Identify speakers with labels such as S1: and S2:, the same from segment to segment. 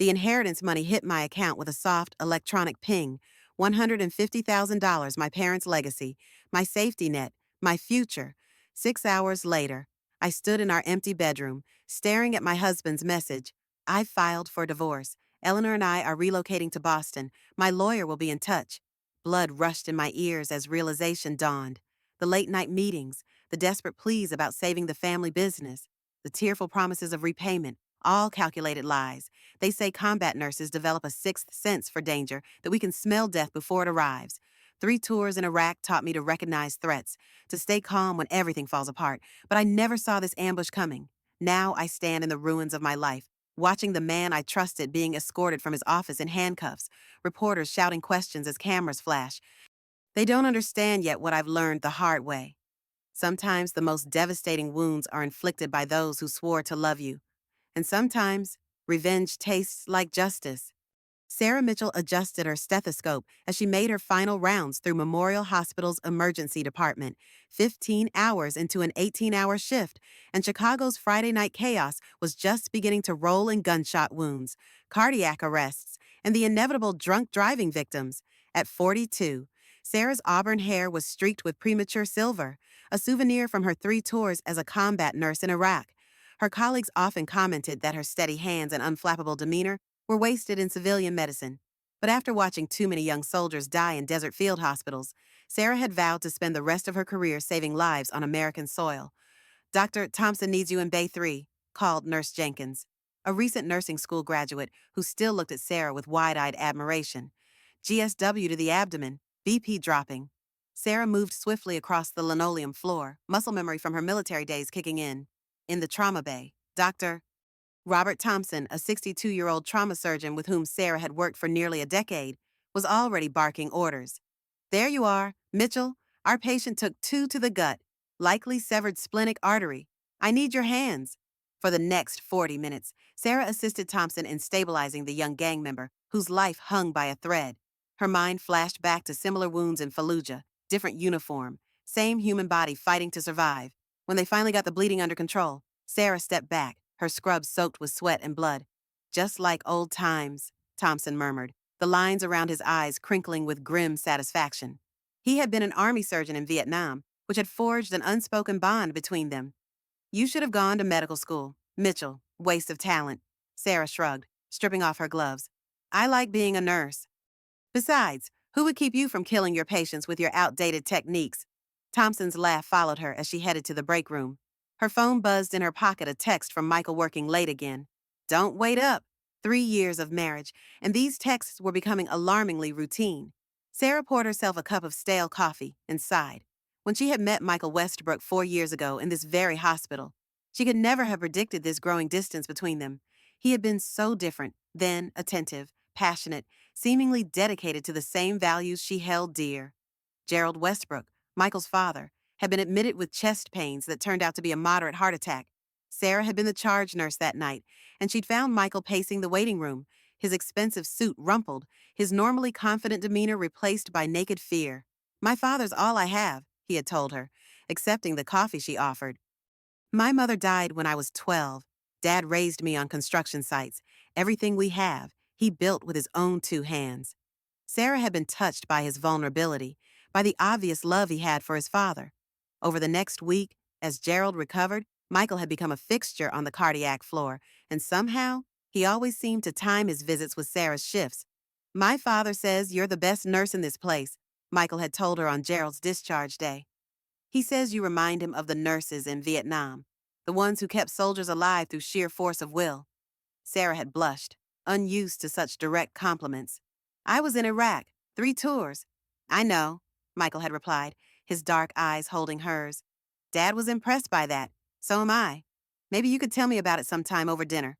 S1: The inheritance money hit my account with a soft, electronic ping. $150,000, my parents' legacy, my safety net, my future. 6 hours later, I stood in our empty bedroom, staring at my husband's message. I filed for divorce. Eleanor and I are relocating to Boston. My lawyer will be in touch. Blood rushed in my ears as realization dawned. The late-night meetings, the desperate pleas about saving the family business, the tearful promises of repayment, all calculated lies. They say combat nurses develop a sixth sense for danger, that we can smell death before it arrives. 3 tours in Iraq taught me to recognize threats, to stay calm when everything falls apart, but I never saw this ambush coming. Now I stand in the ruins of my life, watching the man I trusted being escorted from his office in handcuffs, reporters shouting questions as cameras flash. They don't understand yet what I've learned the hard way. Sometimes the most devastating wounds are inflicted by those who swore to love you. And sometimes, revenge tastes like justice. Sarah Mitchell adjusted her stethoscope as she made her final rounds through Memorial Hospital's emergency department, 15 hours into an 18-hour shift, and Chicago's Friday night chaos was just beginning to roll in gunshot wounds, cardiac arrests, and the inevitable drunk driving victims. At 42, Sarah's auburn hair was streaked with premature silver, a souvenir from her 3 tours as a combat nurse in Iraq. Her colleagues often commented that her steady hands and unflappable demeanor were wasted in civilian medicine. But after watching too many young soldiers die in desert field hospitals, Sarah had vowed to spend the rest of her career saving lives on American soil. "Dr. Thompson needs you in Bay 3, called Nurse Jenkins, a recent nursing school graduate who still looked at Sarah with wide-eyed admiration. GSW to the abdomen, BP dropping. Sarah moved swiftly across the linoleum floor, muscle memory from her military days kicking in. In the trauma bay, Dr. Robert Thompson, a 62-year-old trauma surgeon with whom Sarah had worked for nearly a decade, was already barking orders. "There you are, Mitchell. Our patient took 2 to the gut, likely severed splenic artery. I need your hands." For the next 40 minutes, Sarah assisted Thompson in stabilizing the young gang member, whose life hung by a thread. Her mind flashed back to similar wounds in Fallujah, different uniform, same human body fighting to survive. When they finally got the bleeding under control, Sarah stepped back, her scrubs soaked with sweat and blood. "Just like old times," Thompson murmured, the lines around his eyes crinkling with grim satisfaction. He had been an army surgeon in Vietnam, which had forged an unspoken bond between them. "You should have gone to medical school, Mitchell. Waste of talent." Sarah shrugged, stripping off her gloves. "I like being a nurse. Besides, who would keep you from killing your patients with your outdated techniques?" Thompson's laugh followed her as she headed to the break room. Her phone buzzed in her pocket, a text from Michael working late again. "Don't wait up." 3 years of marriage, and these texts were becoming alarmingly routine. Sarah poured herself a cup of stale coffee and sighed. When she had met Michael Westbrook 4 years ago in this very hospital, she could never have predicted this growing distance between them. He had been so different, then attentive, passionate, seemingly dedicated to the same values she held dear. Gerald Westbrook, Michael's father, had been admitted with chest pains that turned out to be a moderate heart attack. Sarah had been the charge nurse that night, and she'd found Michael pacing the waiting room, his expensive suit rumpled, his normally confident demeanor replaced by naked fear. "My father's all I have," he had told her, accepting the coffee she offered. "My mother died when I was 12. Dad raised me on construction sites. Everything we have, he built with his own 2 hands." Sarah had been touched by his vulnerability, by the obvious love he had for his father. Over the next week, as Gerald recovered, Michael had become a fixture on the cardiac floor, and somehow, he always seemed to time his visits with Sarah's shifts. "My father says you're the best nurse in this place," Michael had told her on Gerald's discharge day. "He says you remind him of the nurses in Vietnam, the ones who kept soldiers alive through sheer force of will." Sarah had blushed, unused to such direct compliments. "I was in Iraq, 3 tours." "I know," Michael had replied, his dark eyes holding hers. "Dad was impressed by that. So am I. Maybe you could tell me about it sometime over dinner."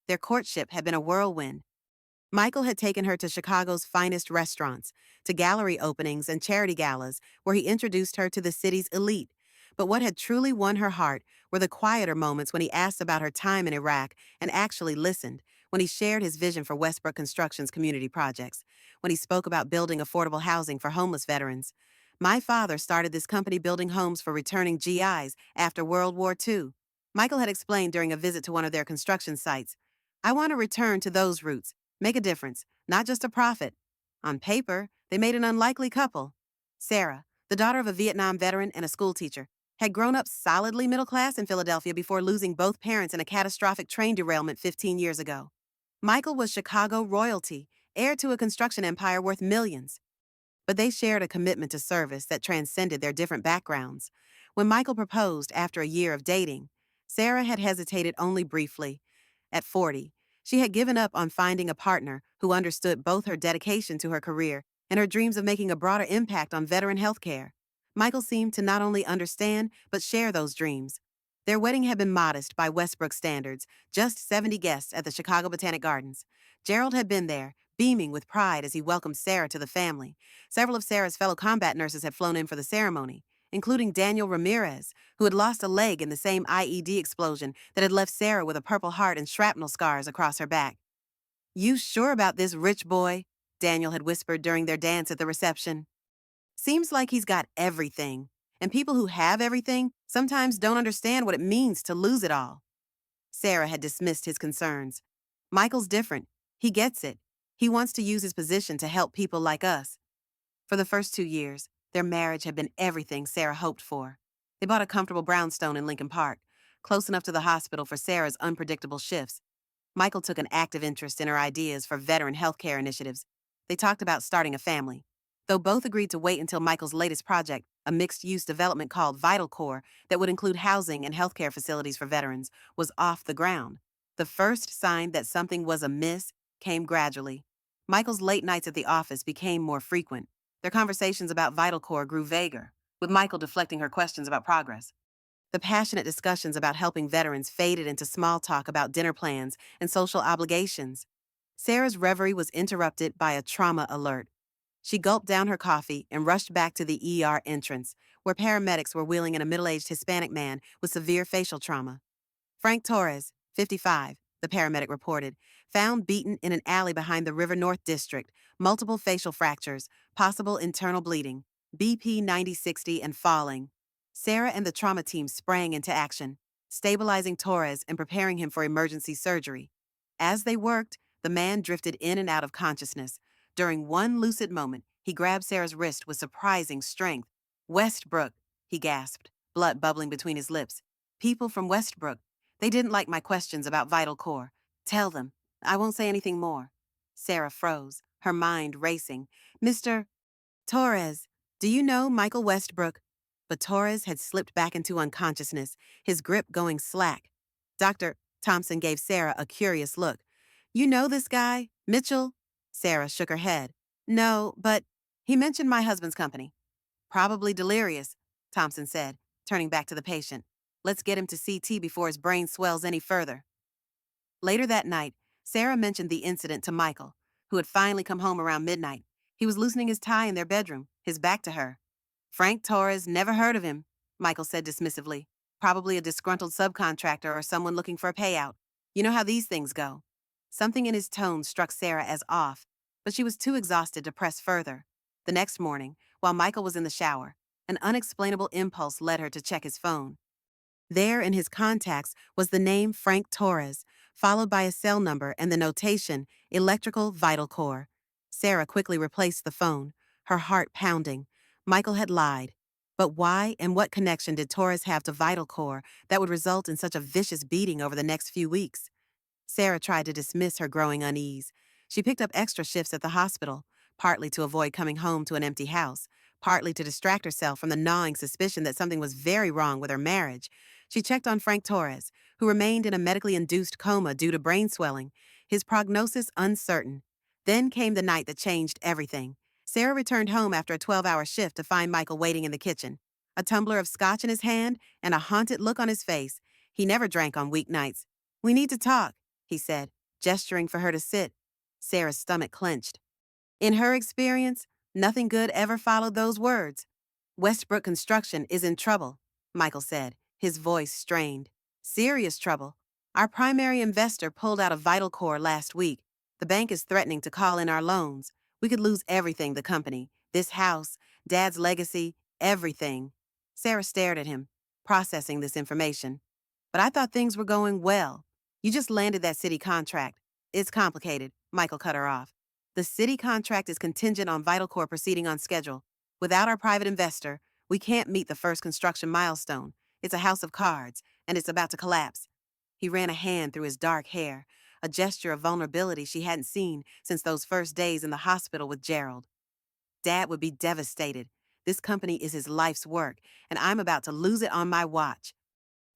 S1: Their courtship had been a whirlwind. Michael had taken her to Chicago's finest restaurants, to gallery openings and charity galas, where he introduced her to the city's elite. But what had truly won her heart were the quieter moments when he asked about her time in Iraq and actually listened, when he shared his vision for Westbrook Construction's community projects, when he spoke about building affordable housing for homeless veterans. "My father started this company building homes for returning GIs after World War II," Michael had explained during a visit to one of their construction sites. I want to return to those roots, make a difference, not just a profit. On paper, they made an unlikely couple. Sarah, the daughter of a Vietnam veteran and a schoolteacher, had grown up solidly middle class in Philadelphia before losing both parents in a catastrophic train derailment 15 years ago. Michael was Chicago royalty, heir to a construction empire worth millions. But they shared a commitment to service that transcended their different backgrounds. When Michael proposed after a year of dating, Sarah had hesitated only briefly. At 40, she had given up on finding a partner who understood both her dedication to her career and her dreams of making a broader impact on veteran healthcare. Michael seemed to not only understand, but share those dreams. Their wedding had been modest by Westbrook standards, just 70 guests at the Chicago Botanic Gardens. Gerald had been there, beaming with pride as he welcomed Sarah to the family. Several of Sarah's fellow combat nurses had flown in for the ceremony, including Daniel Ramirez, who had lost a leg in the same IED explosion that had left Sarah with a purple heart and shrapnel scars across her back. "You sure about this rich boy?" Daniel had whispered during their dance at the reception. "Seems like he's got everything, and people who have everything sometimes don't understand what it means to lose it all." Sarah had dismissed his concerns. "Michael's different. He gets it. He wants to use his position to help people like us." For the first 2 years, their marriage had been everything Sarah hoped for. They bought a comfortable brownstone in Lincoln Park, close enough to the hospital for Sarah's unpredictable shifts. Michael took an active interest in her ideas for veteran healthcare initiatives. They talked about starting a family. Though both agreed to wait until Michael's latest project, a mixed-use development called Vital Core that would include housing and healthcare facilities for veterans, was off the ground. The first sign that something was amiss came gradually. Michael's late nights at the office became more frequent. Their conversations about Vital Core grew vaguer, with Michael deflecting her questions about progress. The passionate discussions about helping veterans faded into small talk about dinner plans and social obligations. Sarah's reverie was interrupted by a trauma alert. She gulped down her coffee and rushed back to the ER entrance, where paramedics were wheeling in a middle-aged Hispanic man with severe facial trauma. Frank Torres, 55, the paramedic reported, found beaten in an alley behind the River North District, multiple facial fractures, possible internal bleeding, BP 9060 and falling. Sarah and the trauma team sprang into action, stabilizing Torres and preparing him for emergency surgery. As they worked, the man drifted in and out of consciousness. During one lucid moment, he grabbed Sarah's wrist with surprising strength. "Westbrook," he gasped, blood bubbling between his lips. "People from Westbrook. They didn't like my questions about Vital Core. Tell them. I won't say anything more." Sarah froze, her mind racing. "Mr. Torres, do you know Michael Westbrook?" But Torres had slipped back into unconsciousness, his grip going slack. Dr. Thompson gave Sarah a curious look. "You know this guy, Mitchell?" Sarah shook her head. "No, but he mentioned my husband's company." "Probably delirious," Thompson said, turning back to the patient. "Let's get him to CT before his brain swells any further." Later that night, Sarah mentioned the incident to Michael, who had finally come home around midnight. He was loosening his tie in their bedroom, his back to her. "Frank Torres, never heard of him," Michael said dismissively. "Probably a disgruntled subcontractor or someone looking for a payout. You know how these things go." Something in his tone struck Sarah as off, but she was too exhausted to press further. The next morning, while Michael was in the shower, an unexplainable impulse led her to check his phone. There in his contacts was the name Frank Torres, followed by a cell number and the notation, Electrical Vital Core. Sarah quickly replaced the phone, her heart pounding. Michael had lied. But why and what connection did Torres have to Vital Core that would result in such a vicious beating over the next few weeks? Sarah tried to dismiss her growing unease. She picked up extra shifts at the hospital, partly to avoid coming home to an empty house, partly to distract herself from the gnawing suspicion that something was very wrong with her marriage. She checked on Frank Torres, who remained in a medically induced coma due to brain swelling, his prognosis uncertain. Then came the night that changed everything. Sarah returned home after a 12-hour shift to find Michael waiting in the kitchen, a tumbler of scotch in his hand and a haunted look on his face. He never drank on weeknights. "We need to talk," he said, gesturing for her to sit. Sarah's stomach clenched. In her experience, nothing good ever followed those words. "Westbrook Construction is in trouble," Michael said, his voice strained. "Serious trouble. Our primary investor pulled out of Vital Core last week. The bank is threatening to call in our loans. We could lose everything, the company, this house, Dad's legacy, everything." Sarah stared at him, processing this information. "But I thought things were going well." You just landed that city contract. It's complicated, Michael cut her off. The city contract is contingent on Vital Corps proceeding on schedule. Without our private investor, we can't meet the first construction milestone. It's a house of cards, and it's about to collapse. He ran a hand through his dark hair, a gesture of vulnerability she hadn't seen since those first days in the hospital with Gerald. Dad would be devastated. This company is his life's work, and I'm about to lose it on my watch.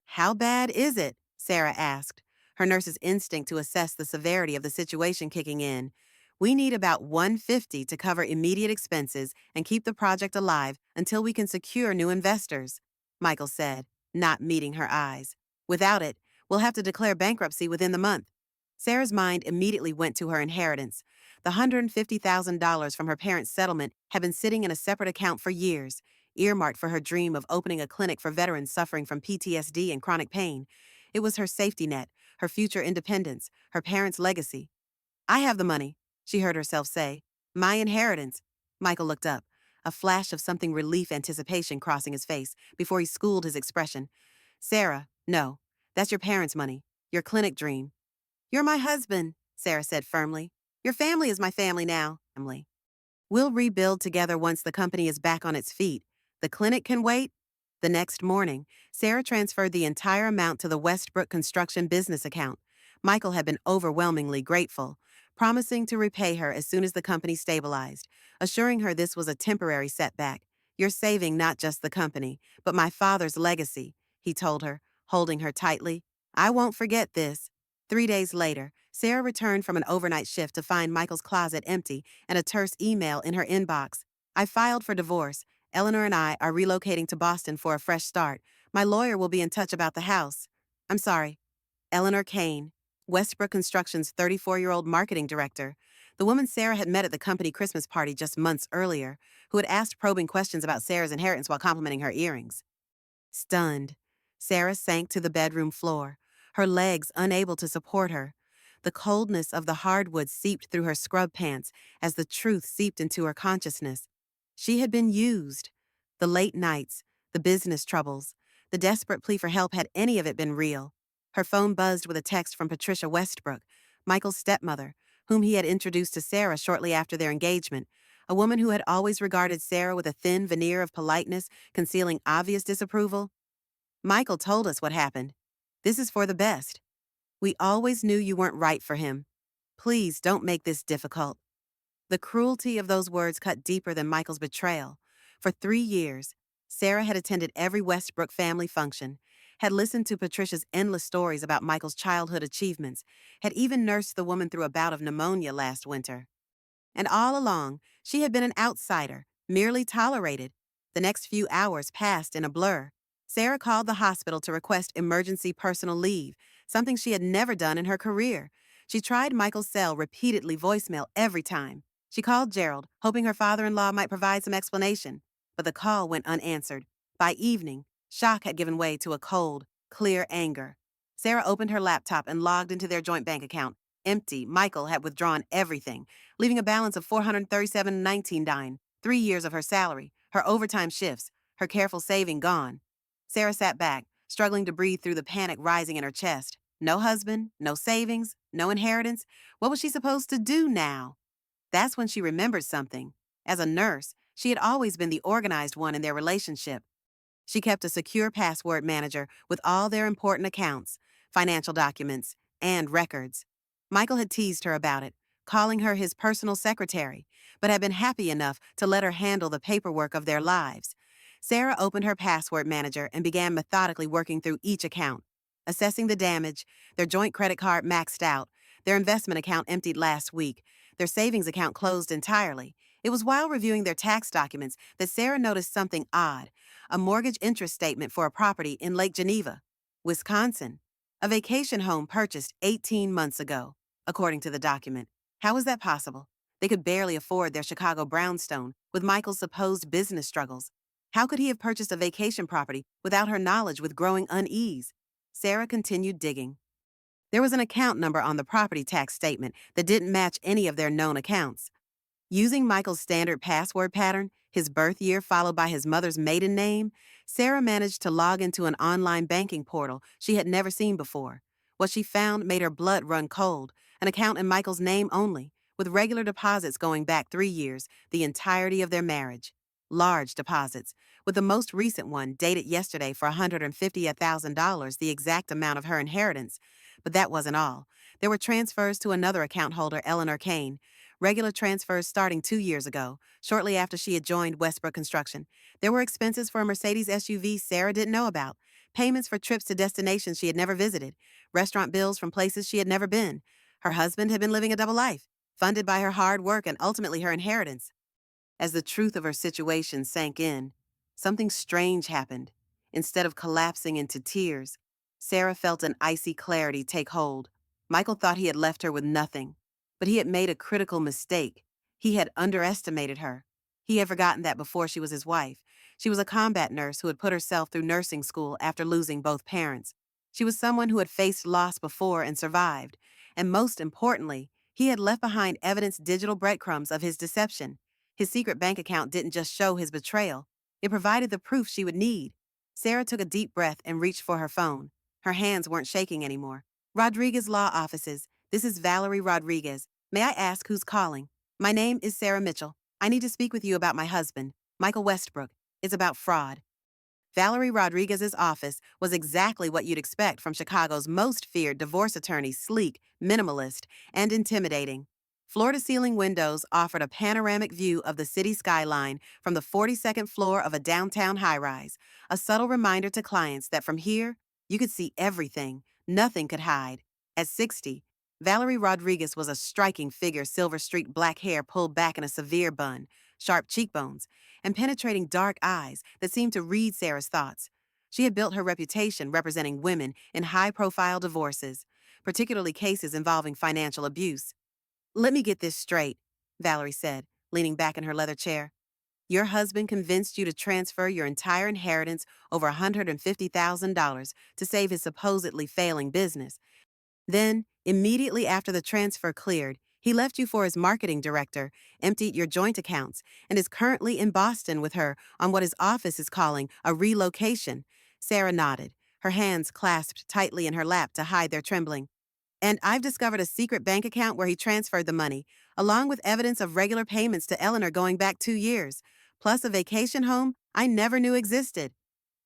S1: How bad is it? Sarah asked, her nurse's instinct to assess the severity of the situation kicking in. We need about 150 to cover immediate expenses and keep the project alive until we can secure new investors, Michael said, not meeting her eyes. Without it, we'll have to declare bankruptcy within the month. Sarah's mind immediately went to her inheritance. The $150,000 from her parents' settlement had been sitting in a separate account for years, earmarked for her dream of opening a clinic for veterans suffering from PTSD and chronic pain. It was her safety net, her future independence, her parents' legacy. I have the money, she heard herself say. My inheritance. Michael looked up, a flash of something relief anticipation crossing his face before he schooled his expression. Sarah, no. That's your parents' money, your clinic dream. You're my husband, Sarah said firmly. Your family is my family now, Emily. We'll rebuild together once the company is back on its feet. The clinic can wait. The next morning, Sarah transferred the entire amount to the Westbrook Construction business account. Michael had been overwhelmingly grateful, promising to repay her as soon as the company stabilized, assuring her this was a temporary setback. You're saving not just the company, but my father's legacy, he told her, holding her tightly. I won't forget this. 3 days later, Sarah returned from an overnight shift to find Michael's closet empty and a terse email in her inbox. I filed for divorce. Eleanor and I are relocating to Boston for a fresh start. My lawyer will be in touch about the house. I'm sorry. Eleanor Kane, Westbrook Construction's 34-year-old marketing director, the woman Sarah had met at the company Christmas party just months earlier, who had asked probing questions about Sarah's inheritance while complimenting her earrings. Stunned, Sarah sank to the bedroom floor, her legs unable to support her. The coldness of the hardwood seeped through her scrub pants as the truth seeped into her consciousness. She had been used. The late nights, the business troubles, the desperate plea for help, had any of it been real? Her phone buzzed with a text from Patricia Westbrook, Michael's stepmother, whom he had introduced to Sarah shortly after their engagement, a woman who had always regarded Sarah with a thin veneer of politeness, concealing obvious disapproval. Michael told us what happened. This is for the best. We always knew you weren't right for him. Please don't make this difficult. The cruelty of those words cut deeper than Michael's betrayal. For 3 years, Sarah had attended every Westbrook family function, had listened to Patricia's endless stories about Michael's childhood achievements, had even nursed the woman through a bout of pneumonia last winter. And all along, she had been an outsider, merely tolerated. The next few hours passed in a blur. Sarah called the hospital to request emergency personal leave, something she had never done in her career. She tried Michael's cell repeatedly, voicemail every time. She called Gerald, hoping her father-in-law might provide some explanation, but the call went unanswered. By evening, shock had given way to a cold, clear anger. Sarah opened her laptop and logged into their joint bank account. Empty, Michael had withdrawn everything, leaving a balance of $437.19, 3 years of her salary, her overtime shifts, her careful saving gone. Sarah sat back, struggling to breathe through the panic rising in her chest. No husband, no savings, no inheritance. What was she supposed to do now? That's when she remembered something. As a nurse, she had always been the organized one in their relationship. She kept a secure password manager with all their important accounts, financial documents, and records. Michael had teased her about it, calling her his personal secretary, but had been happy enough to let her handle the paperwork of their lives. Sarah opened her password manager and began methodically working through each account, assessing the damage. Their joint credit card maxed out, their investment account emptied last week, their savings account closed entirely. It was while reviewing their tax documents that Sarah noticed something odd: a mortgage interest statement for a property in Lake Geneva, Wisconsin, a vacation home purchased 18 months ago, according to the document. How was that possible? They could barely afford their Chicago brownstone with Michael's supposed business struggles. How could he have purchased a vacation property without her knowledge, with growing unease? Sarah continued digging. There was an account number on the property tax statement that didn't match any of their known accounts. Using Michael's standard password pattern, his birth year followed by his mother's maiden name, Sarah managed to log into an online banking portal she had never seen before. What she found made her blood run cold, an account in Michael's name only, with regular deposits going back 3 years, the entirety of their marriage. Large deposits, with the most recent one dated yesterday for $150,000, the exact amount of her inheritance. But that wasn't all. There were transfers to another account holder, Eleanor Kane. Regular transfers starting 2 years ago, shortly after she had joined Westbrook Construction. There were expenses for a Mercedes SUV Sarah didn't know about, payments for trips to destinations she had never visited, restaurant bills from places she had never been. Her husband had been living a double life, funded by her hard work and ultimately her inheritance. As the truth of her situation sank in, something strange happened. Instead of collapsing into tears, Sarah felt an icy clarity take hold. Michael thought he had left her with nothing, but he had made a critical mistake. He had underestimated her. He had forgotten that before she was his wife, she was a combat nurse who had put herself through nursing school after losing both parents. She was someone who had faced loss before and survived. And most importantly, he had left behind digital breadcrumbs of his deception. His secret bank account didn't just show his betrayal, it provided the proof she would need. Sarah took a deep breath and reached for her phone. Her hands weren't shaking anymore. Rodriguez Law Offices. This is Valerie Rodriguez. May I ask who's calling? My name is Sarah Mitchell. I need to speak with you about my husband, Michael Westbrook. It's about fraud. Valerie Rodriguez's office was exactly what you'd expect from Chicago's most feared divorce attorney, sleek, minimalist, and intimidating. Floor-to-ceiling windows offered a panoramic view of the city skyline from the 42nd floor of a downtown high-rise, a subtle reminder to clients that from here, you could see everything, nothing could hide. At 60, Valerie Rodriguez was a striking figure, silver-streaked black hair pulled back in a severe bun, sharp cheekbones, and penetrating dark eyes that seemed to read Sarah's thoughts. She had built her reputation representing women in high-profile divorces, particularly cases involving financial abuse. Let me get this straight, Valerie said, leaning back in her leather chair. Your husband convinced you to transfer your entire inheritance, over $150,000, to save his supposedly failing business. Then, immediately after the transfer cleared, he left you for his marketing director, emptied your joint accounts, and is currently in Boston with her on what his office is calling a relocation. Sarah nodded, her hands clasped tightly in her lap to hide their trembling. And I've discovered a secret bank account where he transferred the money, along with evidence of regular payments to Eleanor going back 2 years, plus a vacation home I never knew existed.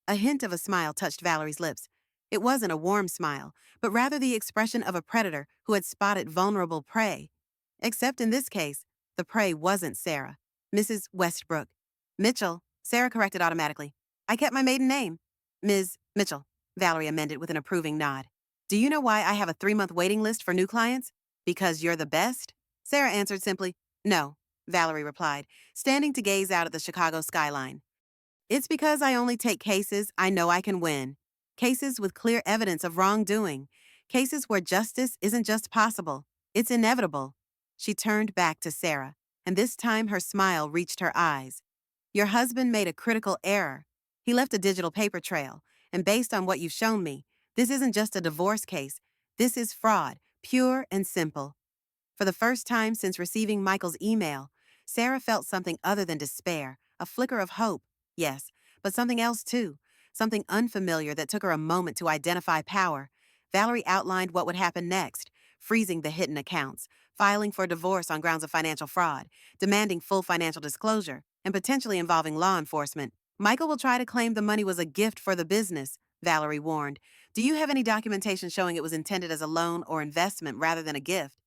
S1: A hint of a smile touched Valerie's lips. It wasn't a warm smile, but rather the expression of a predator who had spotted vulnerable prey. Except in this case, the prey wasn't Sarah. Mrs. Westbrook. Mitchell, Sarah corrected automatically. I kept my maiden name. Ms. Mitchell, Valerie amended with an approving nod. Do you know why I have a 3-month waiting list for new clients? Because you're the best? Sarah answered simply. No, Valerie replied, standing to gaze out at the Chicago skyline. It's because I only take cases I know I can win. Cases with clear evidence of wrongdoing. Cases where justice isn't just possible, it's inevitable. She turned back to Sarah, and this time her smile reached her eyes. Your husband made a critical error. He left a digital paper trail, and based on what you've shown me, this isn't just a divorce case. This is fraud, pure and simple. For the first time since receiving Michael's email, Sarah felt something other than despair, a flicker of hope, yes, but something else too, something unfamiliar that took her a moment to identify power. Valerie outlined what would happen next, freezing the hidden accounts, filing for divorce on grounds of financial fraud, demanding full financial disclosure, and potentially involving law enforcement. Michael will try to claim the money was a gift for the business, Valerie warned. Do you have any documentation showing it was intended as a loan or investment rather than a gift?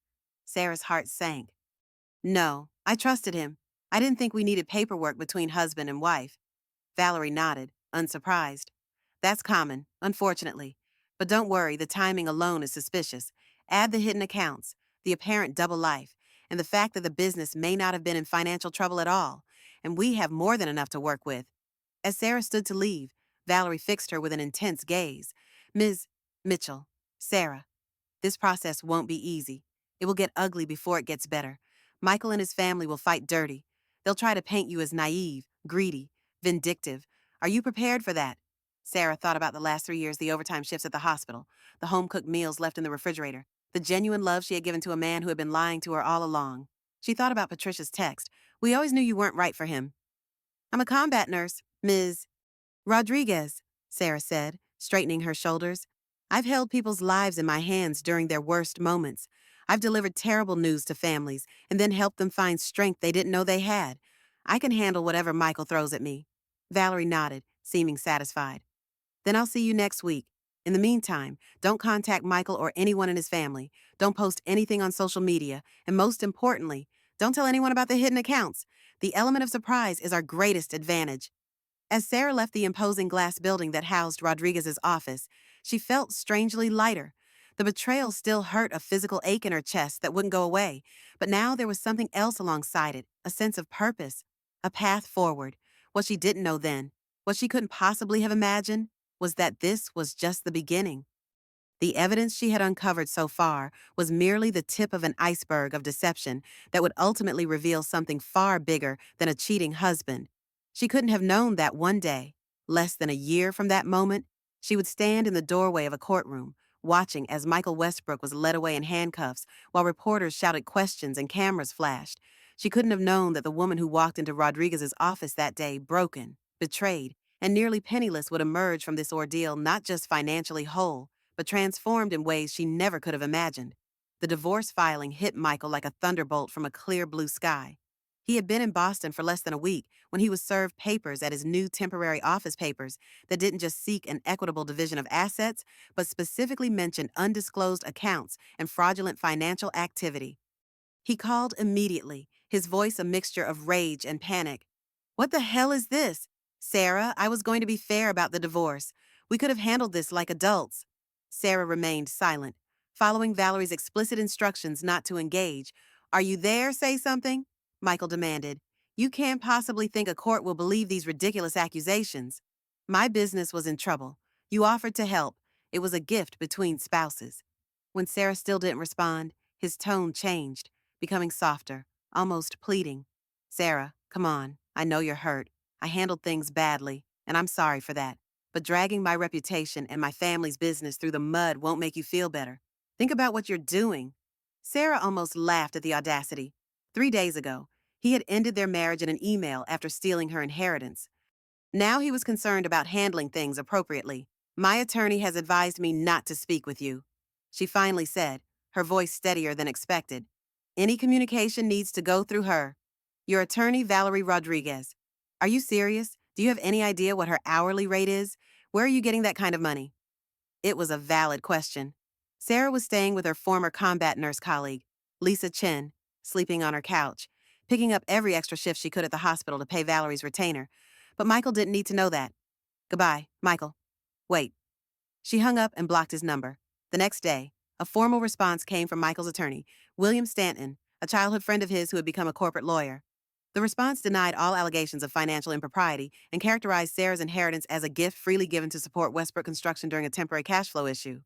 S1: Sarah's heart sank. No, I trusted him. I didn't think we needed paperwork between husband and wife. Valerie nodded, unsurprised. That's common, unfortunately. But don't worry, the timing alone is suspicious. Add the hidden accounts, the apparent double life, and the fact that the business may not have been in financial trouble at all, and we have more than enough to work with. As Sarah stood to leave, Valerie fixed her with an intense gaze. Ms. Mitchell, Sarah, this process won't be easy. It will get ugly before it gets better. Michael and his family will fight dirty. They'll try to paint you as naive, greedy, vindictive. Are you prepared for that? Sarah thought about the last 3 years, the overtime shifts at the hospital, the home-cooked meals left in the refrigerator, the genuine love she had given to a man who had been lying to her all along. She thought about Patricia's text. We always knew you weren't right for him. I'm a combat nurse, Ms. Rodriguez, Sarah said, straightening her shoulders. I've held people's lives in my hands during their worst moments. I've delivered terrible news to families and then helped them find strength they didn't know they had. I can handle whatever Michael throws at me. Valerie nodded, seeming satisfied. Then I'll see you next week. In the meantime, don't contact Michael or anyone in his family. Don't post anything on social media. And most importantly, don't tell anyone about the hidden accounts. The element of surprise is our greatest advantage. As Sarah left the imposing glass building that housed Rodriguez's office, she felt strangely lighter. The betrayal still hurt a physical ache in her chest that wouldn't go away, but now there was something else alongside it, a sense of purpose, a path forward. What she didn't know then, what she couldn't possibly have imagined, was that this was just the beginning. The evidence she had uncovered so far was merely the tip of an iceberg of deception that would ultimately reveal something far bigger than a cheating husband. She couldn't have known that one day, less than a year from that moment, she would stand in the doorway of a courtroom, watching as Michael Westbrook was led away in handcuffs while reporters shouted questions and cameras flashed. She couldn't have known that the woman who walked into Rodriguez's office that day, broken, betrayed, and nearly penniless, would emerge from this ordeal not just financially whole, but transformed in ways she never could have imagined. The divorce filing hit Michael like a thunderbolt from a clear blue sky. He had been in Boston for less than a week when he was served papers at his new temporary office papers that didn't just seek an equitable division of assets, but specifically mentioned undisclosed accounts and fraudulent financial activity. He called immediately, his voice a mixture of rage and panic. "What the hell is this? Sarah, I was going to be fair about the divorce. We could have handled this like adults." Sarah remained silent, following Valerie's explicit instructions not to engage. "Are you there? Say something," Michael demanded. "You can't possibly think a court will believe these ridiculous accusations." "My business was in trouble. You offered to help. It was a gift between spouses." When Sarah still didn't respond, his tone changed, becoming softer, almost pleading. "Sarah, come on. I know you're hurt. I handled things badly, and I'm sorry for that. But dragging my reputation and my family's business through the mud won't make you feel better. Think about what you're doing." Sarah almost laughed at the audacity. 3 days ago, he had ended their marriage in an email after stealing her inheritance. Now he was concerned about handling things appropriately. "My attorney has advised me not to speak with you," she finally said, her voice steadier than expected. "Any communication needs to go through her. Your attorney, Valerie Rodriguez. Are you serious? Do you have any idea what her hourly rate is? Where are you getting that kind of money?" It was a valid question. Sarah was staying with her former combat nurse colleague, Lisa Chen, sleeping on her couch, picking up every extra shift she could at the hospital to pay Valerie's retainer. But Michael didn't need to know that. "Goodbye, Michael." "Wait." She hung up and blocked his number. The next day, a formal response came from Michael's attorney, William Stanton, a childhood friend of his who had become a corporate lawyer. The response denied all allegations of financial impropriety and characterized Sarah's inheritance as a gift freely given to support Westbrook construction during a temporary cash flow issue.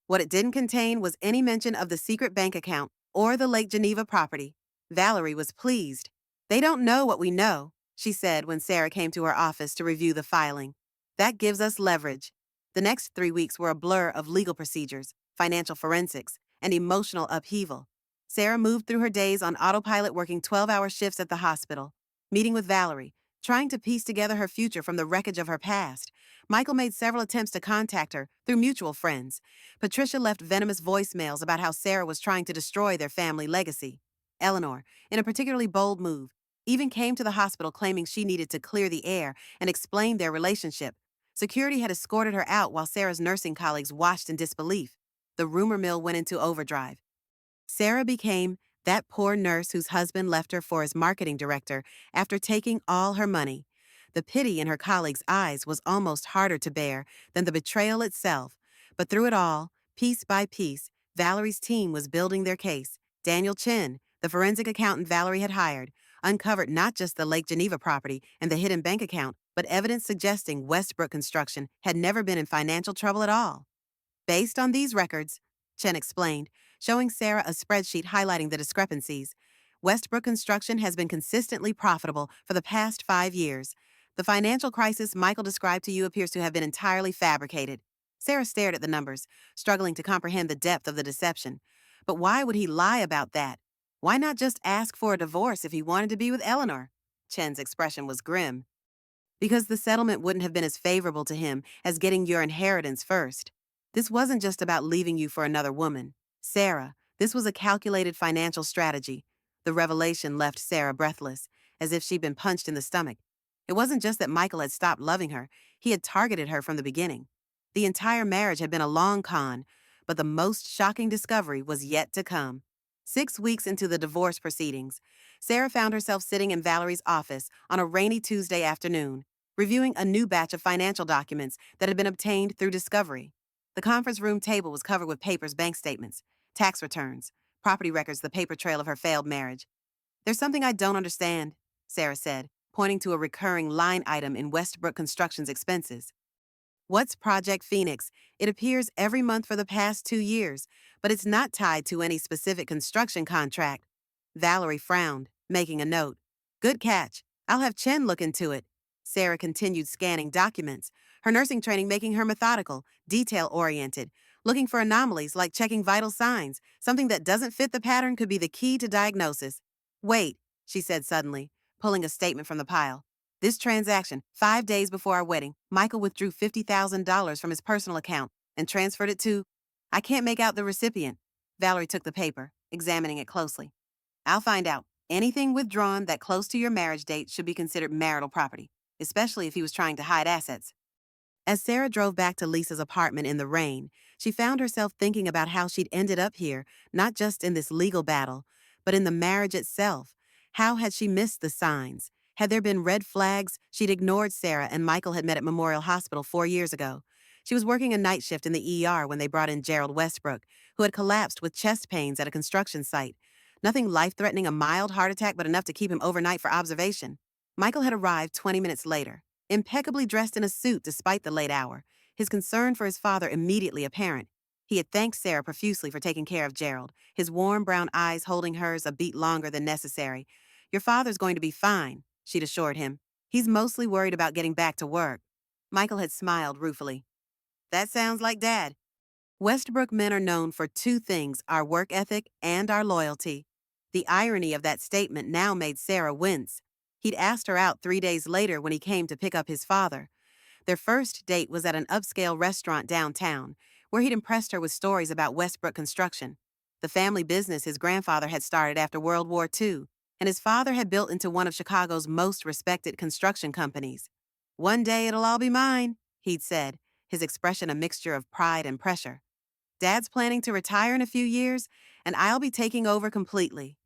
S1: What it didn't contain was any mention of the secret bank account or the Lake Geneva property. Valerie was pleased. "They don't know what we know," she said when Sarah came to her office to review the filing. "That gives us leverage." The next 3 weeks were a blur of legal procedures, financial forensics, and emotional upheaval. Sarah moved through her days on autopilot, working 12-hour shifts at the hospital, meeting with Valerie, trying to piece together her future from the wreckage of her past. Michael made several attempts to contact her through mutual friends. Patricia left venomous voicemails about how Sarah was trying to destroy their family legacy. Eleanor, in a particularly bold move, even came to the hospital claiming she needed to clear the air and explain their relationship. Security had escorted her out while Sarah's nursing colleagues watched in disbelief. The rumor mill went into overdrive. Sarah became that poor nurse whose husband left her for his marketing director after taking all her money. The pity in her colleagues' eyes was almost harder to bear than the betrayal itself. But through it all, piece by piece, Valerie's team was building their case. Daniel Chen, the forensic accountant Valerie had hired, uncovered not just the Lake Geneva property and the hidden bank account, but evidence suggesting Westbrook Construction had never been in financial trouble at all. Based on these records, Chen explained, showing Sarah a spreadsheet highlighting the discrepancies, Westbrook Construction has been consistently profitable for the past 5 years. The financial crisis Michael described to you appears to have been entirely fabricated. Sarah stared at the numbers, struggling to comprehend the depth of the deception. But why would he lie about that? Why not just ask for a divorce if he wanted to be with Eleanor? Chen's expression was grim. "Because the settlement wouldn't have been as favorable to him as getting your inheritance first." This wasn't just about leaving you for another woman. Sarah, this was a calculated financial strategy. The revelation left Sarah breathless, as if she'd been punched in the stomach. It wasn't just that Michael had stopped loving her, he had targeted her from the beginning. The entire marriage had been a long con, but the most shocking discovery was yet to come. 6 weeks into the divorce proceedings, Sarah found herself sitting in Valerie's office on a rainy Tuesday afternoon, reviewing a new batch of financial documents that had been obtained through discovery. The conference room table was covered with papers, bank statements, tax returns, property records, the paper trail of her failed marriage. "There's something I don't understand," Sarah said, pointing to a recurring line item in Westbrook Construction's expenses. "What's Project Phoenix? It appears every month for the past 2 years, but it's not tied to any specific construction contract." Valerie frowned, making a note. "Good catch. I'll have Chen look into it." Sarah continued scanning documents, her nursing training making her methodical, detail-oriented, looking for anomalies like checking vital signs. Something that doesn't fit the pattern could be the key to diagnosis. "Wait," she said suddenly, pulling a statement from the pile. "This transaction, 5 days before our wedding, Michael withdrew $50,000 from his personal account and transferred it to—" "I can't make out the recipient." Valerie took the paper, examining it closely. "I'll find out. Anything withdrawn that close to your marriage date should be considered marital property, especially if he was trying to hide assets." As Sarah drove back to Lisa's apartment in the rain, she found herself thinking about how she'd ended up here, not just in this legal battle, but in the marriage itself. How had she missed the signs? Had there been red flags? She'd ignored Sarah and Michael had met at Memorial Hospital 4 years ago. She was working a night shift in the ER when they brought in Gerald Westbrook, who had collapsed with chest pains at a construction site. Nothing life-threatening, a mild heart attack, but enough to keep him overnight for observation. Michael had arrived 20 minutes later, impeccably dressed in a suit despite the late hour, his concern for his father immediately apparent. He had thanked Sarah profusely for taking care of Gerald, his warm brown eyes holding hers a beat longer than necessary. "Your father's going to be fine," she'd assured him. "He's mostly worried about getting back to work." Michael had smiled ruefully. "That sounds like Dad." Westbrook men are known for two things: our work ethic and our loyalty. The irony of that statement now made Sarah wince. He'd asked her out 3 days later when he came to pick up his father. Their first date was at an upscale restaurant downtown, where he'd impressed her with stories about Westbrook Construction, the family business his grandfather had started after World War II, and his father had built into one of Chicago's most respected construction companies. "One day it'll all be mine," he'd said, his expression a mixture of pride and pressure. "Dad's planning to retire in a few years, and I'll be taking over completely."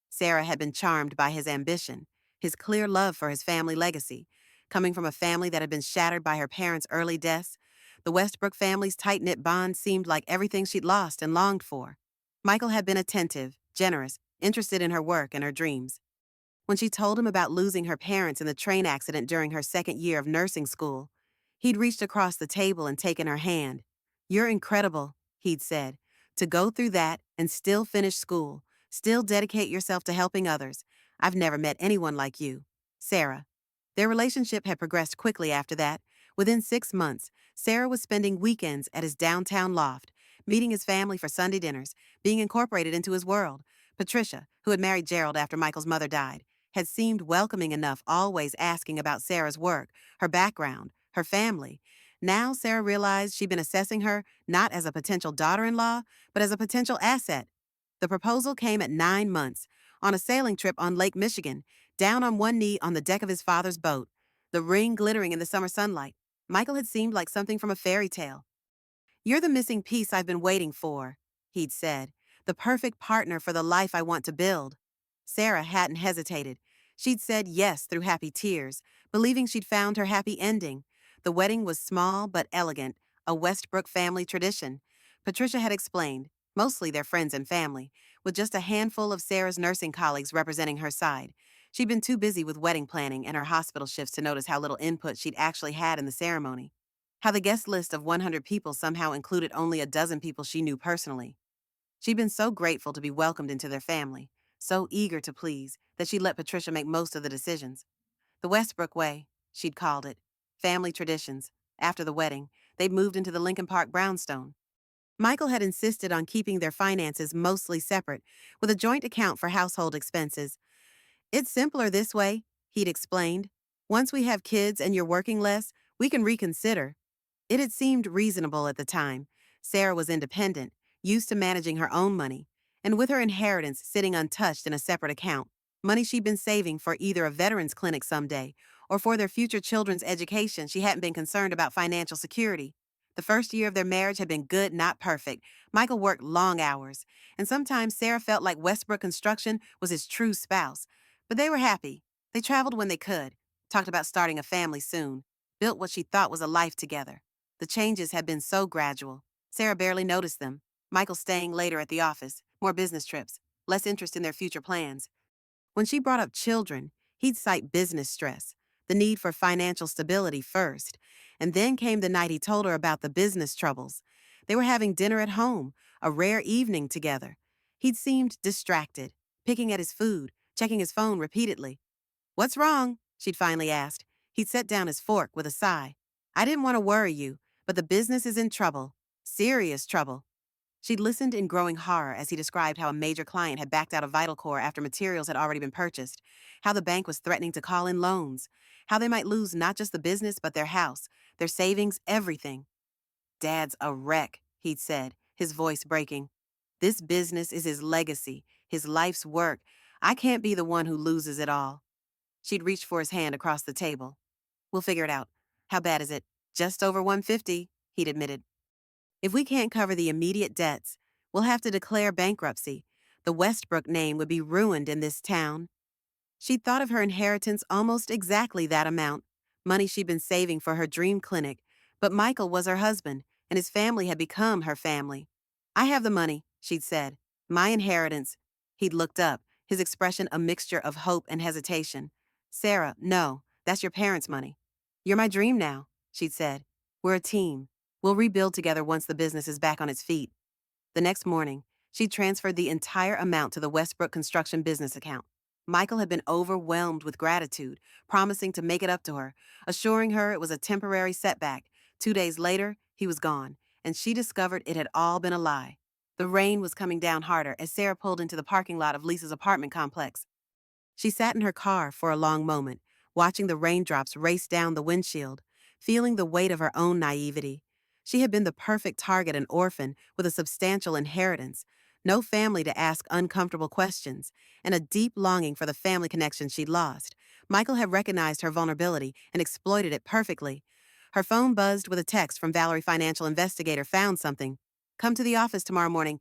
S1: Sarah had been charmed by his ambition, his clear love for his family legacy. Coming from a family that had been shattered by her parents' early deaths, the Westbrook family's tight-knit bond seemed like everything she'd lost and longed for. Michael had been attentive, generous, interested in her work and her dreams. When she told him about losing her parents in the train accident during her second year of nursing school, he'd reached across the table and taken her hand. "You're incredible," he'd said, "to go through that and still finish school, still dedicate yourself to helping others. I've never met anyone like you." Sarah. Their relationship had progressed quickly after that. Within 6 months, Sarah was spending weekends at his downtown loft, meeting his family for Sunday dinners, being incorporated into his world. Patricia, who had married Gerald after Michael's mother died, had seemed welcoming enough, always asking about Sarah's work, her background, her family. Now Sarah realized she'd been assessing her not as a potential daughter-in-law, but as a potential asset. The proposal came at 9 months, on a sailing trip on Lake Michigan, down on one knee on the deck of his father's boat, the ring glittering in the summer sunlight. Michael had seemed like something from a fairy tale. "You're the missing piece I've been waiting for," he'd said, "the perfect partner for the life I want to build." Sarah hadn't hesitated. She'd said yes through happy tears, believing she'd found her happy ending. The wedding was small but elegant, a Westbrook family tradition. Patricia had explained, mostly their friends and family, with just a handful of Sarah's nursing colleagues representing her side. She'd been too busy with wedding planning and her hospital shifts to notice how little input she'd actually had in the ceremony. How the guest list of 100 people somehow included only a dozen people she knew personally. She'd been so grateful to be welcomed into their family, so eager to please, that she'd let Patricia make most of the decisions. The Westbrook way, she'd called it. Family traditions. After the wedding, they'd moved into the Lincoln Park brownstone. Michael had insisted on keeping their finances mostly separate, with a joint account for household expenses. "It's simpler this way," he'd explained. "Once we have kids and you're working less, we can reconsider." It had seemed reasonable at the time. Sarah was independent, used to managing her own money, and with her inheritance sitting untouched in a separate account, money she'd been saving for either a veterans clinic someday or for their future children's education, she hadn't been concerned about financial security. The first year of their marriage had been good, not perfect. Michael worked long hours, and sometimes Sarah felt like Westbrook Construction was his true spouse. But they were happy. They traveled when they could, talked about starting a family soon, built what she thought was a life together. The changes had been so gradual. Sarah barely noticed them. Michael staying later at the office, more business trips, less interest in their future plans. When she brought up children, he'd cite business stress, the need for financial stability first, and then came the night he told her about the business troubles. They were having dinner at home, a rare evening together. He'd seemed distracted, picking at his food, checking his phone repeatedly. "What's wrong?" she'd finally asked. He'd set down his fork with a sigh. "I didn't want to worry you, but the business is in trouble. Serious trouble." She'd listened in growing horror as he described how a major client had backed out of Vital Core after materials had already been purchased, how the bank was threatening to call in loans, how they might lose not just the business but their house, their savings, everything. "Dad's a wreck," he'd said, his voice breaking. "This business is his legacy, his life's work. I can't be the one who loses it all." She'd reached for his hand across the table. "We'll figure it out. How bad is it?" "Just over 150, he'd admitted. "If we can't cover the immediate debts, we'll have to declare bankruptcy. The Westbrook name would be ruined in this town." She'd thought of her inheritance almost exactly that amount, money she'd been saving for her dream clinic, but Michael was her husband, and his family had become her family. "I have the money," she'd said. "My inheritance." He'd looked up, his expression a mixture of hope and hesitation. "Sarah, no, that's your parents' money." "You're my dream now," she'd said. "We're a team. We'll rebuild together once the business is back on its feet." The next morning, she transferred the entire amount to the Westbrook Construction business account. Michael had been overwhelmed with gratitude, promising to make it up to her, assuring her it was a temporary setback. 2 days later, he was gone, and she discovered it had all been a lie. The rain was coming down harder as Sarah pulled into the parking lot of Lisa's apartment complex. She sat in her car for a long moment, watching the raindrops race down the windshield, feeling the weight of her own naivety. She had been the perfect target, an orphan with a substantial inheritance, no family to ask uncomfortable questions, and a deep longing for the family connection she'd lost. Michael had recognized her vulnerability and exploited it perfectly. Her phone buzzed with a text from Valerie Financial Investigator. "Found something. Come to the office tomorrow morning.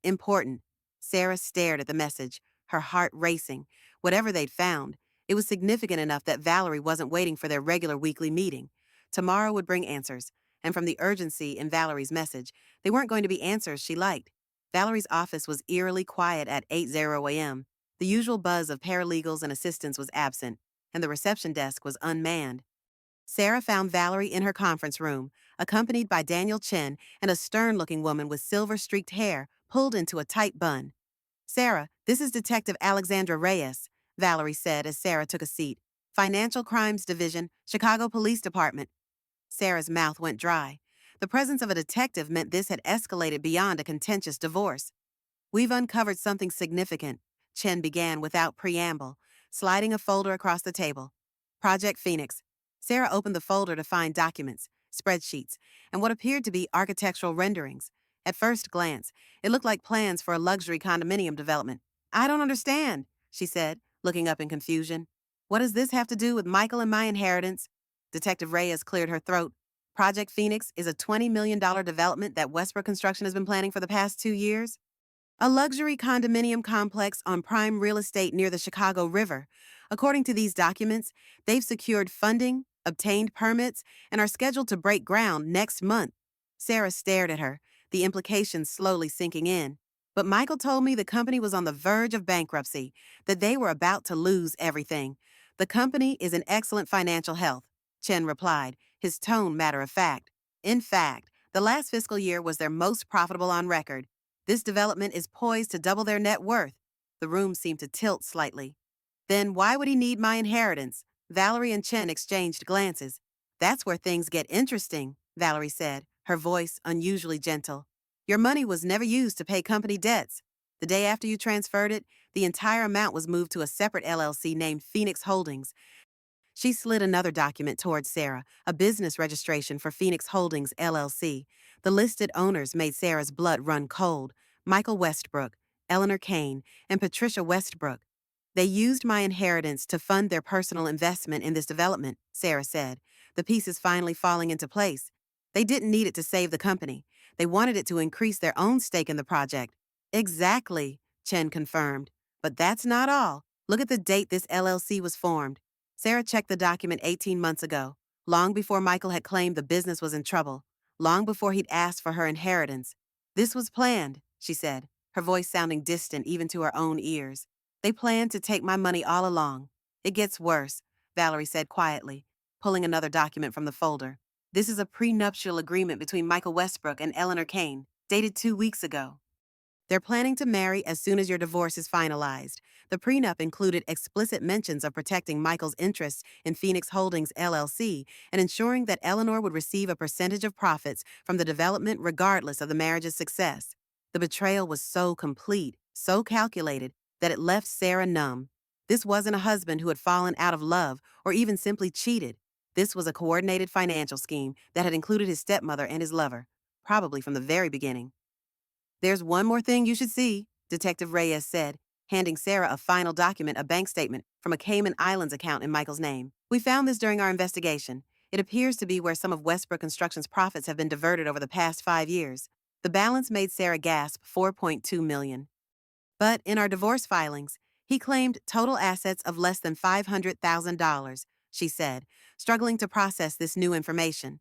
S1: Important." Sarah stared at the message, her heart racing. Whatever they'd found, it was significant enough that Valerie wasn't waiting for their regular weekly meeting. Tomorrow would bring answers, and from the urgency in Valerie's message, they weren't going to be answers she liked. Valerie's office was eerily quiet at 8:00 a.m. The usual buzz of paralegals and assistants was absent, and the reception desk was unmanned. Sarah found Valerie in her conference room, accompanied by Daniel Chen and a stern-looking woman with silver-streaked hair pulled into a tight bun. "Sarah, this is Detective Alexandra Reyes," Valerie said as Sarah took a seat. "Financial Crimes Division, Chicago Police Department." Sarah's mouth went dry. The presence of a detective meant this had escalated beyond a contentious divorce. "We've uncovered something significant," Chen began without preamble, sliding a folder across the table. "Project Phoenix." Sarah opened the folder to find documents, spreadsheets, and what appeared to be architectural renderings. At first glance, it looked like plans for a luxury condominium development. "I don't understand," she said, looking up in confusion. "What does this have to do with Michael and my inheritance?" Detective Reyes cleared her throat. "Project Phoenix is a $20 million development that Westbrook Construction has been planning for the past 2 years. A luxury condominium complex on prime real estate near the Chicago River. According to these documents, they've secured funding, obtained permits, and are scheduled to break ground next month." Sarah stared at her, the implications slowly sinking in. "But Michael told me the company was on the verge of bankruptcy, that they were about to lose everything. The company is in excellent financial health," Chen replied, his tone matter-of-fact. "In fact, the last fiscal year was their most profitable on record. This development is poised to double their net worth." The room seemed to tilt slightly. "Then why would he need my inheritance?" Valerie and Chen exchanged glances. "That's where things get interesting," Valerie said, her voice unusually gentle. "Your money was never used to pay company debts. The day after you transferred it, the entire amount was moved to a separate LLC named Phoenix Holdings." She slid another document towards Sarah, a business registration for Phoenix Holdings, LLC. The listed owners made Sarah's blood run cold: Michael Westbrook, Eleanor Kane, and Patricia Westbrook. They used my inheritance to fund their personal investment in this development, Sarah said, the pieces finally falling into place. They didn't need it to save the company. They wanted it to increase their own stake in the project. Exactly, Chen confirmed. But that's not all. Look at the date this LLC was formed. Sarah checked the document 18 months ago, long before Michael had claimed the business was in trouble, long before he'd asked for her inheritance. This was planned, she said, her voice sounding distant even to her own ears. They planned to take my money all along. It gets worse, Valerie said quietly, pulling another document from the folder. This is a prenuptial agreement between Michael Westbrook and Eleanor Kane, dated 2 weeks ago. They're planning to marry as soon as your divorce is finalized. The prenup included explicit mentions of protecting Michael's interests in Phoenix Holdings LLC and ensuring that Eleanor would receive a percentage of profits from the development regardless of the marriage's success. The betrayal was so complete, so calculated, that it left Sarah numb. This wasn't a husband who had fallen out of love or even simply cheated. This was a coordinated financial scheme that had included his stepmother and his lover, probably from the very beginning. There's one more thing you should see, Detective Reyes said, handing Sarah a final document, a bank statement from a Cayman Islands account in Michael's name. We found this during our investigation. It appears to be where some of Westbrook Construction's profits have been diverted over the past 5 years. The balance made Sarah gasp $4.2 million. But in our divorce filings, he claimed total assets of less than $500,000, she said, struggling to process this new information.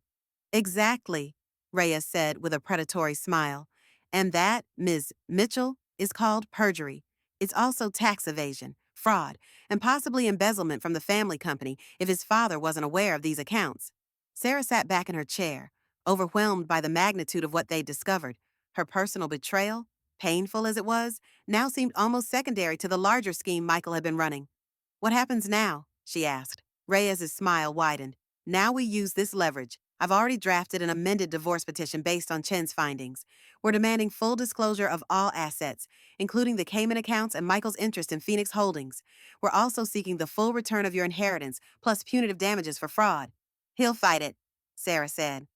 S1: Exactly, Reyes said with a predatory smile. And that, Ms. Mitchell, is called perjury. It's also tax evasion, fraud, and possibly embezzlement from the family company if his father wasn't aware of these accounts. Sarah sat back in her chair, overwhelmed by the magnitude of what they'd discovered. Her personal betrayal, painful as it was, now seemed almost secondary to the larger scheme Michael had been running. What happens now? She asked. Reyes's smile widened. Now we use this leverage. I've already drafted an amended divorce petition based on Chen's findings. We're demanding full disclosure of all assets, including the Cayman accounts and Michael's interest in Phoenix Holdings. We're also seeking the full return of your inheritance, plus punitive damages for fraud. He'll fight it, Sarah said.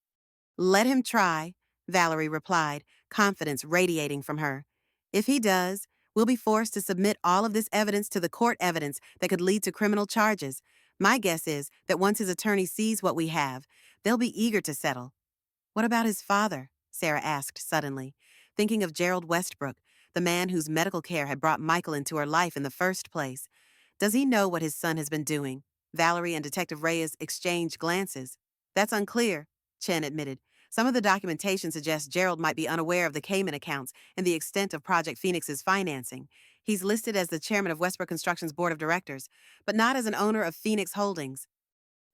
S1: Let him try, Valerie replied, confidence radiating from her. If he does, we'll be forced to submit all of this evidence to the court evidence that could lead to criminal charges. My guess is that once his attorney sees what we have, they'll be eager to settle. What about his father? Sarah asked suddenly, thinking of Gerald Westbrook, the man whose medical care had brought Michael into her life in the first place. Does he know what his son has been doing? Valerie and Detective Reyes exchanged glances. That's unclear, Chen admitted. Some of the documentation suggests Gerald might be unaware of the Cayman accounts and the extent of Project Phoenix's financing. He's listed as the chairman of Westbrook Construction's board of directors, but not as an owner of Phoenix Holdings.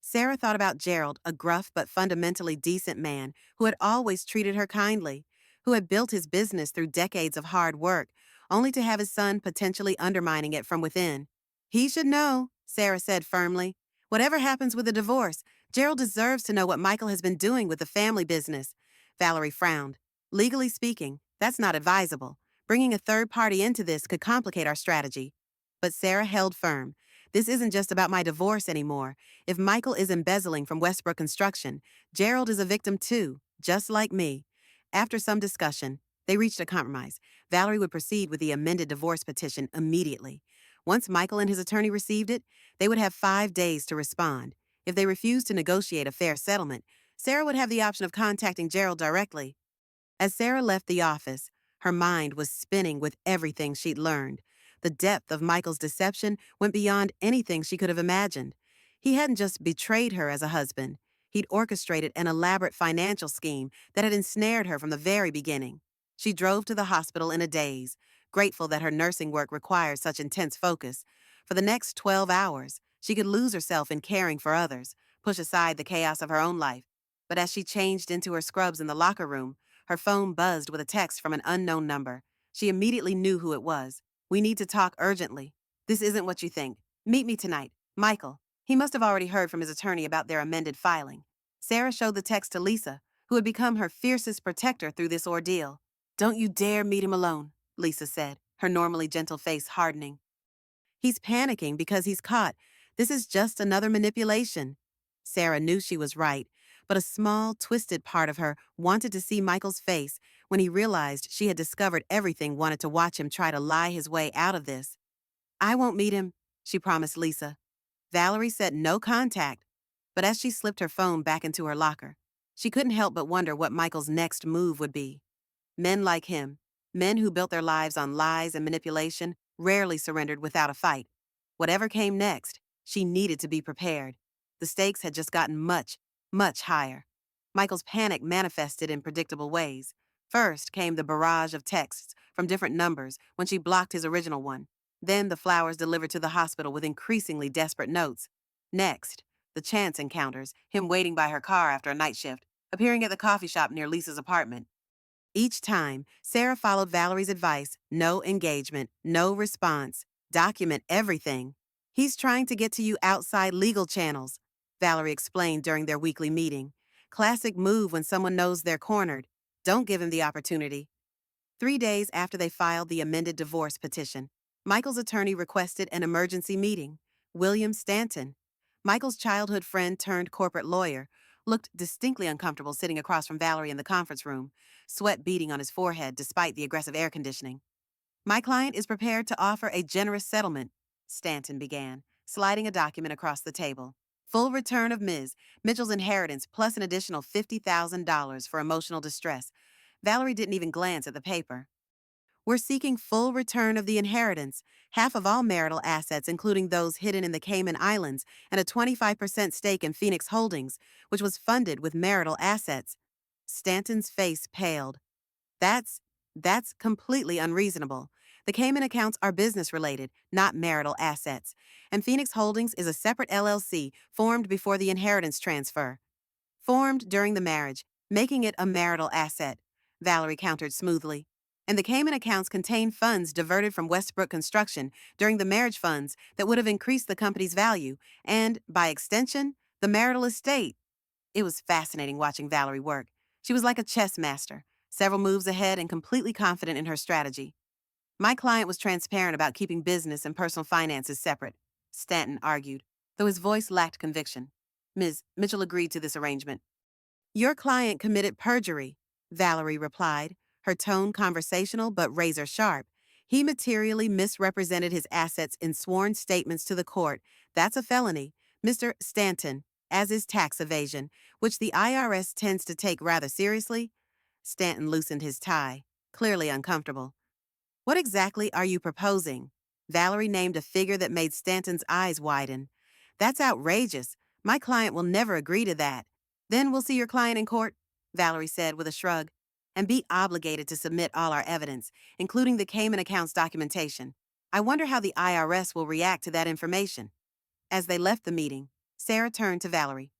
S1: Sarah thought about Gerald, a gruff but fundamentally decent man who had always treated her kindly, who had built his business through decades of hard work, only to have his son potentially undermining it from within. He should know, Sarah said firmly. Whatever happens with the divorce, Gerald deserves to know what Michael has been doing with the family business. Valerie frowned. Legally speaking, that's not advisable. Bringing a third party into this could complicate our strategy. But Sarah held firm. This isn't just about my divorce anymore. If Michael is embezzling from Westbrook Construction, Gerald is a victim too, just like me. After some discussion, they reached a compromise. Valerie would proceed with the amended divorce petition immediately. Once Michael and his attorney received it, they would have 5 days to respond. If they refused to negotiate a fair settlement, Sarah would have the option of contacting Gerald directly. As Sarah left the office, her mind was spinning with everything she'd learned. The depth of Michael's deception went beyond anything she could have imagined. He hadn't just betrayed her as a husband. He'd orchestrated an elaborate financial scheme that had ensnared her from the very beginning. She drove to the hospital in a daze, grateful that her nursing work required such intense focus. For the next 12 hours, she could lose herself in caring for others, push aside the chaos of her own life. But as she changed into her scrubs in the locker room, her phone buzzed with a text from an unknown number. She immediately knew who it was. We need to talk urgently. This isn't what you think. Meet me tonight. Michael. He must have already heard from his attorney about their amended filing. Sarah showed the text to Lisa, who had become her fiercest protector through this ordeal. Don't you dare meet him alone, Lisa said, her normally gentle face hardening. He's panicking because he's caught. This is just another manipulation. Sarah knew she was right, but a small, twisted part of her wanted to see Michael's face when he realized she had discovered everything, wanted to watch him try to lie his way out of this. I won't meet him, she promised Lisa. Valerie said no contact, but as she slipped her phone back into her locker, she couldn't help but wonder what Michael's next move would be. Men like him, men who built their lives on lies and manipulation, rarely surrendered without a fight. Whatever came next, she needed to be prepared. The stakes had just gotten much, much higher. Michael's panic manifested in predictable ways. First came the barrage of texts from different numbers when she blocked his original one. Then the flowers delivered to the hospital with increasingly desperate notes. Next, the chance encounters, him waiting by her car after a night shift, appearing at the coffee shop near Lisa's apartment. Each time, Sarah followed Valerie's advice: no engagement, no response, document everything. He's trying to get to you outside legal channels, Valerie explained during their weekly meeting. Classic move when someone knows they're cornered. Don't give him the opportunity. 3 days after they filed the amended divorce petition, Michael's attorney requested an emergency meeting. William Stanton, Michael's childhood friend turned corporate lawyer, looked distinctly uncomfortable sitting across from Valerie in the conference room, sweat beading on his forehead despite the aggressive air conditioning. My client is prepared to offer a generous settlement, Stanton began, sliding a document across the table. Full return of Ms. Mitchell's inheritance plus an additional $50,000 for emotional distress. Valerie didn't even glance at the paper. We're seeking full return of the inheritance, half of all marital assets, including those hidden in the Cayman Islands, and a 25% stake in Phoenix Holdings, which was funded with marital assets. Stanton's face paled. That's completely unreasonable. The Cayman accounts are business-related, not marital assets, and Phoenix Holdings is a separate LLC formed before the inheritance transfer. Formed during the marriage, making it a marital asset, Valerie countered smoothly. And the Cayman accounts contain funds diverted from Westbrook Construction during the marriage funds that would have increased the company's value and, by extension, the marital estate. It was fascinating watching Valerie work. She was like a chess master, several moves ahead and completely confident in her strategy. My client was transparent about keeping business and personal finances separate, Stanton argued, though his voice lacked conviction. Ms. Mitchell agreed to this arrangement. Your client committed perjury, Valerie replied, her tone conversational but razor sharp. He materially misrepresented his assets in sworn statements to the court. That's a felony, Mr. Stanton, as is tax evasion, which the IRS tends to take rather seriously. Stanton loosened his tie, clearly uncomfortable. What exactly are you proposing? Valerie named a figure that made Stanton's eyes widen. That's outrageous. My client will never agree to that. Then we'll see your client in court, Valerie said with a shrug, and be obligated to submit all our evidence, including the Cayman accounts documentation. I wonder how the IRS will react to that information. As they left the meeting, Sarah turned to Valerie.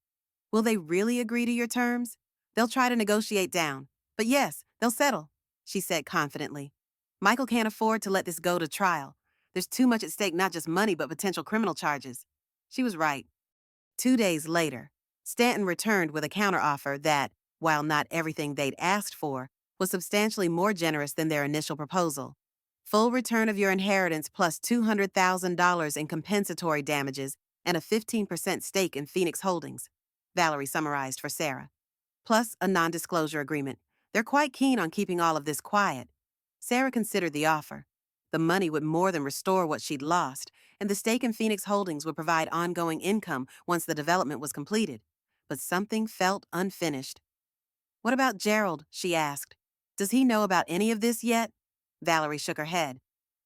S1: Will they really agree to your terms? They'll try to negotiate down. But yes, they'll settle, she said confidently. Michael can't afford to let this go to trial. There's too much at stake, not just money, but potential criminal charges. She was right. 2 days later, Stanton returned with a counteroffer that, while not everything they'd asked for, was substantially more generous than their initial proposal. Full return of your inheritance plus $200,000 in compensatory damages and a 15% stake in Phoenix Holdings, Valerie summarized for Sarah. Plus a non-disclosure agreement. They're quite keen on keeping all of this quiet. Sarah considered the offer. The money would more than restore what she'd lost, and the stake in Phoenix Holdings would provide ongoing income once the development was completed. But something felt unfinished. What about Gerald? She asked. Does he know about any of this yet? Valerie shook her head.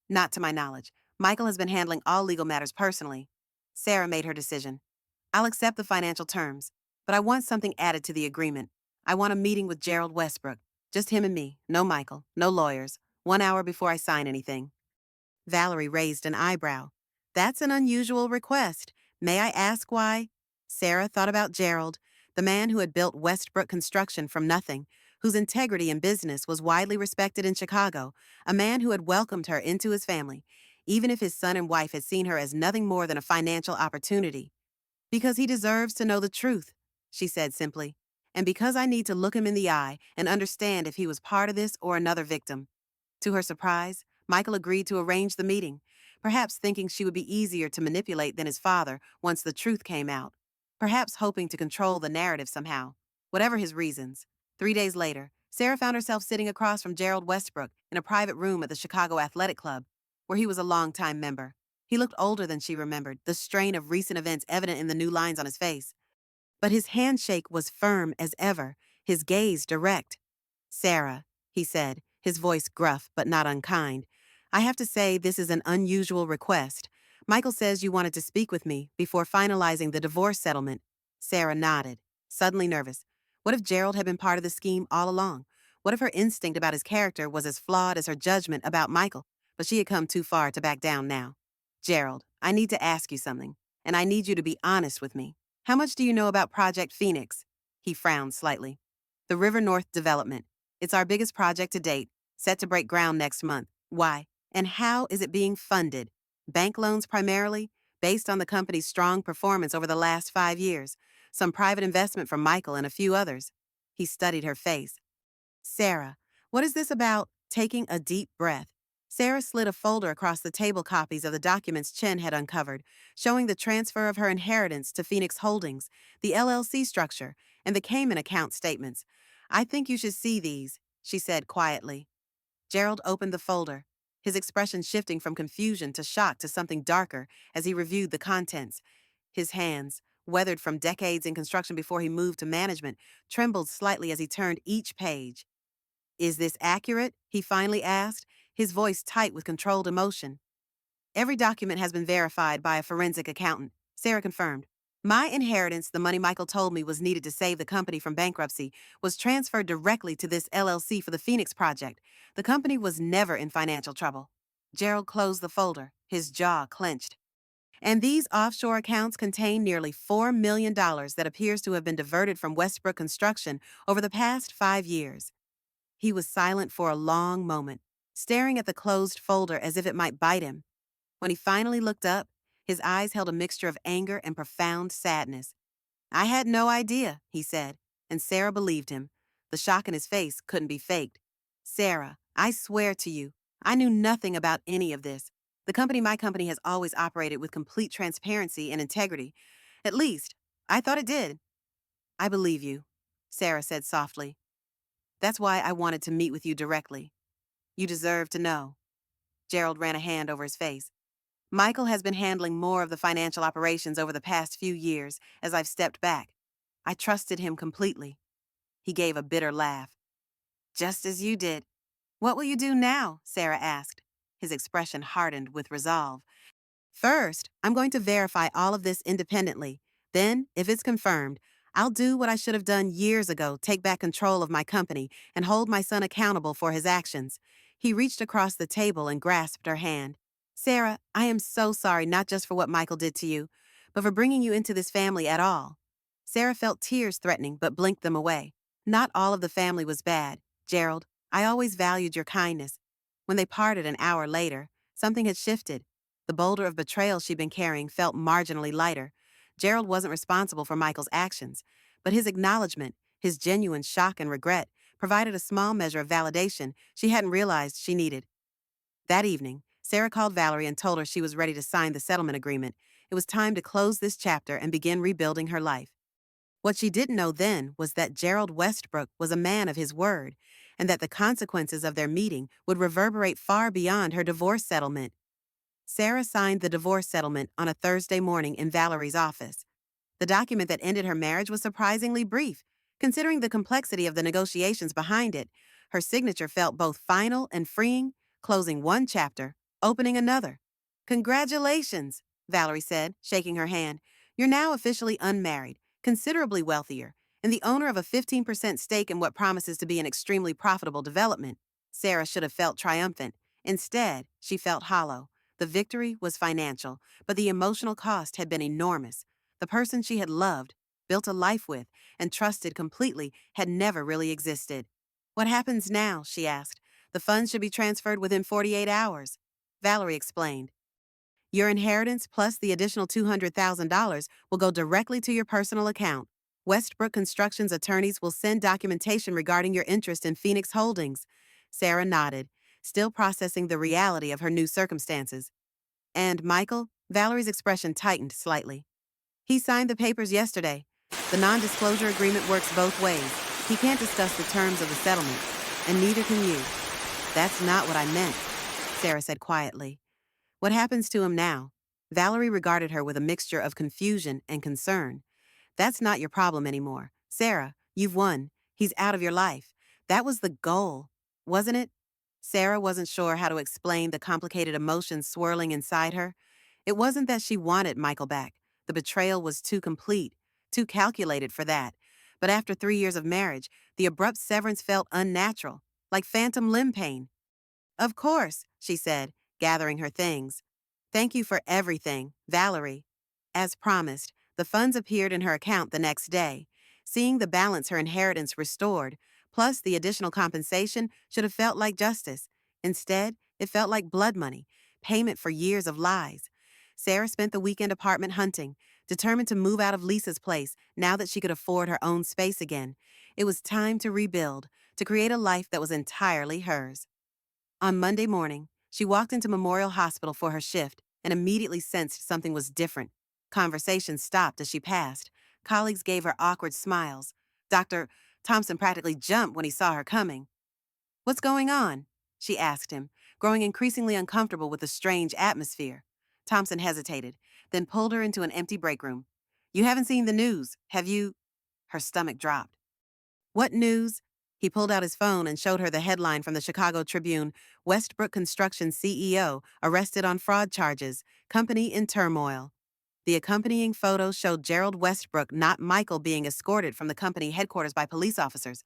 S1: Not to my knowledge. Michael has been handling all legal matters personally. Sarah made her decision. I'll accept the financial terms, but I want something added to the agreement. I want a meeting with Gerald Westbrook. Just him and me. No Michael. No lawyers. 1 hour before I sign anything. Valerie raised an eyebrow. That's an unusual request. May I ask why? Sarah thought about Gerald, the man who had built Westbrook Construction from nothing, whose integrity in business was widely respected in Chicago, a man who had welcomed her into his family, even if his son and wife had seen her as nothing more than a financial opportunity. Because he deserves to know the truth, she said simply, and because I need to look him in the eye and understand if he was part of this or another victim. To her surprise, Michael agreed to arrange the meeting, perhaps thinking she would be easier to manipulate than his father once the truth came out, perhaps hoping to control the narrative somehow. Whatever his reasons. 3 days later, Sarah found herself sitting across from Gerald Westbrook in a private room at the Chicago Athletic Club, where he was a longtime member. He looked older than she remembered, the strain of recent events evident in the new lines on his face. But his handshake was firm as ever, his gaze direct. "Sarah," he said, his voice gruff but not unkind, "I have to say this is an unusual request. Michael says you wanted to speak with me before finalizing the divorce settlement." Sarah nodded, suddenly nervous. What if Gerald had been part of the scheme all along? What if her instinct about his character was as flawed as her judgment about Michael? But she had come too far to back down now. "Gerald, I need to ask you something, and I need you to be honest with me. How much do you know about Project Phoenix?" He frowned slightly. "The River North development. It's our biggest project to date, set to break ground next month. Why? And how is it being funded? Bank loans primarily, based on the company's strong performance over the last 5 years. Some private investment from Michael and a few others." He studied her face. "Sarah, what is this about taking a deep breath?" Sarah slid a folder across the table copies of the documents Chen had uncovered, showing the transfer of her inheritance to Phoenix Holdings, the LLC structure, and the Cayman account statements. "I think you should see these," she said quietly. Gerald opened the folder, his expression shifting from confusion to shock to something darker as he reviewed the contents. His hands, weathered from decades in construction before he moved to management, trembled slightly as he turned each page. "Is this accurate?" he finally asked, his voice tight with controlled emotion. "Every document has been verified by a forensic accountant," Sarah confirmed. "My inheritance, the money Michael told me was needed to save the company from bankruptcy, was transferred directly to this LLC for the Phoenix project. The company was never in financial trouble." Gerald closed the folder, his jaw clenched. "And these offshore accounts contain nearly $4 million that appears to have been diverted from Westbrook Construction over the past 5 years. He was silent for a long moment, staring at the closed folder as if it might bite him. When he finally looked up, his eyes held a mixture of anger and profound sadness. "I had no idea," he said, and Sarah believed him. The shock in his face couldn't be faked. "Sarah, I swear to you, I knew nothing about any of this. My company has always operated with complete transparency and integrity. At least, I thought it did." "I believe you," Sarah said softly. "That's why I wanted to meet with you directly. You deserve to know." Gerald ran a hand over his face. "Michael has been handling more of the financial operations over the past few years as I've stepped back. I trusted him completely." He gave a bitter laugh. "Just as you did." "What will you do now?" Sarah asked. His expression hardened with resolve. "First, I'm going to verify all of this independently. Then, if it's confirmed, I'll do what I should have done years ago, take back control of my company and hold my son accountable for his actions." He reached across the table and grasped her hand. "Sarah, I am so sorry not just for what Michael did to you, but for bringing you into this family at all." Sarah felt tears threatening but blinked them away. "Not all of the family was bad, Gerald. I always valued your kindness." When they parted an hour later, something had shifted. The boulder of betrayal she'd been carrying felt marginally lighter. Gerald wasn't responsible for Michael's actions, but his acknowledgement, his genuine shock and regret, provided a small measure of validation she hadn't realized she needed. That evening, Sarah called Valerie and told her she was ready to sign the settlement agreement. It was time to close this chapter and begin rebuilding her life. What she didn't know then was that Gerald Westbrook was a man of his word, and that the consequences of their meeting would reverberate far beyond her divorce settlement. Sarah signed the divorce settlement on a Thursday morning in Valerie's office. The document that ended her marriage was surprisingly brief, considering the complexity of the negotiations behind it. Her signature felt both final and freeing, closing one chapter, opening another. "Congratulations," Valerie said, shaking her hand. "You're now officially unmarried, considerably wealthier, and the owner of a 15% stake in what promises to be an extremely profitable development." Sarah should have felt triumphant. Instead, she felt hollow. The victory was financial, but the emotional cost had been enormous. The person she had loved, built a life with, and trusted completely had never really existed. "What happens now?" she asked. "The funds should be transferred within 48 hours. Valerie explained. "Your inheritance plus the additional $200,000 will go directly to your personal account. Westbrook Construction's attorneys will send documentation regarding your interest in Phoenix Holdings." Sarah nodded, still processing the reality of her new circumstances. "And Michael?" Valerie's expression tightened slightly. "He signed the papers yesterday. The non-disclosure agreement works both ways. He can't discuss the terms of the settlement, and neither can you. That's not what I meant, Sarah said quietly. What happens to him now? Valerie regarded her with a mixture of confusion and concern. That's not your problem anymore. Sarah, you've won. He's out of your life. That was the goal, wasn't it? Sarah wasn't sure how to explain the complicated emotions swirling inside her. It wasn't that she wanted Michael back. The betrayal was too complete, too calculated for that. But after 3 years of marriage, the abrupt severance felt unnatural, like phantom limb pain. Of course, she said, gathering her things. Thank you for everything, Valerie. As promised, the funds appeared in her account the next day. Seeing the balance her inheritance restored, plus the additional compensation, should have felt like justice. Instead, it felt like blood money, payment for years of lies. Sarah spent the weekend apartment hunting, determined to move out of Lisa's place now that she could afford her own space again. It was time to rebuild, to create a life that was entirely hers. On Monday morning, she walked into Memorial Hospital for her shift and immediately sensed something was different. Conversations stopped as she passed. Colleagues gave her awkward smiles. Dr. Thompson practically jumped when he saw her coming. "What's going on?" she asked him, growing increasingly uncomfortable with the strange atmosphere. Thompson hesitated, then pulled her into an empty break room. "You haven't seen the news, have you?" Her stomach dropped. "What news?" He pulled out his phone and showed her the headline from the Chicago Tribune: Westbrook Construction CEO arrested on fraud charges, company in turmoil. The accompanying photo showed Gerald Westbrook, not Michael, being escorted from the company headquarters by police officers.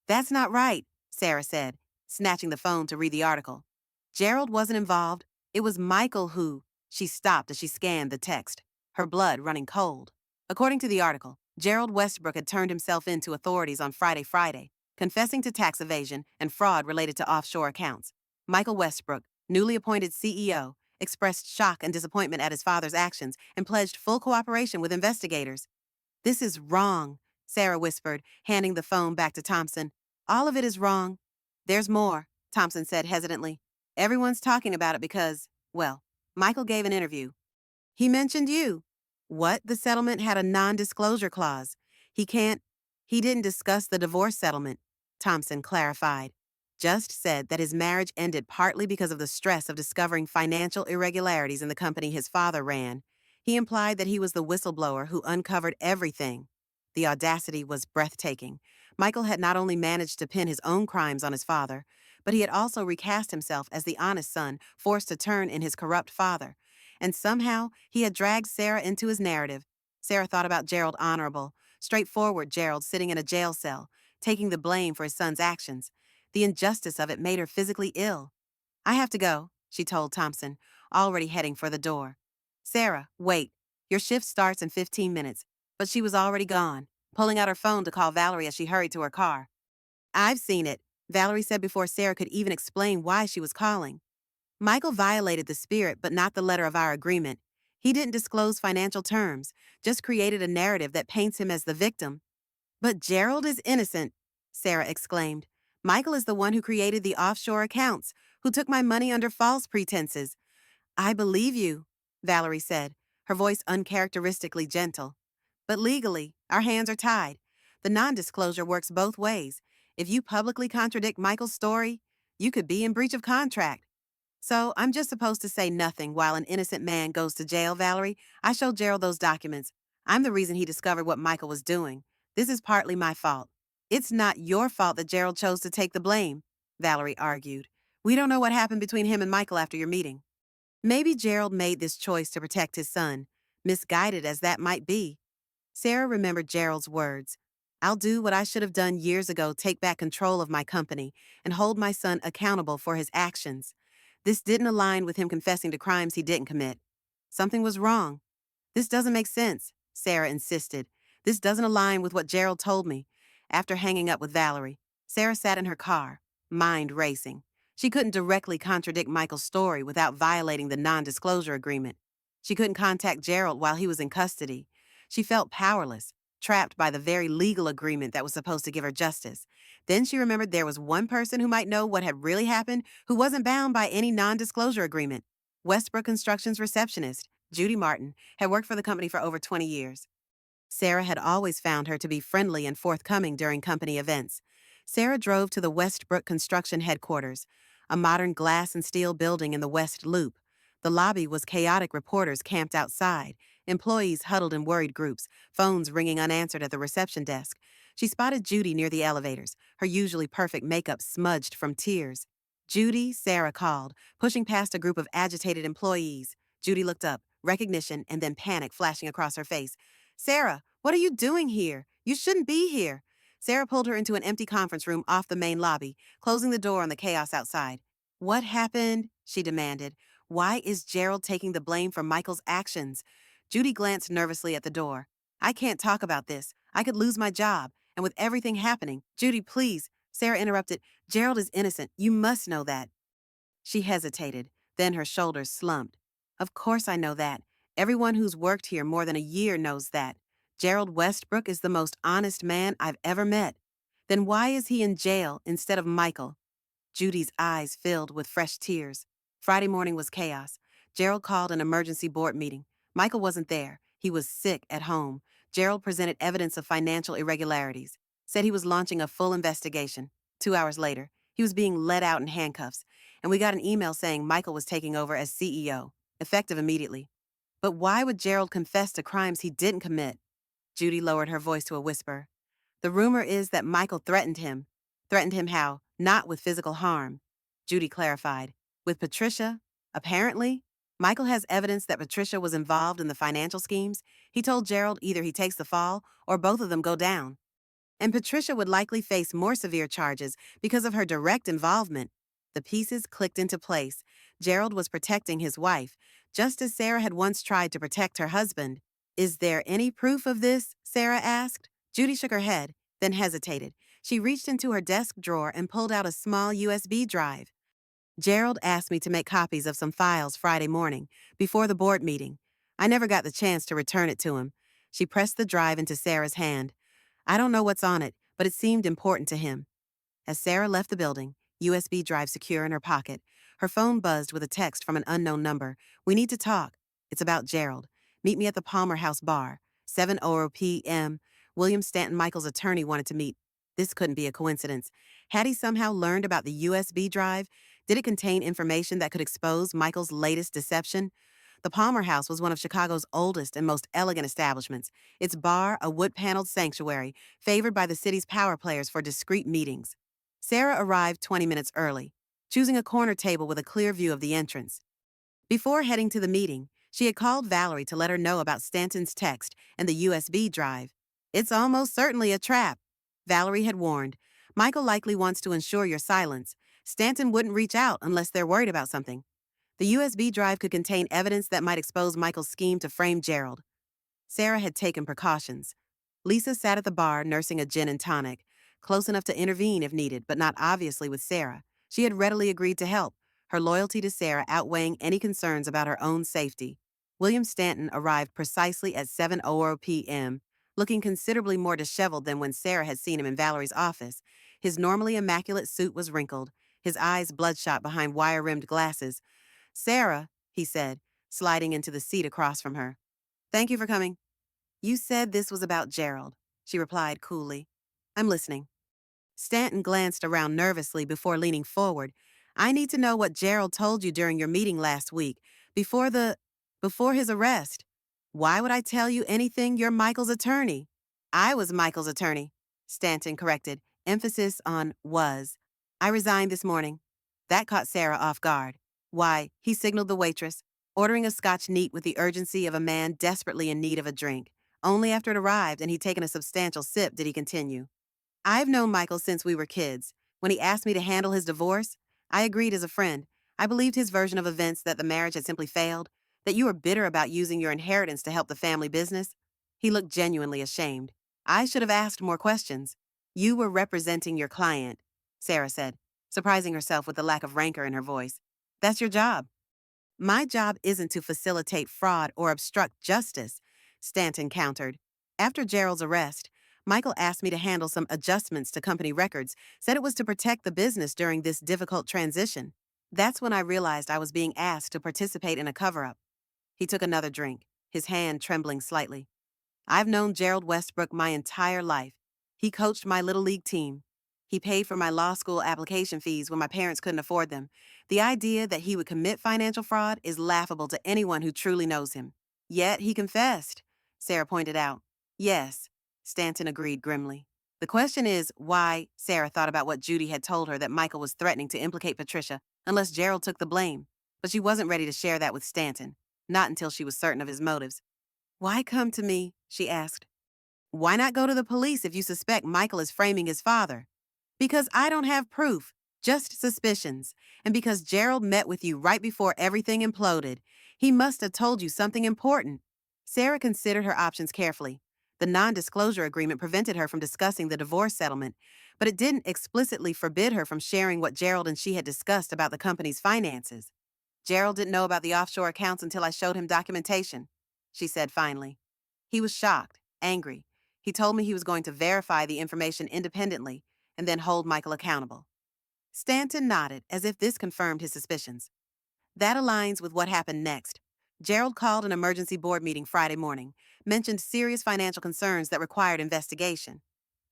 S1: "That's not right," Sarah said, snatching the phone to read the article. Gerald wasn't involved. It was Michael who. She stopped as she scanned the text, her blood running cold. According to the article, Gerald Westbrook had turned himself in to authorities on Friday, confessing to tax evasion and fraud related to offshore accounts. Michael Westbrook, newly appointed CEO, expressed shock and disappointment at his father's actions and pledged full cooperation with investigators. "This is wrong," Sarah whispered, handing the phone back to Thompson. "All of it is wrong." "There's more," Thompson said hesitantly. "Everyone's talking about it because, well, Michael gave an interview. He mentioned you." "What? The settlement had a non-disclosure clause. He can't." "He didn't discuss the divorce settlement," Thompson clarified. "Just said that his marriage ended partly because of the stress of discovering financial irregularities in the company his father ran. He implied that he was the whistleblower who uncovered everything." The audacity was breathtaking. Michael had not only managed to pin his own crimes on his father, but he had also recast himself as the honest son forced to turn in his corrupt father. And somehow, he had dragged Sarah into his narrative. Sarah thought about Gerald Honorable, straightforward Gerald sitting in a jail cell, taking the blame for his son's actions. The injustice of it made her physically ill. "I have to go," she told Thompson, already heading for the door. "Sarah, wait. Your shift starts in 15 minutes." But she was already gone, pulling out her phone to call Valerie as she hurried to her car. "I've seen it," Valerie said before Sarah could even explain why she was calling. "Michael violated the spirit but not the letter of our agreement. He didn't disclose financial terms, just created a narrative that paints him as the victim." "But Gerald is innocent," Sarah exclaimed. "Michael is the one who created the offshore accounts, who took my money under false pretenses." "I believe you," Valerie said, her voice uncharacteristically gentle. "But legally, our hands are tied. The non-disclosure works both ways. If you publicly contradict Michael's story, you could be in breach of contract. So I'm just supposed to say nothing while an innocent man goes to jail, Valerie. I showed Gerald those documents. I'm the reason he discovered what Michael was doing. This is partly my fault." "It's not your fault that Gerald chose to take the blame," Valerie argued. "We don't know what happened between him and Michael after your meeting. Maybe Gerald made this choice to protect his son, misguided as that might be." Sarah remembered Gerald's words. "I'll do what I should have done years ago, take back control of my company, and hold my son accountable for his actions." This didn't align with him confessing to crimes he didn't commit. Something was wrong. "This doesn't make sense," Sarah insisted. "This doesn't align with what Gerald told me." After hanging up with Valerie, Sarah sat in her car, mind racing. She couldn't directly contradict Michael's story without violating the non-disclosure agreement. She couldn't contact Gerald while he was in custody. She felt powerless, trapped by the very legal agreement that was supposed to give her justice. Then she remembered there was one person who might know what had really happened, who wasn't bound by any non-disclosure agreement. Westbrook Construction's receptionist, Judy Martin, had worked for the company for over 20 years. Sarah had always found her to be friendly and forthcoming during company events. Sarah drove to the Westbrook Construction headquarters, a modern glass and steel building in the West Loop. The lobby was chaotic, reporters camped outside, employees huddled in worried groups, phones ringing unanswered at the reception desk. She spotted Judy near the elevators, her usually perfect makeup smudged from tears. Judy, Sarah called, pushing past a group of agitated employees. Judy looked up, recognition and then panic flashing across her face. Sarah, what are you doing here? You shouldn't be here. Sarah pulled her into an empty conference room off the main lobby, closing the door on the chaos outside. What happened? She demanded. Why is Gerald taking the blame for Michael's actions? Judy glanced nervously at the door. I can't talk about this. I could lose my job. And with everything happening, Judy, please. Sarah interrupted. Gerald is innocent. You must know that. She hesitated, then her shoulders slumped. Of course I know that. Everyone who's worked here more than a year knows that. Gerald Westbrook is the most honest man I've ever met. Then why is he in jail instead of Michael? Judy's eyes filled with fresh tears. Friday morning was chaos. Gerald called an emergency board meeting. Michael wasn't there. He was sick at home. Gerald presented evidence of financial irregularities, said he was launching a full investigation. 2 hours later, he was being led out in handcuffs, and we got an email saying Michael was taking over as CEO, effective immediately. But why would Gerald confess to crimes he didn't commit? Judy lowered her voice to a whisper. The rumor is that Michael threatened him. Threatened him how? Not with physical harm. Judy clarified. With Patricia? Apparently. Michael has evidence that Patricia was involved in the financial schemes. He told Gerald either he takes the fall or both of them go down. And Patricia would likely face more severe charges because of her direct involvement. The pieces clicked into place. Gerald was protecting his wife, just as Sarah had once tried to protect her husband. Is there any proof of this? Sarah asked. Judy shook her head, then hesitated. She reached into her desk drawer and pulled out a small USB drive. Gerald asked me to make copies of some files Friday morning, before the board meeting. I never got the chance to return it to him. She pressed the drive into Sarah's hand. I don't know what's on it, but it seemed important to him. As Sarah left the building, USB drive secure in her pocket, her phone buzzed with a text from an unknown number. We need to talk. It's about Gerald. Meet me at the Palmer House bar. 7:00 p.m. William Stanton Michael's attorney wanted to meet. This couldn't be a coincidence. Had he somehow learned about the USB drive? Did it contain information that could expose Michael's latest deception? The Palmer House was one of Chicago's oldest and most elegant establishments. Its bar, a wood-paneled sanctuary, favored by the city's power players for discreet meetings. Sarah arrived 20 minutes early, choosing a corner table with a clear view of the entrance. Before heading to the meeting, she had called Valerie to let her know about Stanton's text and the USB drive. It's almost certainly a trap, Valerie had warned. Michael likely wants to ensure your silence. Stanton wouldn't reach out unless they're worried about something. The USB drive could contain evidence that might expose Michael's scheme to frame Gerald. Sarah had taken precautions. Lisa sat at the bar nursing a gin and tonic, close enough to intervene if needed, but not obviously with Sarah. She had readily agreed to help, her loyalty to Sarah outweighing any concerns about her own safety. William Stanton arrived precisely at 7:00 p.m., looking considerably more disheveled than when Sarah had seen him in Valerie's office. His normally immaculate suit was wrinkled, his eyes bloodshot behind wire-rimmed glasses. Sarah, he said, sliding into the seat across from her. Thank you for coming. You said this was about Gerald, she replied coolly. I'm listening. Stanton glanced around nervously before leaning forward. I need to know what Gerald told you during your meeting last week, before his arrest. Why would I tell you anything? You're Michael's attorney. I was Michael's attorney, Stanton corrected, emphasis on was. I resigned this morning. That caught Sarah off guard. Why, he signaled the waitress, ordering a Scotch neat with the urgency of a man desperately in need of a drink. Only after it arrived and he'd taken a substantial sip did he continue. I've known Michael since we were kids. When he asked me to handle his divorce, I agreed as a friend. I believed his version of events, that the marriage had simply failed, that you were bitter about using your inheritance to help the family business. He looked genuinely ashamed. I should have asked more questions. You were representing your client, Sarah said, surprising herself with the lack of rancor in her voice. That's your job. My job isn't to facilitate fraud or obstruct justice, Stanton countered. After Gerald's arrest, Michael asked me to handle some adjustments to company records, said it was to protect the business during this difficult transition. That's when I realized I was being asked to participate in a cover-up. He took another drink, his hand trembling slightly. I've known Gerald Westbrook my entire life. He coached my little league team. He paid for my law school application fees when my parents couldn't afford them. The idea that he would commit financial fraud is laughable to anyone who truly knows him. Yet he confessed, Sarah pointed out. Yes, Stanton agreed grimly. The question is why Sarah thought about what Judy had told her that Michael was threatening to implicate Patricia unless Gerald took the blame. But she wasn't ready to share that with Stanton, not until she was certain of his motives. Why come to me? She asked. Why not go to the police if you suspect Michael is framing his father? Because I don't have proof, just suspicions. And because Gerald met with you right before everything imploded. He must have told you something important. Sarah considered her options carefully. The non-disclosure agreement prevented her from discussing the divorce settlement, but it didn't explicitly forbid her from sharing what Gerald and she had discussed about the company's finances. Gerald didn't know about the offshore accounts until I showed him documentation, she said finally. He was shocked, angry. He told me he was going to verify the information independently and then hold Michael accountable. Stanton nodded as if this confirmed his suspicions. That aligns with what happened next. Gerald called an emergency board meeting Friday morning, mentioned serious financial concerns that required investigation.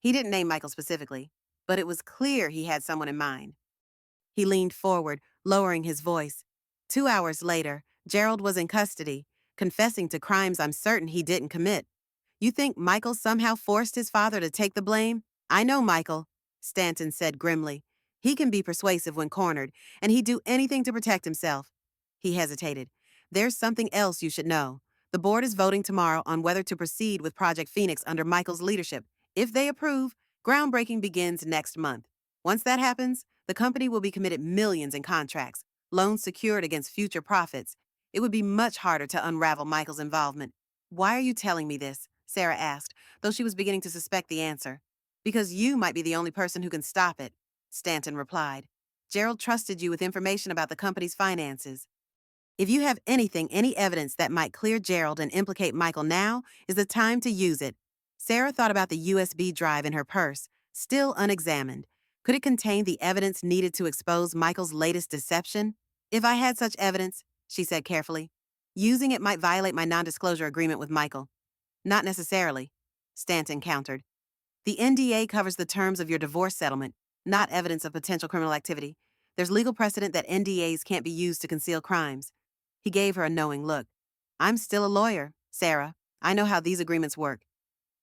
S1: He didn't name Michael specifically, but it was clear he had someone in mind. He leaned forward, lowering his voice. 2 hours later, Gerald was in custody, confessing to crimes I'm certain he didn't commit. You think Michael somehow forced his father to take the blame? I know Michael, Stanton said grimly. He can be persuasive when cornered, and he'd do anything to protect himself. He hesitated. There's something else you should know. The board is voting tomorrow on whether to proceed with Project Phoenix under Michael's leadership. If they approve, groundbreaking begins next month. Once that happens, the company will be committed millions in contracts, loans secured against future profits. It would be much harder to unravel Michael's involvement. Why are you telling me this? Sarah asked, though she was beginning to suspect the answer. Because you might be the only person who can stop it, Stanton replied. Gerald trusted you with information about the company's finances. If you have any evidence that might clear Gerald and implicate Michael, now is the time to use it. Sarah thought about the USB drive in her purse, still unexamined. Could it contain the evidence needed to expose Michael's latest deception? If I had such evidence, she said carefully, using it might violate my non-disclosure agreement with Michael. Not necessarily, Stanton countered. The NDA covers the terms of your divorce settlement, not evidence of potential criminal activity. There's legal precedent that NDAs can't be used to conceal crimes. He gave her a knowing look. I'm still a lawyer, Sarah. I know how these agreements work.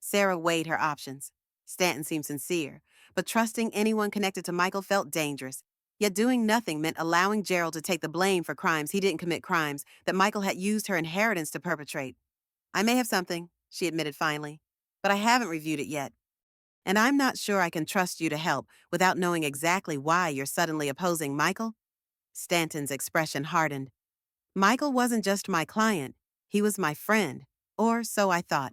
S1: Sarah weighed her options. Stanton seemed sincere, but trusting anyone connected to Michael felt dangerous. Yet doing nothing meant allowing Gerald to take the blame for crimes he didn't commit, crimes that Michael had used her inheritance to perpetrate. I may have something, she admitted finally, but I haven't reviewed it yet. And I'm not sure I can trust you to help without knowing exactly why you're suddenly opposing Michael. Stanton's expression hardened. Michael wasn't just my client, he was my friend, or so I thought.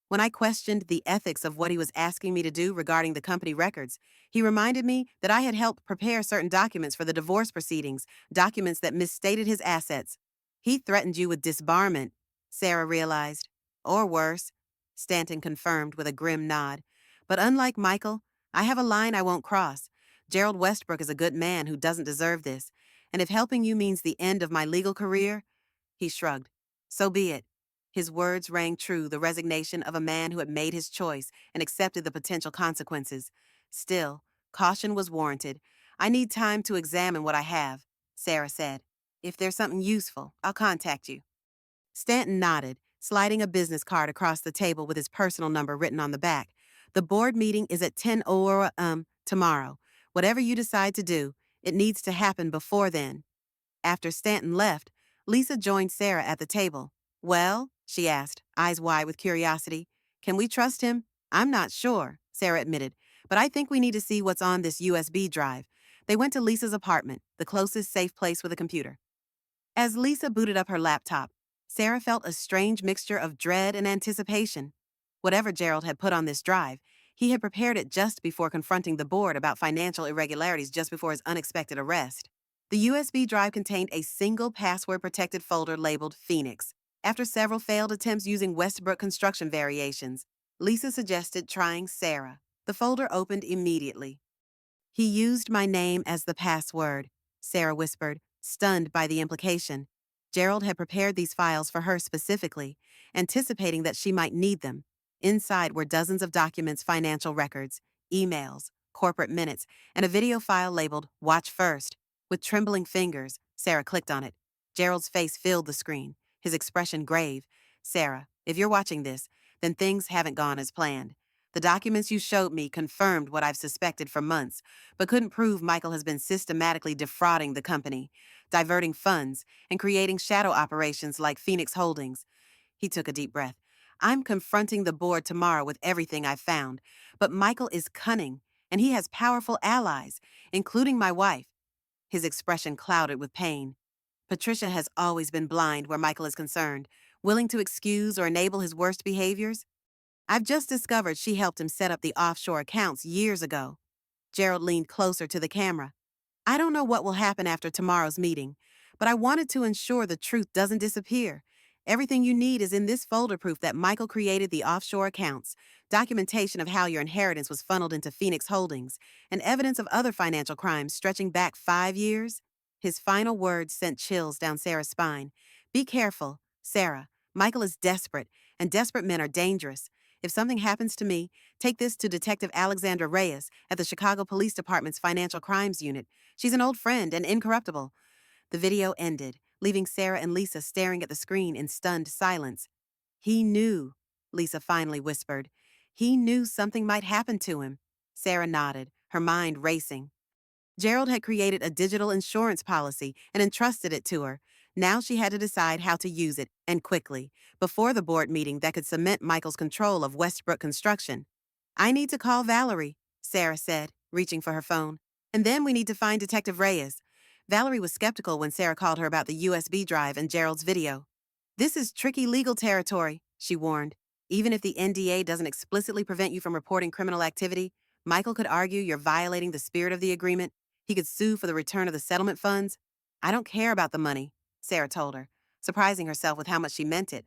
S1: When I questioned the ethics of what he was asking me to do regarding the company records, he reminded me that I had helped prepare certain documents for the divorce proceedings, documents that misstated his assets. He threatened you with disbarment, Sarah realized. Or worse, Stanton confirmed with a grim nod. But unlike Michael, I have a line I won't cross. Gerald Westbrook is a good man who doesn't deserve this. And if helping you means the end of my legal career, he shrugged. So be it. His words rang true, the resignation of a man who had made his choice and accepted the potential consequences. Still, caution was warranted. I need time to examine what I have, Sarah said. If there's something useful, I'll contact you. Stanton nodded, sliding a business card across the table with his personal number written on the back. The board meeting is at 10 tomorrow. Whatever you decide to do, it needs to happen before then. After Stanton left, Lisa joined Sarah at the table. Well, she asked, eyes wide with curiosity. Can we trust him? I'm not sure, Sarah admitted, but I think we need to see what's on this USB drive. They went to Lisa's apartment, the closest safe place with a computer. As Lisa booted up her laptop, Sarah felt a strange mixture of dread and anticipation. Whatever Gerald had put on this drive, he had prepared it just before confronting the board about financial irregularities just before his unexpected arrest. The USB drive contained a single password-protected folder labeled Phoenix. After several failed attempts using Westbrook construction variations, Lisa suggested trying Sarah. The folder opened immediately. He used my name as the password, Sarah whispered, stunned by the implication. Gerald had prepared these files for her specifically, anticipating that she might need them. Inside were dozens of documents, financial records, emails, corporate minutes, and a video file labeled Watch First. With trembling fingers, Sarah clicked on it. Gerald's face filled the screen, his expression grave. Sarah, if you're watching this, then things haven't gone as planned. The documents you showed me confirmed what I've suspected for months, but couldn't prove Michael has been systematically defrauding the company, diverting funds, and creating shadow operations like Phoenix Holdings. He took a deep breath. I'm confronting the board tomorrow with everything I've found, but Michael is cunning, and he has powerful allies, including my wife. His expression clouded with pain. Patricia has always been blind where Michael is concerned, willing to excuse or enable his worst behaviors. I've just discovered she helped him set up the offshore accounts years ago. Gerald leaned closer to the camera. I don't know what will happen after tomorrow's meeting, but I wanted to ensure the truth doesn't disappear. Everything you need is in this folder, proof that Michael created the offshore accounts, documentation of how your inheritance was funneled into Phoenix Holdings, and evidence of other financial crimes stretching back 5 years. His final words sent chills down Sarah's spine. Be careful, Sarah. Michael is desperate, and desperate men are dangerous. If something happens to me, take this to Detective Alexandra Reyes at the Chicago Police Department's Financial Crimes Unit. She's an old friend and incorruptible. The video ended, leaving Sarah and Lisa staring at the screen in stunned silence. He knew, Lisa finally whispered. He knew something might happen to him. Sarah nodded, her mind racing. Gerald had created a digital insurance policy and entrusted it to her. Now she had to decide how to use it, and quickly, before the board meeting that could cement Michael's control of Westbrook Construction. I need to call Valerie, Sarah said, reaching for her phone. And then we need to find Detective Reyes. Valerie was skeptical when Sarah called her about the USB drive and Gerald's video. This is tricky legal territory, she warned. Even if the NDA doesn't explicitly prevent you from reporting criminal activity, Michael could argue you're violating the spirit of the agreement. He could sue for the return of the settlement funds. I don't care about the money, Sarah told her, surprising herself with how much she meant it.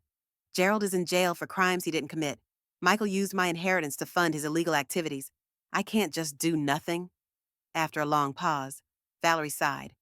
S1: Gerald is in jail for crimes he didn't commit. Michael used my inheritance to fund his illegal activities. I can't just do nothing. After a long pause, Valerie sighed.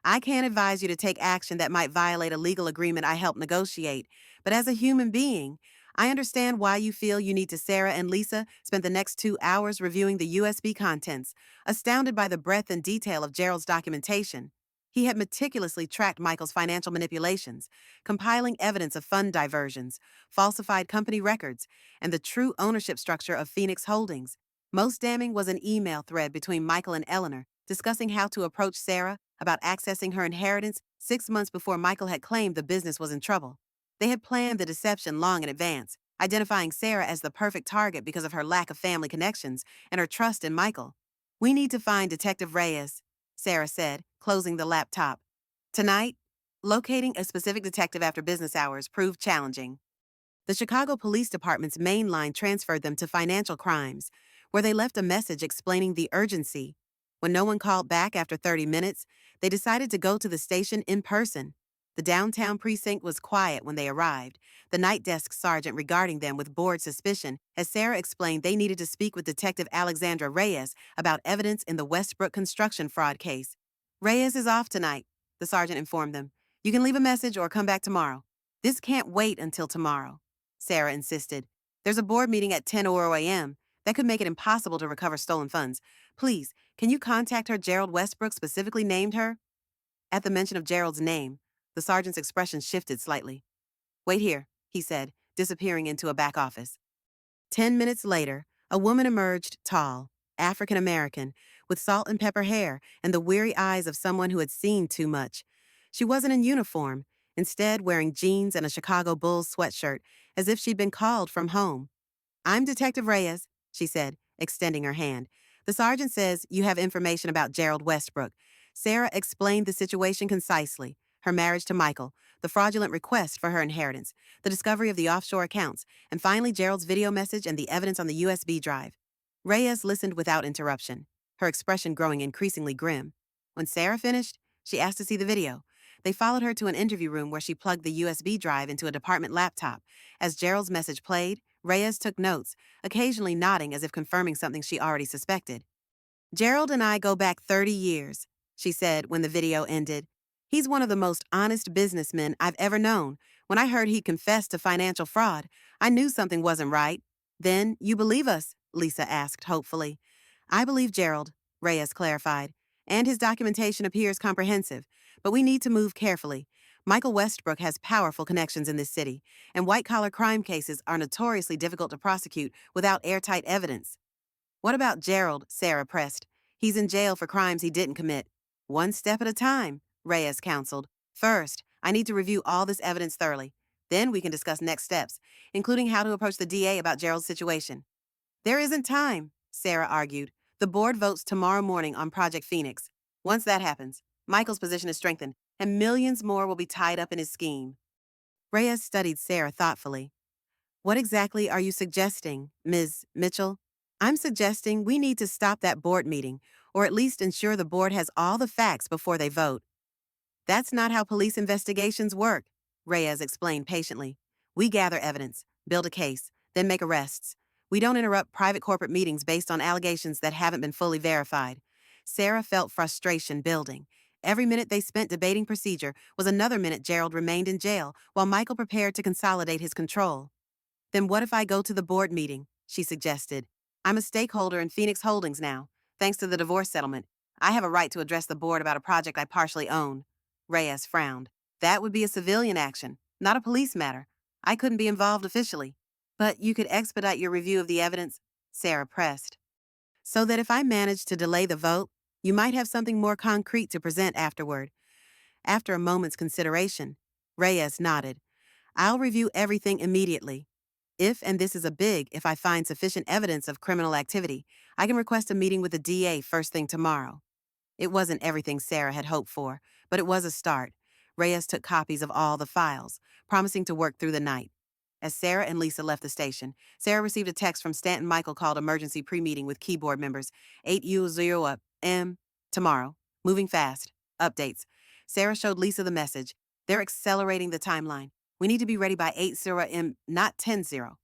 S1: I can't advise you to take action that might violate a legal agreement I helped negotiate, but as a human being, I understand why you feel you need to. Sarah and Lisa spent the next 2 hours reviewing the USB contents, astounded by the breadth and detail of Gerald's documentation. He had meticulously tracked Michael's financial manipulations, compiling evidence of fund diversions, falsified company records, and the true ownership structure of Phoenix Holdings. Most damning was an email thread between Michael and Eleanor discussing how to approach Sarah about accessing her inheritance 6 months before Michael had claimed the business was in trouble. They had planned the deception long in advance, identifying Sarah as the perfect target because of her lack of family connections and her trust in Michael. We need to find Detective Reyes, Sarah said, closing the laptop. Tonight, locating a specific detective after business hours proved challenging. The Chicago Police Department's main line transferred them to financial crimes, where they left a message explaining the urgency. When no one called back after 30 minutes, they decided to go to the station in person. The downtown precinct was quiet when they arrived, the night desk sergeant regarding them with bored suspicion as Sarah explained they needed to speak with Detective Alexandra Reyes about evidence in the Westbrook construction fraud case. Reyes is off tonight, the sergeant informed them. You can leave a message or come back tomorrow. This can't wait until tomorrow, Sarah insisted. There's a board meeting at 10 a.m. That could make it impossible to recover stolen funds. Please, can you contact her? Gerald Westbrook specifically named her. At the mention of Gerald's name, the sergeant's expression shifted slightly. Wait here, he said, disappearing into a back office. 10 minutes later, a woman emerged, tall, African American, with salt and pepper hair and the weary eyes of someone who had seen too much. She wasn't in uniform, instead wearing jeans and a Chicago Bulls sweatshirt, as if she'd been called from home. I'm Detective Reyes, she said, extending her hand. The sergeant says you have information about Gerald Westbrook. Sarah explained the situation concisely. Her marriage to Michael, the fraudulent request for her inheritance, the discovery of the offshore accounts, and finally Gerald's video message and the evidence on the USB drive. Reyes listened without interruption, her expression growing increasingly grim. When Sarah finished, she asked to see the video. They followed her to an interview room where she plugged the USB drive into a department laptop. As Gerald's message played, Reyes took notes, occasionally nodding as if confirming something she already suspected. Gerald and I go back 30 years, she said when the video ended. He's one of the most honest businessmen I've ever known. When I heard he'd confessed to financial fraud, I knew something wasn't right. Then you believe us? Lisa asked hopefully. I believe Gerald, Reyes clarified, and his documentation appears comprehensive, but we need to move carefully. Michael Westbrook has powerful connections in this city, and white-collar crime cases are notoriously difficult to prosecute without airtight evidence. What about Gerald? Sarah pressed. He's in jail for crimes he didn't commit. One step at a time, Reyes counseled. First, I need to review all this evidence thoroughly. Then we can discuss next steps, including how to approach the DA about Gerald's situation. There isn't time, Sarah argued. The board votes tomorrow morning on Project Phoenix. Once that happens, Michael's position is strengthened, and millions more will be tied up in his scheme. Reyes studied Sarah thoughtfully. What exactly are you suggesting, Ms. Mitchell? I'm suggesting we need to stop that board meeting, or at least ensure the board has all the facts before they vote. That's not how police investigations work, Reyes explained patiently. We gather evidence, build a case, then make arrests. We don't interrupt private corporate meetings based on allegations that haven't been fully verified. Sarah felt frustration building. Every minute they spent debating procedure was another minute Gerald remained in jail while Michael prepared to consolidate his control. Then what if I go to the board meeting? She suggested. I'm a stakeholder in Phoenix Holdings now, thanks to the divorce settlement. I have a right to address the board about a project I partially own. Reyes frowned. That would be a civilian action, not a police matter. I couldn't be involved officially. But you could expedite your review of the evidence, Sarah pressed. So that if I manage to delay the vote, you might have something more concrete to present afterward. After a moment's consideration, Reyes nodded. I'll review everything immediately. And this is a big, if I find sufficient evidence of criminal activity, I can request a meeting with the DA first thing tomorrow. It wasn't everything Sarah had hoped for, but it was a start. Reyes took copies of all the files, promising to work through the night. As Sarah and Lisa left the station, Sarah received a text from Stanton Michael called emergency pre-meeting with keyboard members, 8U0M, tomorrow. Moving fast. Updates. Sarah showed Lisa the message. They're accelerating the timeline. We need to be ready by 8-0M, not 10-0.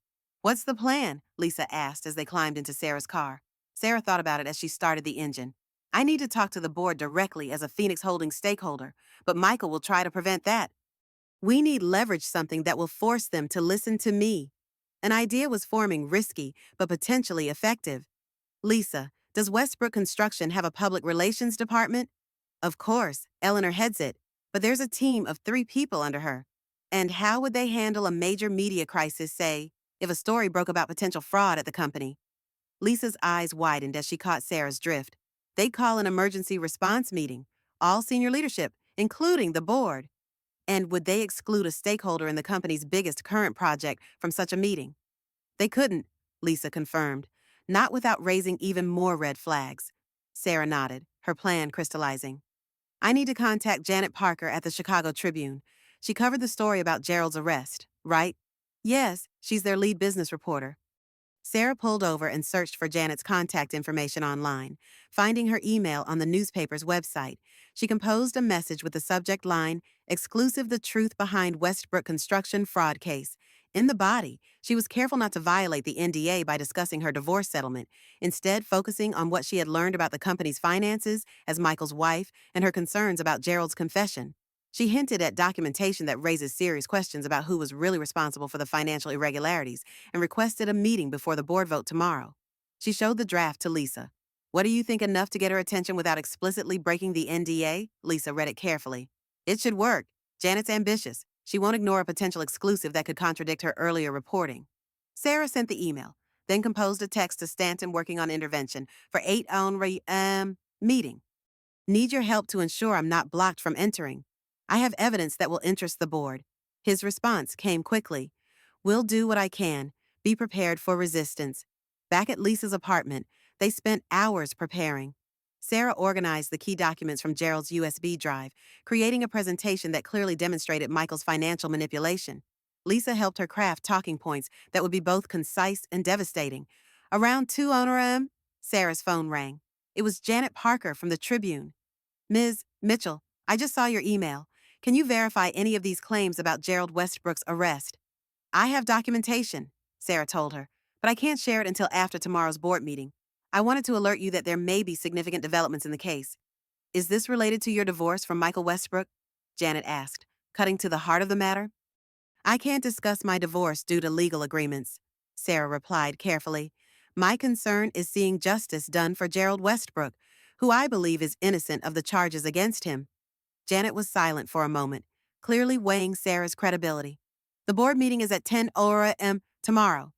S1: What's the plan? Lisa asked as they climbed into Sarah's car. Sarah thought about it as she started the engine. I need to talk to the board directly as a Phoenix Holdings stakeholder, but Michael will try to prevent that. We need leverage something that will force them to listen to me. An idea was forming, risky, but potentially effective. Lisa, does Westbrook Construction have a public relations department? Of course, Eleanor heads it, but there's a team of 3 people under her. And how would they handle a major media crisis, say, if a story broke about potential fraud at the company? Lisa's eyes widened as she caught Sarah's drift. They'd call an emergency response meeting, all senior leadership, including the board. And would they exclude a stakeholder in the company's biggest current project from such a meeting? They couldn't, Lisa confirmed, not without raising even more red flags. Sarah nodded, her plan crystallizing. I need to contact Janet Parker at the Chicago Tribune. She covered the story about Gerald's arrest, right? Yes, she's their lead business reporter. Sarah pulled over and searched for Janet's contact information online, finding her email on the newspaper's website. She composed a message with the subject line, "Exclusive the truth behind Westbrook construction fraud case." In the body, she was careful not to violate the NDA by discussing her divorce settlement, instead focusing on what she had learned about the company's finances as Michael's wife and her concerns about Gerald's confession. She hinted at documentation that raises serious questions about who was really responsible for the financial irregularities and requested a meeting before the board vote tomorrow. She showed the draft to Lisa. What do you think enough to get her attention without explicitly breaking the NDA? Lisa read it carefully. It should work. Janet's ambitious. She won't ignore a potential exclusive that could contradict her earlier reporting. Sarah sent the email, then composed a text to Stanton working on intervention for 8 on meeting. Need your help to ensure I'm not blocked from entering. I have evidence that will interest the board. His response came quickly. We'll do what I can. Be prepared for resistance. Back at Lisa's apartment, they spent hours preparing. Sarah organized the key documents from Gerald's USB drive, creating a presentation that clearly demonstrated Michael's financial manipulation. Lisa helped her craft talking points that would be both concise and devastating. Around 2 on Sarah's phone rang. It was Janet Parker from the Tribune. Ms. Mitchell, I just saw your email. Can you verify any of these claims about Gerald Westbrook's arrest? I have documentation, Sarah told her, but I can't share it until after tomorrow's board meeting. I wanted to alert you that there may be significant developments in the case. Is this related to your divorce from Michael Westbrook? Janet asked, cutting to the heart of the matter. I can't discuss my divorce due to legal agreements. Sarah replied carefully. My concern is seeing justice done for Gerald Westbrook, who I believe is innocent of the charges against him. Janet was silent for a moment, clearly weighing Sarah's credibility. The board meeting is at 10 a.m. tomorrow.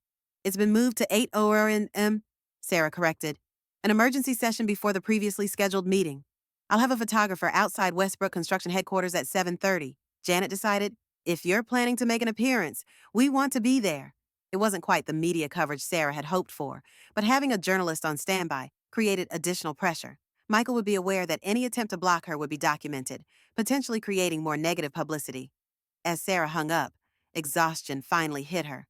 S1: It's been moved to 8 a.m., Sarah corrected. An emergency session before the previously scheduled meeting. I'll have a photographer outside Westbrook Construction Headquarters at 7:30. Janet decided, if you're planning to make an appearance, we want to be there. It wasn't quite the media coverage Sarah had hoped for, but having a journalist on standby created additional pressure. Michael would be aware that any attempt to block her would be documented, potentially creating more negative publicity. As Sarah hung up, exhaustion finally hit her.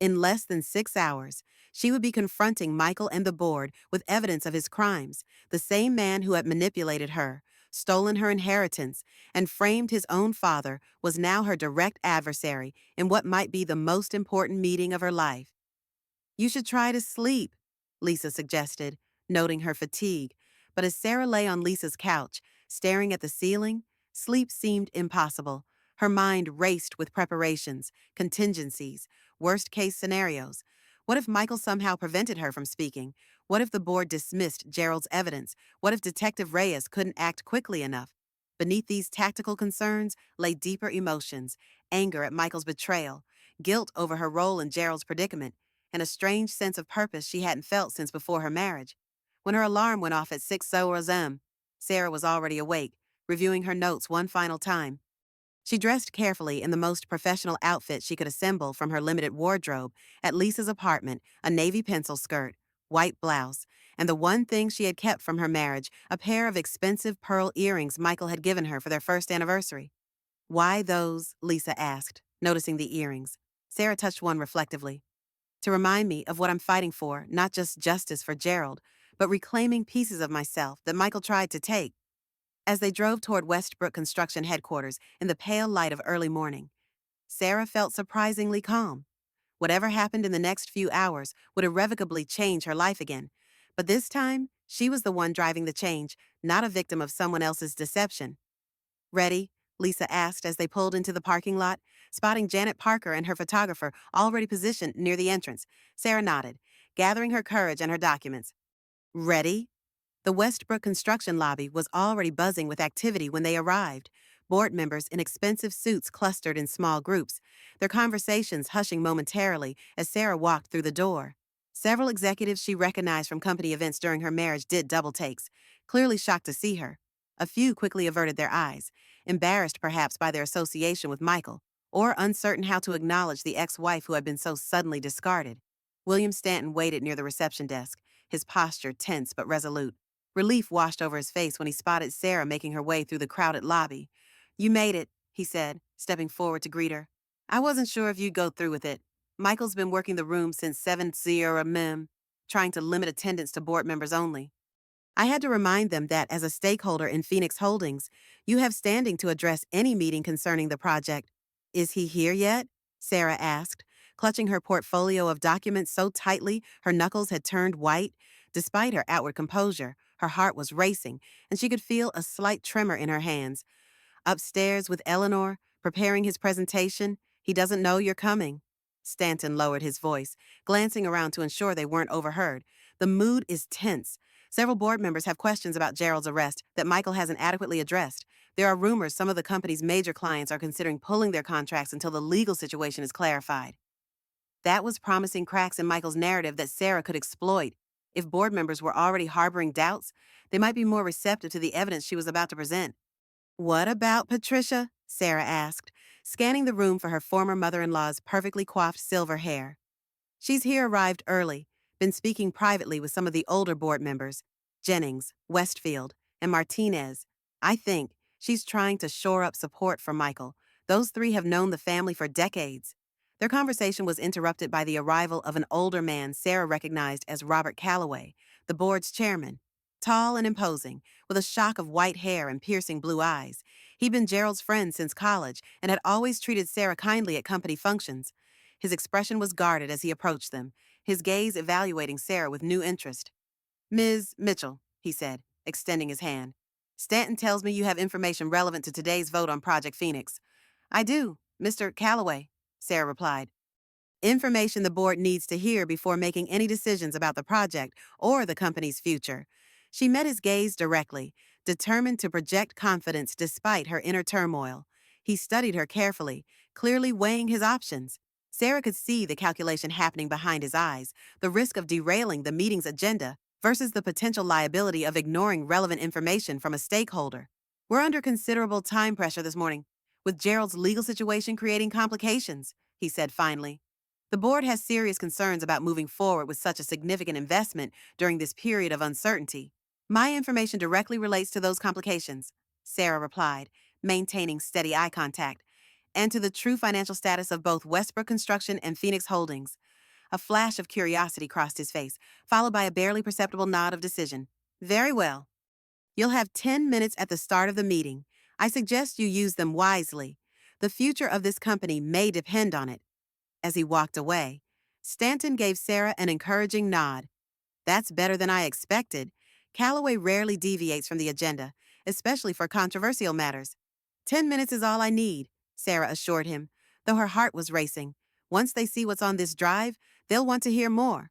S1: In less than 6 hours, she would be confronting Michael and the board with evidence of his crimes, the same man who had manipulated her, stolen her inheritance, and framed his own father was now her direct adversary in what might be the most important meeting of her life. You should try to sleep, Lisa suggested, noting her fatigue. But as Sarah lay on Lisa's couch, staring at the ceiling, sleep seemed impossible. Her mind raced with preparations, contingencies, worst-case scenarios. What if Michael somehow prevented her from speaking? What if the board dismissed Gerald's evidence? What if Detective Reyes couldn't act quickly enough? Beneath these tactical concerns lay deeper emotions, anger at Michael's betrayal, guilt over her role in Gerald's predicament, and a strange sense of purpose she hadn't felt since before her marriage. When her alarm went off at 6 a.m., Sarah was already awake, reviewing her notes one final time. She dressed carefully in the most professional outfit she could assemble from her limited wardrobe at Lisa's apartment, a navy pencil skirt, white blouse, and the one thing she had kept from her marriage, a pair of expensive pearl earrings Michael had given her for their first anniversary. Why those? Lisa asked, noticing the earrings. Sarah touched one reflectively. To remind me of what I'm fighting for, not just justice for Gerald, but reclaiming pieces of myself that Michael tried to take. As they drove toward Westbrook Construction Headquarters in the pale light of early morning, Sarah felt surprisingly calm. Whatever happened in the next few hours would irrevocably change her life again. But this time, she was the one driving the change, not a victim of someone else's deception. Ready? Lisa asked as they pulled into the parking lot, spotting Janet Parker and her photographer already positioned near the entrance. Sarah nodded, gathering her courage and her documents. Ready? The Westbrook construction lobby was already buzzing with activity when they arrived. Board members in expensive suits clustered in small groups, their conversations hushing momentarily as Sarah walked through the door. Several executives she recognized from company events during her marriage did double takes, clearly shocked to see her. A few quickly averted their eyes, embarrassed perhaps by their association with Michael, or uncertain how to acknowledge the ex-wife who had been so suddenly discarded. William Stanton waited near the reception desk, his posture tense but resolute. Relief washed over his face when he spotted Sarah making her way through the crowded lobby. You made it, he said, stepping forward to greet her. I wasn't sure if you'd go through with it. Michael's been working the room since 7 a.m., trying to limit attendance to board members only. I had to remind them that as a stakeholder in Phoenix Holdings, you have standing to address any meeting concerning the project. Is he here yet? Sarah asked, clutching her portfolio of documents so tightly her knuckles had turned white. Despite her outward composure, her heart was racing, and she could feel a slight tremor in her hands. Upstairs with Eleanor, preparing his presentation, he doesn't know you're coming. Stanton lowered his voice, glancing around to ensure they weren't overheard. The mood is tense. Several board members have questions about Gerald's arrest that Michael hasn't adequately addressed. There are rumors some of the company's major clients are considering pulling their contracts until the legal situation is clarified. That was promising cracks in Michael's narrative that Sarah could exploit. If board members were already harboring doubts, they might be more receptive to the evidence she was about to present. What about Patricia? Sarah asked, scanning the room for her former mother-in-law's perfectly coiffed silver hair. She's here arrived early, been speaking privately with some of the older board members, Jennings, Westfield, and Martinez. I think she's trying to shore up support for Michael. Those three have known the family for decades. Their conversation was interrupted by the arrival of an older man Sarah recognized as Robert Calloway, the board's chairman. Tall and imposing, with a shock of white hair and piercing blue eyes. He'd been Gerald's friend since college and had always treated Sarah kindly at company functions. His expression was guarded as he approached them, his gaze evaluating Sarah with new interest. Ms. Mitchell, he said, extending his hand. Stanton tells me you have information relevant to today's vote on Project Phoenix. I do, Mr. Calloway, Sarah replied. Information the board needs to hear before making any decisions about the project or the company's future. She met his gaze directly, determined to project confidence despite her inner turmoil. He studied her carefully, clearly weighing his options. Sarah could see the calculation happening behind his eyes, the risk of derailing the meeting's agenda versus the potential liability of ignoring relevant information from a stakeholder. We're under considerable time pressure this morning, with Gerald's legal situation creating complications, he said finally. The board has serious concerns about moving forward with such a significant investment during this period of uncertainty. My information directly relates to those complications, Sarah replied, maintaining steady eye contact, and to the true financial status of both Westbrook Construction and Phoenix Holdings. A flash of curiosity crossed his face, followed by a barely perceptible nod of decision. Very well. You'll have 10 minutes at the start of the meeting. I suggest you use them wisely. The future of this company may depend on it. As he walked away, Stanton gave Sarah an encouraging nod. That's better than I expected. Calloway rarely deviates from the agenda, especially for controversial matters. 10 minutes is all I need, Sarah assured him, though her heart was racing. Once they see what's on this drive, they'll want to hear more.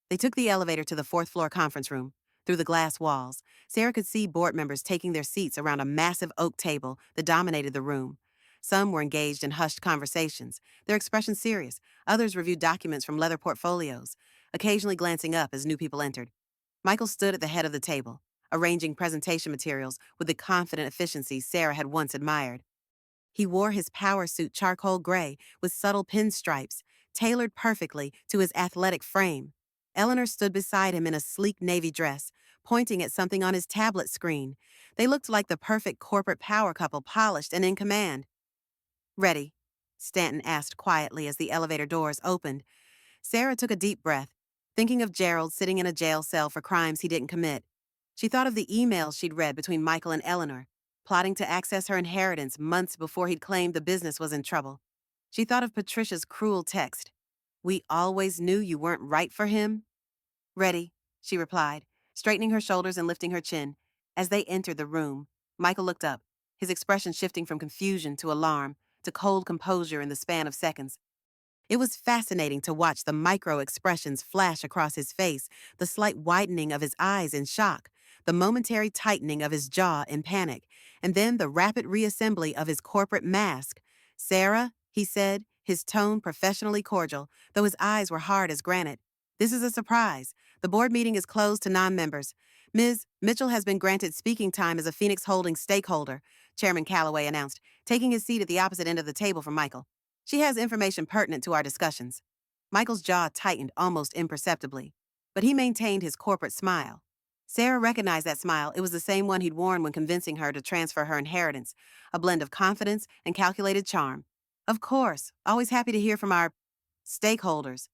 S1: They took the elevator to the fourth-floor conference room. Through the glass walls, Sarah could see board members taking their seats around a massive oak table that dominated the room. Some were engaged in hushed conversations, their expressions serious. Others reviewed documents from leather portfolios, occasionally glancing up as new people entered. Michael stood at the head of the table, arranging presentation materials with the confident efficiency Sarah had once admired. He wore his power suit charcoal gray with subtle pinstripes, tailored perfectly to his athletic frame. Eleanor stood beside him in a sleek navy dress, pointing at something on his tablet screen. They looked like the perfect corporate power couple, polished and in command. Ready? Stanton asked quietly as the elevator doors opened. Sarah took a deep breath, thinking of Gerald sitting in a jail cell for crimes he didn't commit. She thought of the emails she'd read between Michael and Eleanor, plotting to access her inheritance months before he'd claimed the business was in trouble. She thought of Patricia's cruel text. We always knew you weren't right for him. Ready, she replied, straightening her shoulders and lifting her chin. As they entered the room, Michael looked up, his expression shifting from confusion to alarm to cold composure in the span of seconds. It was fascinating to watch the micro expressions flash across his face, the slight widening of his eyes in shock, the momentary tightening of his jaw in panic, and then the rapid reassembly of his corporate mask. Sarah, he said, his tone professionally cordial, though his eyes were hard as granite. This is a surprise. The board meeting is closed to non-members. Ms. Mitchell has been granted speaking time as a Phoenix Holdings stakeholder, Chairman Calloway announced, taking his seat at the opposite end of the table from Michael. She has information pertinent to our discussions. Michael's jaw tightened almost imperceptibly, but he maintained his corporate smile. Sarah recognized that smile. It was the same one he'd worn when convincing her to transfer her inheritance, a blend of confidence and calculated charm. Of course, always happy to hear from our stakeholders.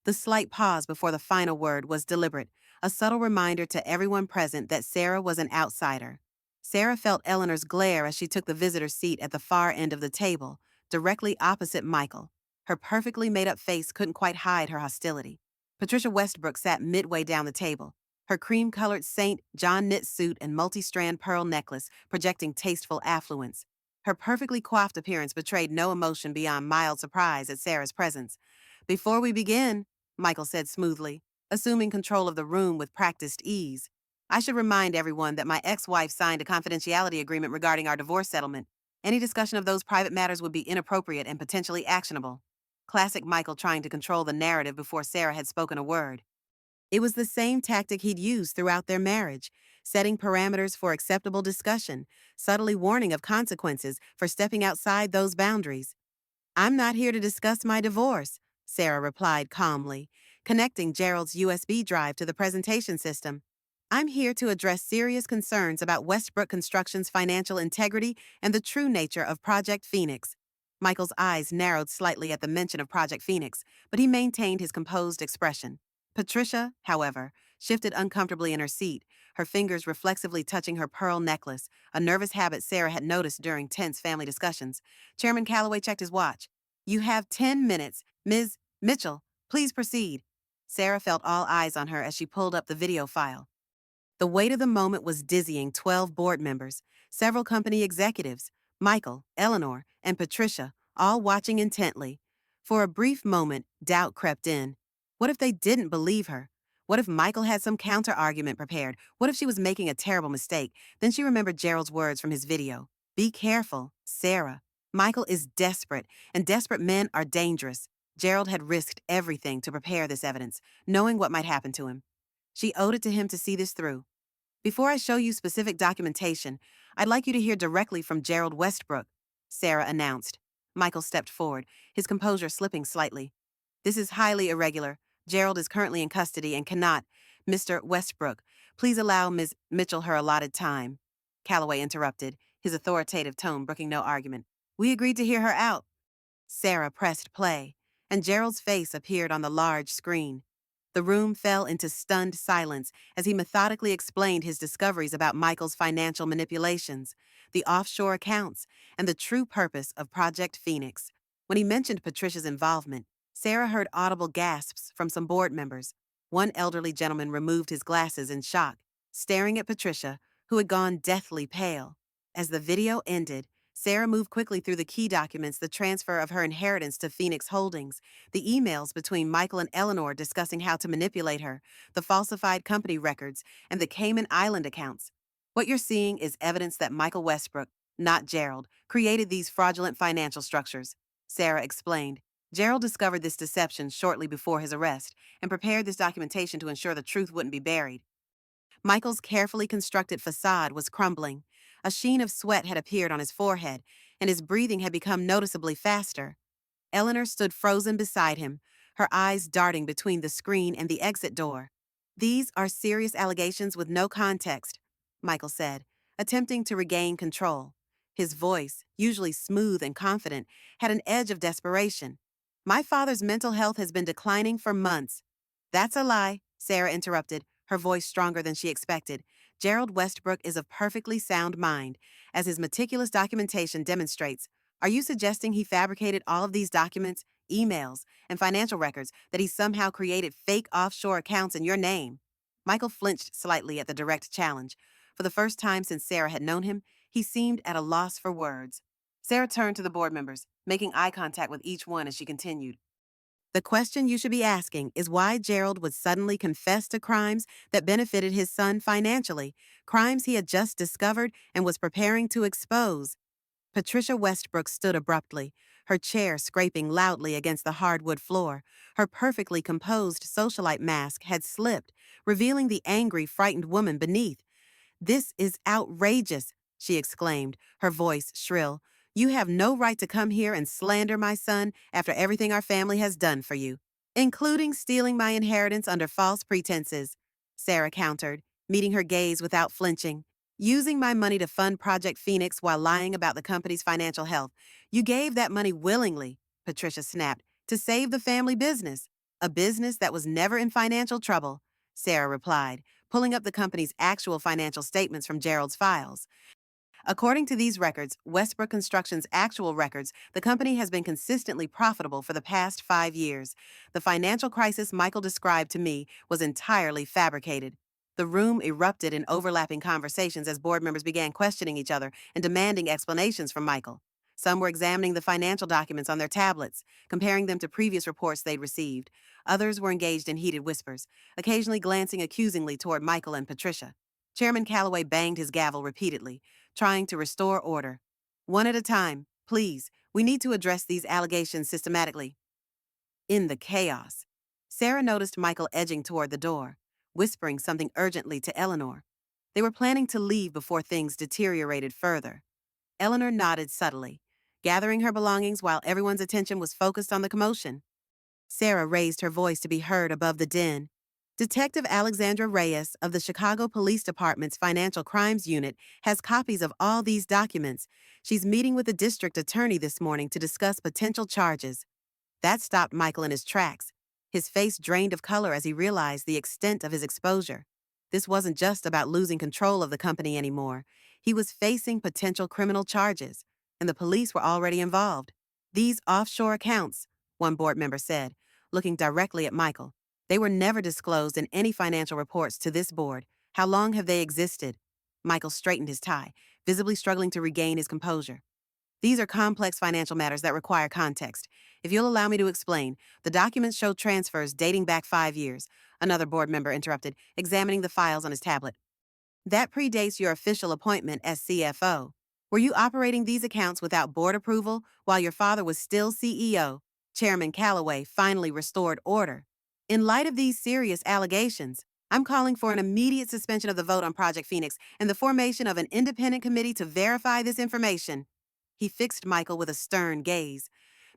S1: The slight pause before the final word was deliberate, a subtle reminder to everyone present that Sarah was an outsider. Sarah felt Eleanor's glare as she took the visitor's seat at the far end of the table, directly opposite Michael. Her perfectly made-up face couldn't quite hide her hostility. Patricia Westbrook sat midway down the table, her cream-colored St. John knit suit and multi-strand pearl necklace projecting tasteful affluence. Her perfectly coiffed appearance betrayed no emotion beyond mild surprise at Sarah's presence. Before we begin, Michael said smoothly, assuming control of the room with practiced ease, I should remind everyone that my ex-wife signed a confidentiality agreement regarding our divorce settlement. Any discussion of those private matters would be inappropriate and potentially actionable. Classic Michael trying to control the narrative before Sarah had spoken a word. It was the same tactic he'd used throughout their marriage, setting parameters for acceptable discussion, subtly warning of consequences for stepping outside those boundaries. I'm not here to discuss my divorce, Sarah replied calmly, connecting Gerald's USB drive to the presentation system. I'm here to address serious concerns about Westbrook Construction's financial integrity and the true nature of Project Phoenix. Michael's eyes narrowed slightly at the mention of Project Phoenix, but he maintained his composed expression. Patricia, however, shifted uncomfortably in her seat, her fingers reflexively touching her pearl necklace, a nervous habit Sarah had noticed during tense family discussions. Chairman Calloway checked his watch. You have 10 minutes. Ms. Mitchell, please proceed. Sarah felt all eyes on her as she pulled up the video file. The weight of the moment was dizzying. 12 board members, several company executives, Michael, Eleanor, and Patricia, all watching intently. For a brief moment, doubt crept in. What if they didn't believe her? What if Michael had some counter-argument prepared? What if she was making a terrible mistake? Then she remembered Gerald's words from his video. Be careful, Sarah. Michael is desperate, and desperate men are dangerous. Gerald had risked everything to prepare this evidence, knowing what might happen to him. She owed it to him to see this through. Before I show you specific documentation, I'd like you to hear directly from Gerald Westbrook, Sarah announced. Michael stepped forward, his composure slipping slightly. This is highly irregular. Gerald is currently in custody and cannot. Mr. Westbrook, please allow Ms. Mitchell her allotted time. Calloway interrupted, his authoritative tone brooking no argument. We agreed to hear her out. Sarah pressed play, and Gerald's face appeared on the large screen. The room fell into stunned silence as he methodically explained his discoveries about Michael's financial manipulations, the offshore accounts, and the true purpose of Project Phoenix. When he mentioned Patricia's involvement, Sarah heard audible gasps from some board members. One elderly gentleman removed his glasses in shock, staring at Patricia, who had gone deathly pale. As the video ended, Sarah moved quickly through the key documents, the transfer of her inheritance to Phoenix Holdings, the emails between Michael and Eleanor discussing how to manipulate her, the falsified company records, and the Cayman Island accounts. What you're seeing is evidence that Michael Westbrook, not Gerald, created these fraudulent financial structures, Sarah explained. Gerald discovered this deception shortly before his arrest and prepared this documentation to ensure the truth wouldn't be buried. Michael's carefully constructed facade was crumbling. A sheen of sweat had appeared on his forehead, and his breathing had become noticeably faster. Eleanor stood frozen beside him, her eyes darting between the screen and the exit door. These are serious allegations with no context, Michael said, attempting to regain control. His voice, usually smooth and confident, had an edge of desperation. My father's mental health has been declining for months. That's a lie, Sarah interrupted, her voice stronger than she expected. Gerald Westbrook is of perfectly sound mind, as his meticulous documentation demonstrates. Are you suggesting he fabricated all of these documents, emails, and financial records, that he somehow created fake offshore accounts in your name? Michael flinched slightly at the direct challenge. For the first time since Sarah had known him, he seemed at a loss for words. Sarah turned to the board members, making eye contact with each one as she continued. The question you should be asking is why Gerald would suddenly confess to crimes that benefited his son financially, crimes he had just discovered and was preparing to expose. Patricia Westbrook stood abruptly, her chair scraping loudly against the hardwood floor. Her perfectly composed socialite mask had slipped, revealing the angry, frightened woman beneath. This is outrageous, she exclaimed, her voice shrill. You have no right to come here and slander my son after everything our family has done for you, including stealing my inheritance under false pretenses, Sarah countered, meeting her gaze without flinching. Using my money to fund Project Phoenix while lying about the company's financial health. You gave that money willingly, Patricia snapped, to save the family business. A business that was never in financial trouble, Sarah replied, pulling up the company's actual financial statements from Gerald's files. According to these records, Westbrook Construction's actual records, the company has been consistently profitable for the past 5 years. The financial crisis Michael described to me was entirely fabricated. The room erupted in overlapping conversations as board members began questioning each other and demanding explanations from Michael. Some were examining the financial documents on their tablets, comparing them to previous reports they'd received. Others were engaged in heated whispers, occasionally glancing accusingly toward Michael and Patricia. Chairman Calloway banged his gavel repeatedly, trying to restore order. One at a time, please. We need to address these allegations systematically. In the chaos, Sarah noticed Michael edging toward the door, whispering something urgently to Eleanor. They were planning to leave before things deteriorated further. Eleanor nodded subtly, gathering her belongings while everyone's attention was focused on the commotion. Sarah raised her voice to be heard above the din. Detective Alexandra Reyes of the Chicago Police Department's Financial Crimes Unit has copies of all these documents. She's meeting with the district attorney this morning to discuss potential charges. That stopped Michael in his tracks. His face drained of color as he realized the extent of his exposure. This wasn't just about losing control of the company anymore. He was facing potential criminal charges, and the police were already involved. These offshore accounts, one board member said, looking directly at Michael. They were never disclosed in any financial reports to this board. How long have they existed? Michael straightened his tie, visibly struggling to regain his composure. These are complex financial matters that require context. If you'll allow me to explain, the documents show transfers dating back 5 years. Another board member interrupted, examining the files on his tablet. That predates your official appointment as CFO. Were you operating these accounts without board approval while your father was still CEO? Chairman Calloway finally restored order. In light of these serious allegations, I'm calling for an immediate suspension of the vote on Project Phoenix and the formation of an independent committee to verify this information. He fixed Michael with a stern gaze.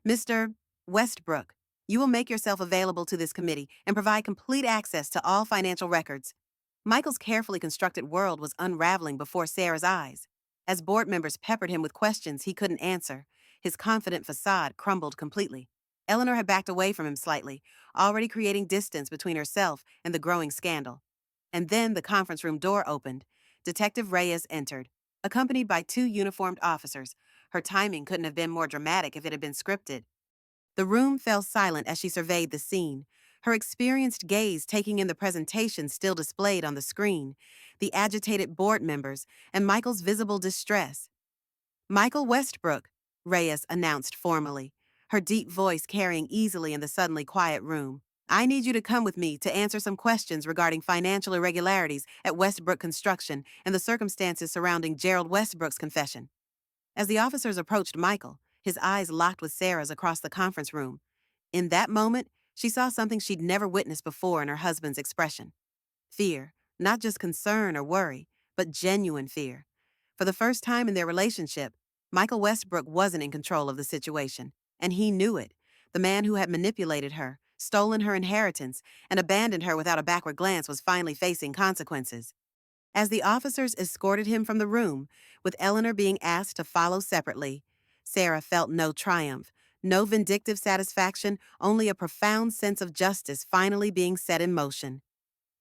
S1: Mr. Westbrook, you will make yourself available to this committee and provide complete access to all financial records. Michael's carefully constructed world was unraveling before Sarah's eyes. As board members peppered him with questions he couldn't answer, his confident facade crumbled completely. Eleanor had backed away from him slightly, already creating distance between herself and the growing scandal. And then the conference room door opened. Detective Reyes entered, accompanied by two uniformed officers. Her timing couldn't have been more dramatic if it had been scripted. The room fell silent as she surveyed the scene, her experienced gaze taking in the presentation still displayed on the screen, the agitated board members, and Michael's visible distress. Michael Westbrook, Reyes announced formally, her deep voice carrying easily in the suddenly quiet room. I need you to come with me to answer some questions regarding financial irregularities at Westbrook Construction and the circumstances surrounding Gerald Westbrook's confession. As the officers approached Michael, his eyes locked with Sarah's across the conference room. In that moment, she saw something she'd never witnessed before in her husband's expression. Fear, not just concern or worry, but genuine fear. For the first time in their relationship, Michael Westbrook wasn't in control of the situation, and he knew it. The man who had manipulated her, stolen her inheritance, and abandoned her without a backward glance was finally facing consequences. As the officers escorted him from the room, with Eleanor being asked to follow separately, Sarah felt no triumph, no vindictive satisfaction, only a profound sense of justice finally being set in motion.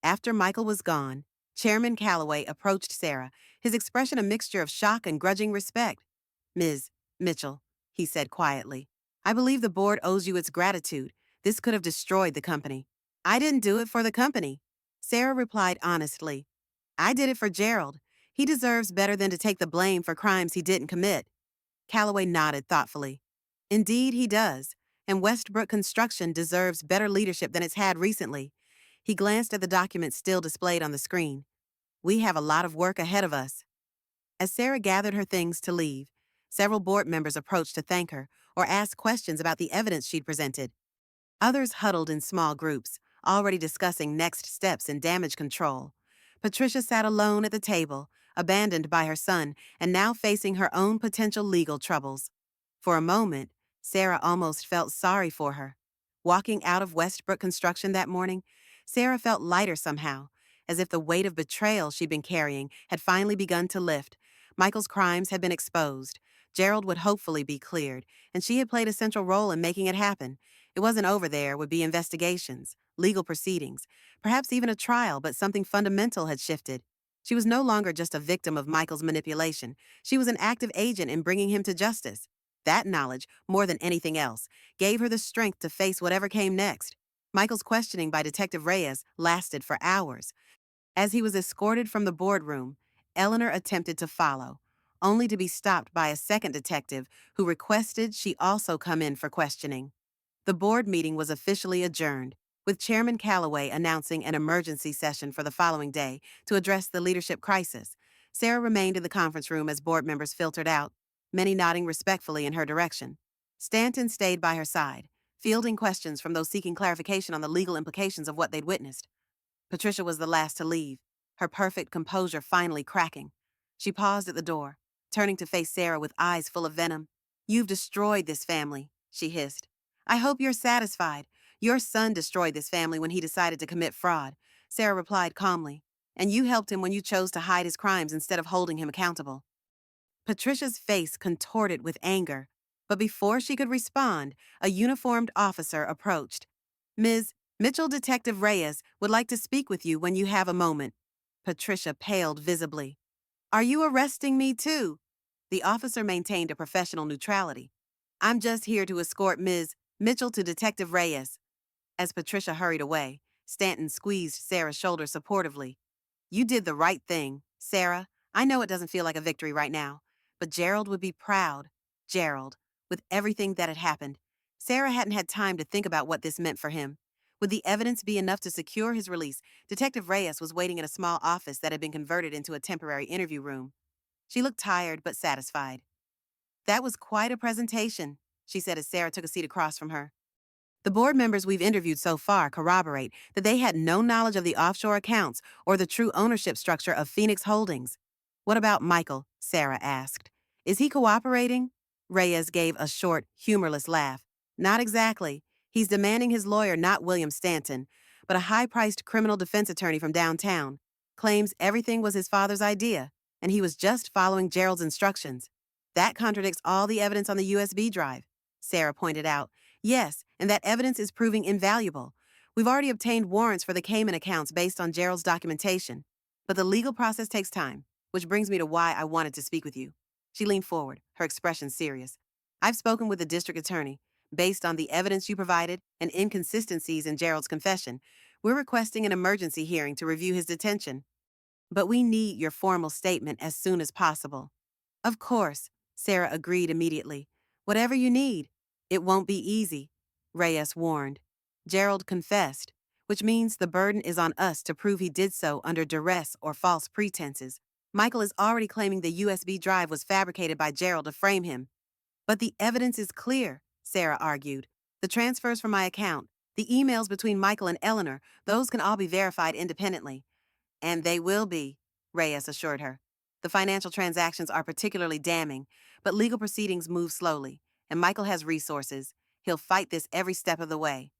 S1: After Michael was gone, Chairman Calloway approached Sarah, his expression a mixture of shock and grudging respect. Ms. Mitchell, he said quietly, I believe the board owes you its gratitude. This could have destroyed the company. I didn't do it for the company, Sarah replied honestly. I did it for Gerald. He deserves better than to take the blame for crimes he didn't commit. Calloway nodded thoughtfully. Indeed, he does, and Westbrook Construction deserves better leadership than it's had recently. He glanced at the document still displayed on the screen. We have a lot of work ahead of us. As Sarah gathered her things to leave, several board members approached to thank her or ask questions about the evidence she'd presented. Others huddled in small groups, already discussing next steps in damage control. Patricia sat alone at the table, abandoned by her son, and now facing her own potential legal troubles. For a moment, Sarah almost felt sorry for her. Walking out of Westbrook Construction that morning, Sarah felt lighter somehow, as if the weight of betrayal she'd been carrying had finally begun to lift. Michael's crimes had been exposed. Gerald would hopefully be cleared, and she had played a central role in making it happen. It wasn't over there, would be investigations, legal proceedings, perhaps even a trial, but something fundamental had shifted. She was no longer just a victim of Michael's manipulation. She was an active agent in bringing him to justice. That knowledge, more than anything else, gave her the strength to face whatever came next. Michael's questioning by Detective Reyes lasted for hours. As he was escorted from the boardroom, Eleanor attempted to follow, only to be stopped by a second detective who requested she also come in for questioning. The board meeting was officially adjourned, with Chairman Calloway announcing an emergency session for the following day to address the leadership crisis. Sarah remained in the conference room as board members filtered out, many nodding respectfully in her direction. Stanton stayed by her side, fielding questions from those seeking clarification on the legal implications of what they'd witnessed. Patricia was the last to leave, her perfect composure finally cracking. She paused at the door, turning to face Sarah with eyes full of venom. You've destroyed this family, she hissed. I hope you're satisfied. Your son destroyed this family when he decided to commit fraud, Sarah replied calmly. And you helped him when you chose to hide his crimes instead of holding him accountable. Patricia's face contorted with anger, but before she could respond, a uniformed officer approached. Ms. Mitchell Detective Reyes would like to speak with you when you have a moment. Patricia paled visibly. Are you arresting me too? The officer maintained a professional neutrality. I'm just here to escort Ms. Mitchell to Detective Reyes. As Patricia hurried away, Stanton squeezed Sarah's shoulder supportively. You did the right thing, Sarah. I know it doesn't feel like a victory right now, but Gerald would be proud. Gerald. With everything that had happened, Sarah hadn't had time to think about what this meant for him. Would the evidence be enough to secure his release? Detective Reyes was waiting in a small office that had been converted into a temporary interview room. She looked tired but satisfied. That was quite a presentation, she said as Sarah took a seat across from her. The board members we've interviewed so far corroborate that they had no knowledge of the offshore accounts or the true ownership structure of Phoenix Holdings. What about Michael? Sarah asked. Is he cooperating? Reyes gave a short, humorless laugh. Not exactly. He's demanding his lawyer, not William Stanton, but a high-priced criminal defense attorney from downtown. Claims everything was his father's idea, and he was just following Gerald's instructions. That contradicts all the evidence on the USB drive, Sarah pointed out. Yes, and that evidence is proving invaluable. We've already obtained warrants for the Cayman accounts based on Gerald's documentation. But the legal process takes time, which brings me to why I wanted to speak with you. She leaned forward, her expression serious. I've spoken with the district attorney. Based on the evidence you provided and inconsistencies in Gerald's confession, we're requesting an emergency hearing to review his detention. But we need your formal statement as soon as possible. Of course, Sarah agreed immediately. Whatever you need. It won't be easy, Reyes warned. Gerald confessed, which means the burden is on us to prove he did so under duress or false pretenses. Michael is already claiming the USB drive was fabricated by Gerald to frame him. But the evidence is clear, Sarah argued. The transfers from my account, the emails between Michael and Eleanor, those can all be verified independently. And they will be, Reyes assured her. The financial transactions are particularly damning, but legal proceedings move slowly, and Michael has resources. He'll fight this every step of the way.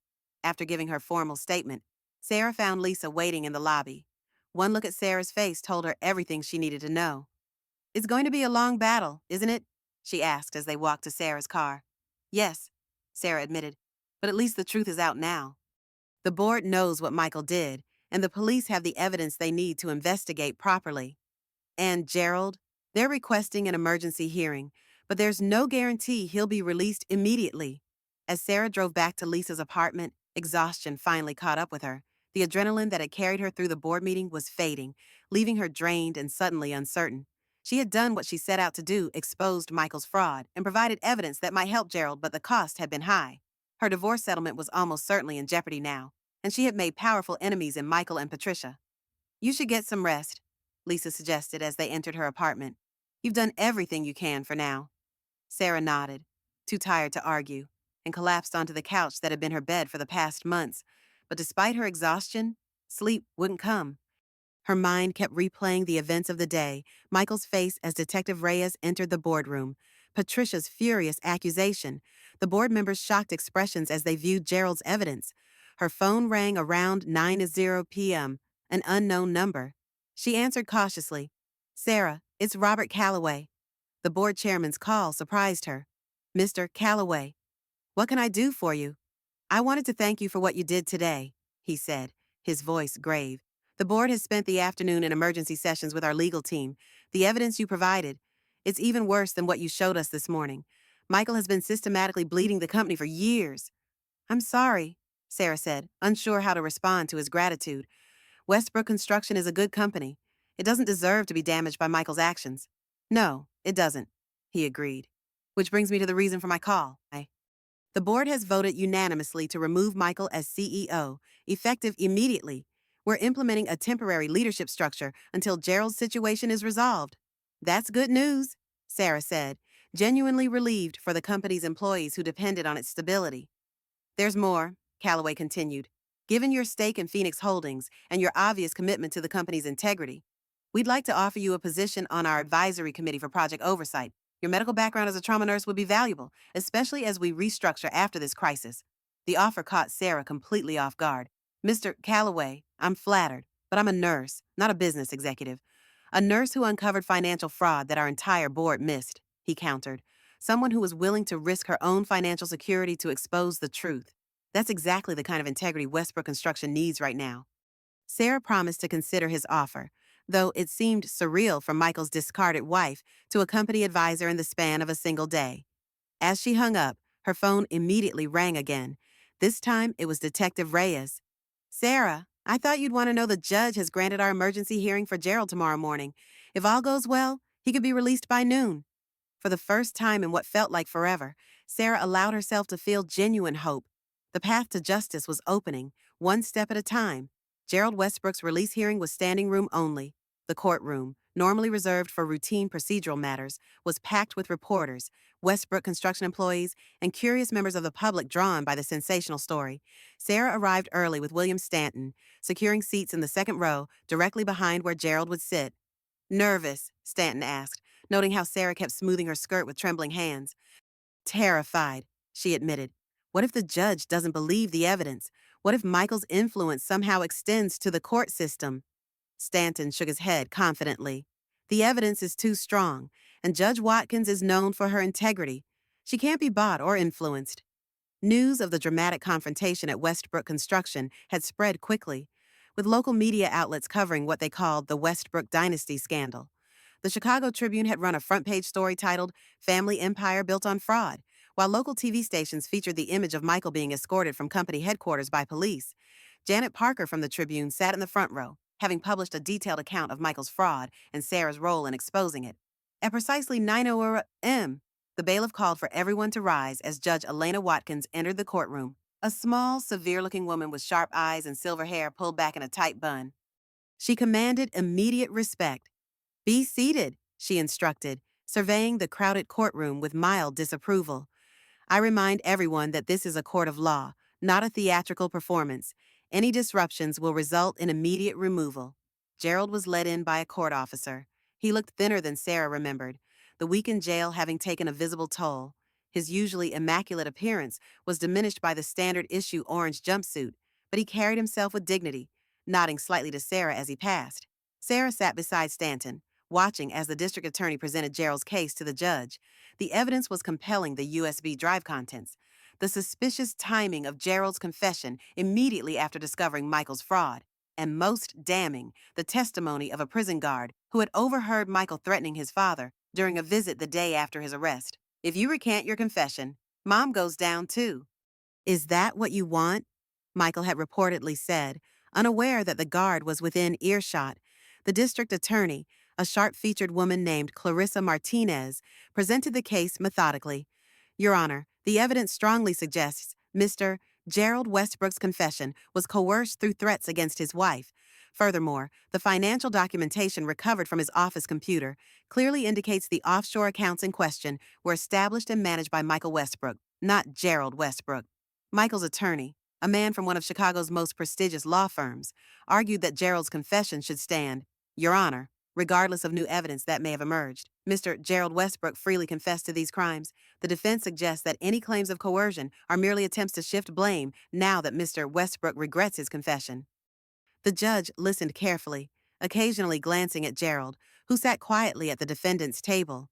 S1: After giving her formal statement, Sarah found Lisa waiting in the lobby. One look at Sarah's face told her everything she needed to know. It's going to be a long battle, isn't it? She asked as they walked to Sarah's car. Yes, Sarah admitted, but at least the truth is out now. The board knows what Michael did, and the police have the evidence they need to investigate properly. And Gerald? They're requesting an emergency hearing, but there's no guarantee he'll be released immediately. As Sarah drove back to Lisa's apartment, exhaustion finally caught up with her. The adrenaline that had carried her through the board meeting was fading, leaving her drained and suddenly uncertain. She had done what she set out to do, exposed Michael's fraud, and provided evidence that might help Gerald, but the cost had been high. Her divorce settlement was almost certainly in jeopardy now, and she had made powerful enemies in Michael and Patricia. You should get some rest, Lisa suggested as they entered her apartment. You've done everything you can for now. Sarah nodded, too tired to argue, and collapsed onto the couch that had been her bed for the past months. But despite her exhaustion, sleep wouldn't come. Her mind kept replaying the events of the day, Michael's face as Detective Reyes entered the boardroom, Patricia's furious accusation, the board members' shocked expressions as they viewed Gerald's evidence. Her phone rang around 9:00 p.m., an unknown number. She answered cautiously. Sarah, it's Robert Calloway. The board chairman's call surprised her. Mr. Calloway, what can I do for you? I wanted to thank you for what you did today, he said, his voice grave. The board has spent the afternoon in emergency sessions with our legal team. The evidence you provided, it's even worse than what you showed us this morning. Michael has been systematically bleeding the company for years. I'm sorry, Sarah said, unsure how to respond to his gratitude. Westbrook Construction is a good company. It doesn't deserve to be damaged by Michael's actions. No, it doesn't, he agreed. Which brings me to the reason for my call. The board has voted unanimously to remove Michael as CEO, effective immediately. We're implementing a temporary leadership structure until Gerald's situation is resolved. That's good news, Sarah said, genuinely relieved for the company's employees who depended on its stability. There's more, Calloway continued. Given your stake in Phoenix Holdings and your obvious commitment to the company's integrity, we'd like to offer you a position on our advisory committee for project oversight. Your medical background as a trauma nurse would be valuable, especially as we restructure after this crisis. The offer caught Sarah completely off guard. Mr. Calloway, I'm flattered, but I'm a nurse, not a business executive. A nurse who uncovered financial fraud that our entire board missed, he countered. Someone who was willing to risk her own financial security to expose the truth. That's exactly the kind of integrity Westbrook Construction needs right now. Sarah promised to consider his offer, though it seemed surreal for Michael's discarded wife to a company advisor in the span of a single day. As she hung up, her phone immediately rang again. This time, it was Detective Reyes. Sarah, I thought you'd want to know the judge has granted our emergency hearing for Gerald tomorrow morning. If all goes well, he could be released by noon. For the first time in what felt like forever, Sarah allowed herself to feel genuine hope. The path to justice was opening, one step at a time. Gerald Westbrook's release hearing was standing room only. The courtroom, normally reserved for routine procedural matters, was packed with reporters, Westbrook construction employees, and curious members of the public drawn by the sensational story. Sarah arrived early with William Stanton, securing seats in the second row, directly behind where Gerald would sit. Nervous? Stanton asked, noting how Sarah kept smoothing her skirt with trembling hands. Terrified, she admitted. What if the judge doesn't believe the evidence? What if Michael's influence somehow extends to the court system? Stanton shook his head confidently. The evidence is too strong, and Judge Watkins is known for her integrity. She can't be bought or influenced. News of the dramatic confrontation at Westbrook Construction had spread quickly, with local media outlets covering what they called the Westbrook Dynasty scandal. The Chicago Tribune had run a front-page story titled Family Empire Built on Fraud, while local TV stations featured the image of Michael being escorted from company headquarters by police. Janet Parker from the Tribune sat in the front row, having published a detailed account of Michael's fraud and Sarah's role in exposing it. At precisely 9:00 a.m., the bailiff called for everyone to rise as Judge Elena Watkins entered the courtroom. A small, severe-looking woman with sharp eyes and silver hair pulled back in a tight bun. She commanded immediate respect. "Be seated," she instructed, surveying the crowded courtroom with mild disapproval. "I remind everyone that this is a court of law, not a theatrical performance. Any disruptions will result in immediate removal." Gerald was led in by a court officer. He looked thinner than Sarah remembered, the week in jail having taken a visible toll. His usually immaculate appearance was diminished by the standard issue orange jumpsuit, but he carried himself with dignity, nodding slightly to Sarah as he passed. Sarah sat beside Stanton, watching as the district attorney presented Gerald's case to the judge. The evidence was compelling: the USB drive contents, the suspicious timing of Gerald's confession immediately after discovering Michael's fraud, and most damning, the testimony of a prison guard who had overheard Michael threatening his father during a visit the day after his arrest. "If you recant your confession, Mom goes down too." "Is that what you want?" Michael had reportedly said, unaware that the guard was within earshot. The district attorney, a sharp-featured woman named Clarissa Martinez, presented the case methodically. "Your Honor, the evidence strongly suggests Mr. Gerald Westbrook's confession was coerced through threats against his wife. Furthermore, the financial documentation recovered from his office computer clearly indicates the offshore accounts in question were established and managed by Michael Westbrook, not Gerald Westbrook." Michael's attorney, a man from one of Chicago's most prestigious law firms, argued that Gerald's confession should stand. "Your Honor, regardless of new evidence that may have emerged, Mr. Gerald Westbrook freely confessed to these crimes. The defense suggests that any claims of coercion are merely attempts to shift blame now that Mr. Westbrook regrets his confession." The judge listened carefully, occasionally glancing at Gerald, who sat quietly at the defendant's table.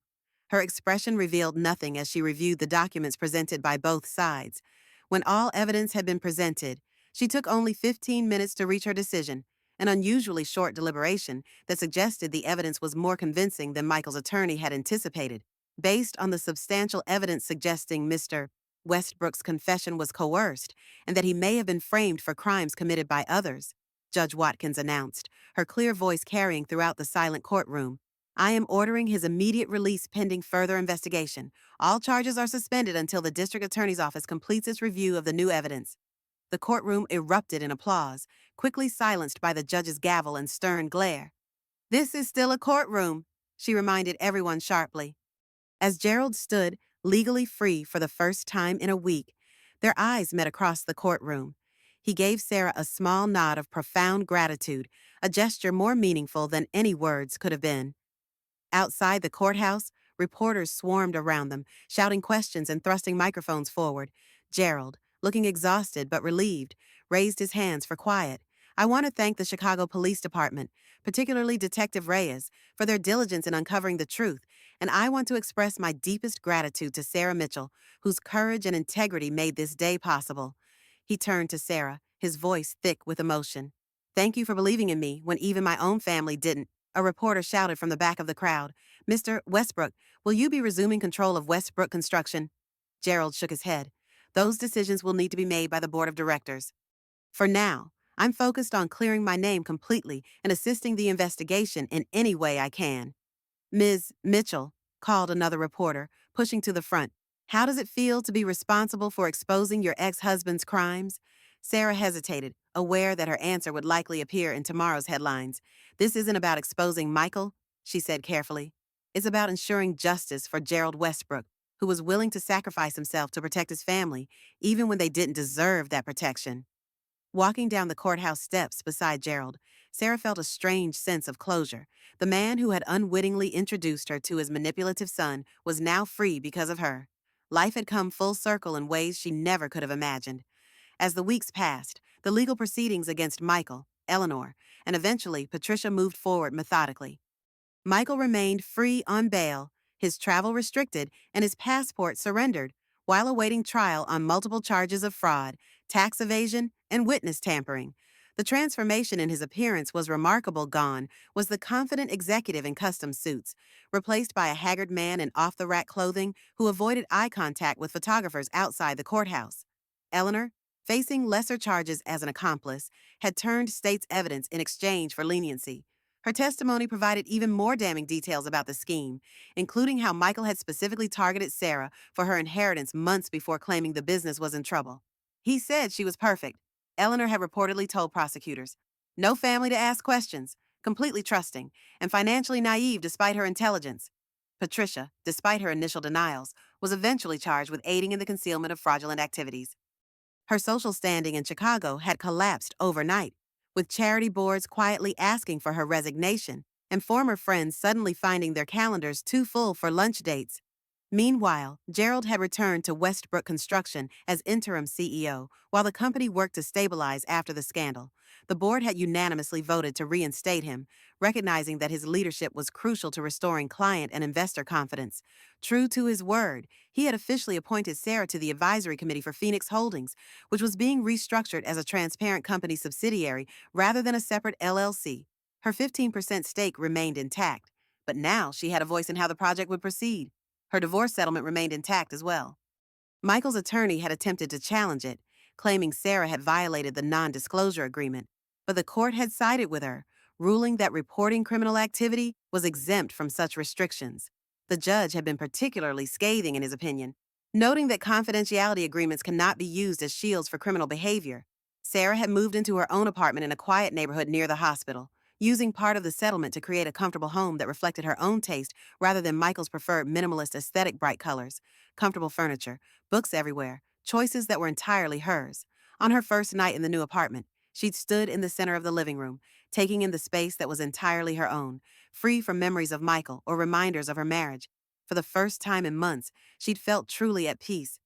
S1: Her expression revealed nothing as she reviewed the documents presented by both sides. When all evidence had been presented, she took only 15 minutes to reach her decision, an unusually short deliberation that suggested the evidence was more convincing than Michael's attorney had anticipated. Based on the substantial evidence suggesting Mr. Westbrook's confession was coerced and that he may have been framed for crimes committed by others, Judge Watkins announced, her clear voice carrying throughout the silent courtroom, "I am ordering his immediate release pending further investigation. All charges are suspended until the district attorney's office completes its review of the new evidence." The courtroom erupted in applause, quickly silenced by the judge's gavel and stern glare. "This is still a courtroom," she reminded everyone sharply. As Gerald stood, legally free for the first time in a week, their eyes met across the courtroom. He gave Sarah a small nod of profound gratitude, a gesture more meaningful than any words could have been. Outside the courthouse, reporters swarmed around them, shouting questions and thrusting microphones forward. Gerald, looking exhausted but relieved, raised his hands for quiet. "I want to thank the Chicago Police Department, particularly Detective Reyes, for their diligence in uncovering the truth, and I want to express my deepest gratitude to Sarah Mitchell, whose courage and integrity made this day possible." He turned to Sarah, his voice thick with emotion. "Thank you for believing in me when even my own family didn't." A reporter shouted from the back of the crowd. "Mr. Westbrook, will you be resuming control of Westbrook Construction?" Gerald shook his head. "Those decisions will need to be made by the board of directors. For now, I'm focused on clearing my name completely and assisting the investigation in any way I can." "Ms. Mitchell," called another reporter, pushing to the front. How does it feel to be responsible for exposing your ex-husband's crimes? Sarah hesitated, aware that her answer would likely appear in tomorrow's headlines. This isn't about exposing Michael, she said carefully. It's about ensuring justice for Gerald Westbrook, who was willing to sacrifice himself to protect his family, even when they didn't deserve that protection. Walking down the courthouse steps beside Gerald, Sarah felt a strange sense of closure. The man who had unwittingly introduced her to his manipulative son was now free because of her. Life had come full circle in ways she never could have imagined. As the weeks passed, the legal proceedings against Michael, Eleanor, and eventually Patricia moved forward methodically. Michael remained free on bail, his travel restricted, and his passport surrendered, while awaiting trial on multiple charges of fraud, tax evasion, and witness tampering. The transformation in his appearance was remarkable. Gone was the confident executive in custom suits, replaced by a haggard man in off-the-rack clothing who avoided eye contact with photographers outside the courthouse. Eleanor, facing lesser charges as an accomplice, had turned state's evidence in exchange for leniency. Her testimony provided even more damning details about the scheme, including how Michael had specifically targeted Sarah for her inheritance months before claiming the business was in trouble. He said she was perfect, Eleanor had reportedly told prosecutors. No family to ask questions, completely trusting, and financially naive despite her intelligence. Patricia, despite her initial denials, was eventually charged with aiding in the concealment of fraudulent activities. Her social standing in Chicago had collapsed overnight, with charity boards quietly asking for her resignation and former friends suddenly finding their calendars too full for lunch dates. Meanwhile, Gerald had returned to Westbrook Construction as interim CEO while the company worked to stabilize after the scandal. The board had unanimously voted to reinstate him, recognizing that his leadership was crucial to restoring client and investor confidence. True to his word, he had officially appointed Sarah to the advisory committee for Phoenix Holdings, which was being restructured as a transparent company subsidiary rather than a separate LLC. Her 15% stake remained intact, but now she had a voice in how the project would proceed. Her divorce settlement remained intact as well. Michael's attorney had attempted to challenge it, claiming Sarah had violated the non-disclosure agreement, but the court had sided with her, ruling that reporting criminal activity was exempt from such restrictions. The judge had been particularly scathing in his opinion, noting that confidentiality agreements cannot be used as shields for criminal behavior. Sarah had moved into her own apartment in a quiet neighborhood near the hospital, using part of the settlement to create a comfortable home that reflected her own taste rather than Michael's preferred minimalist aesthetic. Bright colors, comfortable furniture, books everywhere, choices that were entirely hers. On her first night in the new apartment, she'd stood in the center of the living room, taking in the space that was entirely her own, free from memories of Michael or reminders of her marriage. For the first time in months, she'd felt truly at peace.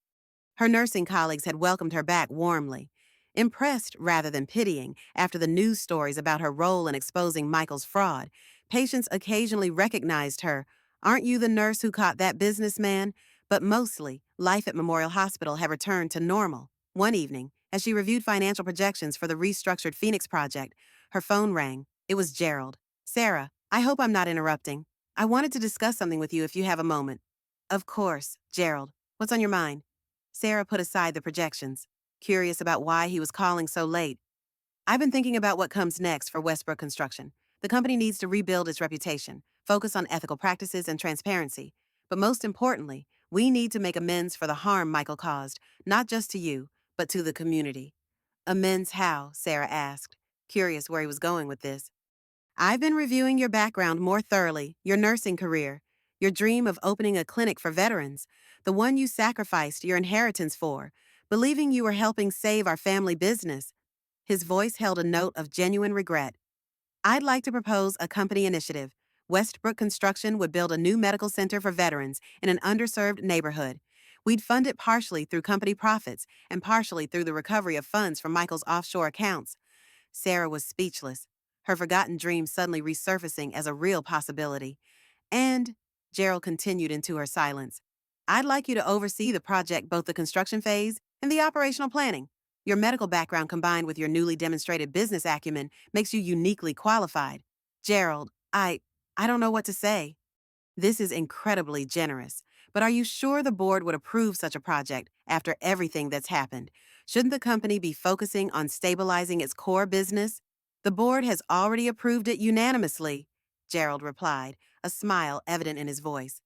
S1: Her nursing colleagues had welcomed her back warmly, impressed rather than pitying after the news stories about her role in exposing Michael's fraud. Patients occasionally recognized her. Aren't you the nurse who caught that businessman? But mostly, life at Memorial Hospital had returned to normal. One evening, as she reviewed financial projections for the restructured Phoenix project, her phone rang. It was Gerald. Sarah, I hope I'm not interrupting. I wanted to discuss something with you if you have a moment. Of course, Gerald. What's on your mind? Sarah put aside the projections, curious about why he was calling so late. I've been thinking about what comes next for Westbrook Construction. The company needs to rebuild its reputation, focus on ethical practices and transparency. But most importantly, we need to make amends for the harm Michael caused, not just to you, but to the community. Amends how? Sarah asked, curious where he was going with this. I've been reviewing your background more thoroughly, your nursing career, your dream of opening a clinic for veterans, the one you sacrificed your inheritance for, believing you were helping save our family business. His voice held a note of genuine regret. I'd like to propose a company initiative. Westbrook Construction would build a new medical center for veterans in an underserved neighborhood. We'd fund it partially through company profits and partially through the recovery of funds from Michael's offshore accounts. Sarah was speechless, her forgotten dream suddenly resurfacing as a real possibility. And, Gerald continued into her silence, I'd like you to oversee the project, both the construction phase and the operational planning. Your medical background combined with your newly demonstrated business acumen makes you uniquely qualified. Gerald, I don't know what to say. This is incredibly generous, but are you sure the board would approve such a project after everything that's happened? Shouldn't the company be focusing on stabilizing its core business? The board has already approved it unanimously, Gerald replied, a smile evident in his voice.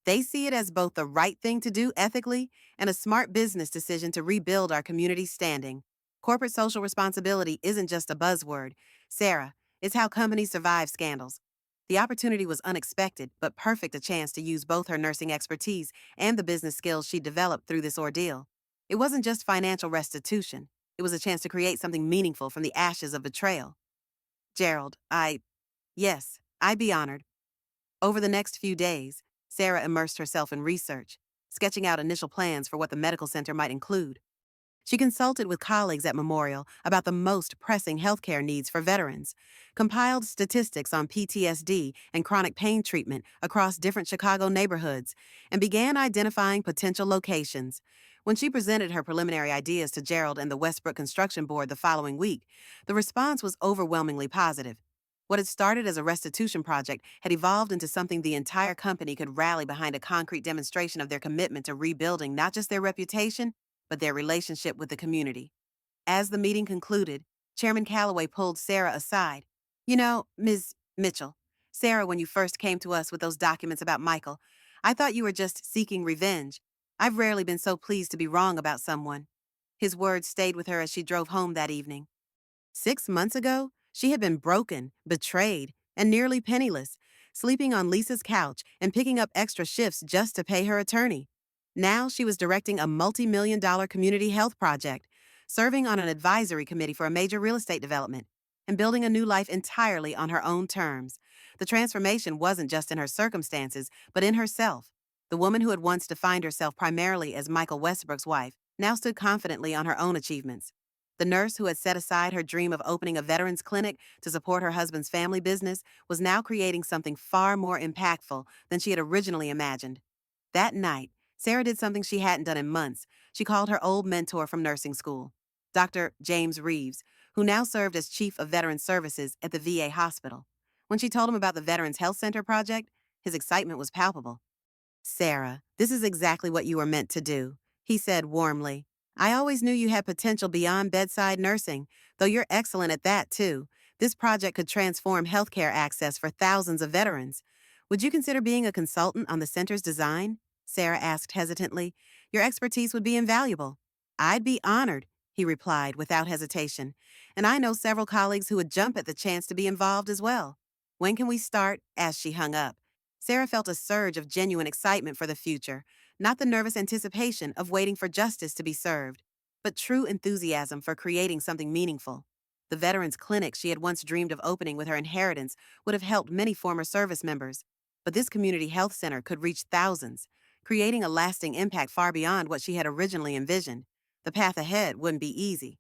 S1: They see it as both the right thing to do ethically and a smart business decision to rebuild our community's standing. Corporate social responsibility isn't just a buzzword, Sarah, it's how companies survive scandals. The opportunity was unexpected, but perfect a chance to use both her nursing expertise and the business skills she developed through this ordeal. It wasn't just financial restitution, it was a chance to create something meaningful from the ashes of betrayal. Gerald, yes, I'd be honored. Over the next few days, Sarah immersed herself in research, sketching out initial plans for what the medical center might include. She consulted with colleagues at Memorial about the most pressing healthcare needs for veterans, compiled statistics on PTSD and chronic pain treatment across different Chicago neighborhoods, and began identifying potential locations. When she presented her preliminary ideas to Gerald and the Westbrook Construction Board the following week, the response was overwhelmingly positive. What had started as a restitution project had evolved into something the entire company could rally behind, a concrete demonstration of their commitment to rebuilding not just their reputation, but their relationship with the community. As the meeting concluded, Chairman Calloway pulled Sarah aside. You know, Ms. Mitchell, Sarah, when you first came to us with those documents about Michael, I thought you were just seeking revenge. I've rarely been so pleased to be wrong about someone. His words stayed with her as she drove home that evening. 6 months ago, she had been broken, betrayed, and nearly penniless, sleeping on Lisa's couch and picking up extra shifts just to pay her attorney. Now she was directing a multi-million-dollar community health project, serving on an advisory committee for a major real estate development, and building a new life entirely on her own terms. The transformation wasn't just in her circumstances, but in herself. The woman who had once defined herself primarily as Michael Westbrook's wife now stood confidently on her own achievements. The nurse who had set aside her dream of opening a veterans clinic to support her husband's family business was now creating something far more impactful than she had originally imagined. That night, Sarah did something she hadn't done in months. She called her old mentor from nursing school, Dr. James Reeves, who now served as Chief of Veterans Services at the VA hospital. When she told him about the Veterans Health Center project, his excitement was palpable. Sarah, this is exactly what you were meant to do, he said warmly. I always knew you had potential beyond bedside nursing, though you're excellent at that too. This project could transform healthcare access for thousands of veterans. Would you consider being a consultant on the center's design? Sarah asked hesitantly. Your expertise would be invaluable. I'd be honored, he replied without hesitation. And I know several colleagues who would jump at the chance to be involved as well. When can we start? As she hung up. Sarah felt a surge of genuine excitement for the future, not the nervous anticipation of waiting for justice to be served, but true enthusiasm for creating something meaningful. The Veterans Clinic she had once dreamed of opening with her inheritance would have helped many former service members, but this community health center could reach thousands, creating a lasting impact far beyond what she had originally envisioned. The path ahead wouldn't be easy.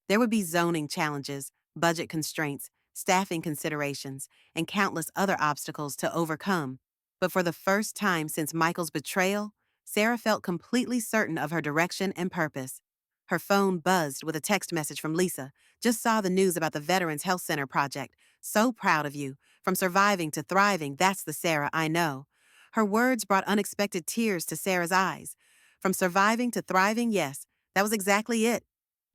S1: There would be zoning challenges, budget constraints, staffing considerations, and countless other obstacles to overcome. But for the first time since Michael's betrayal, Sarah felt completely certain of her direction and purpose. Her phone buzzed with a text message from Lisa. Just saw the news about the Veterans Health Center project. So proud of you. From surviving to thriving, that's the Sarah I know. Her words brought unexpected tears to Sarah's eyes. From surviving to thriving, yes, that was exactly it.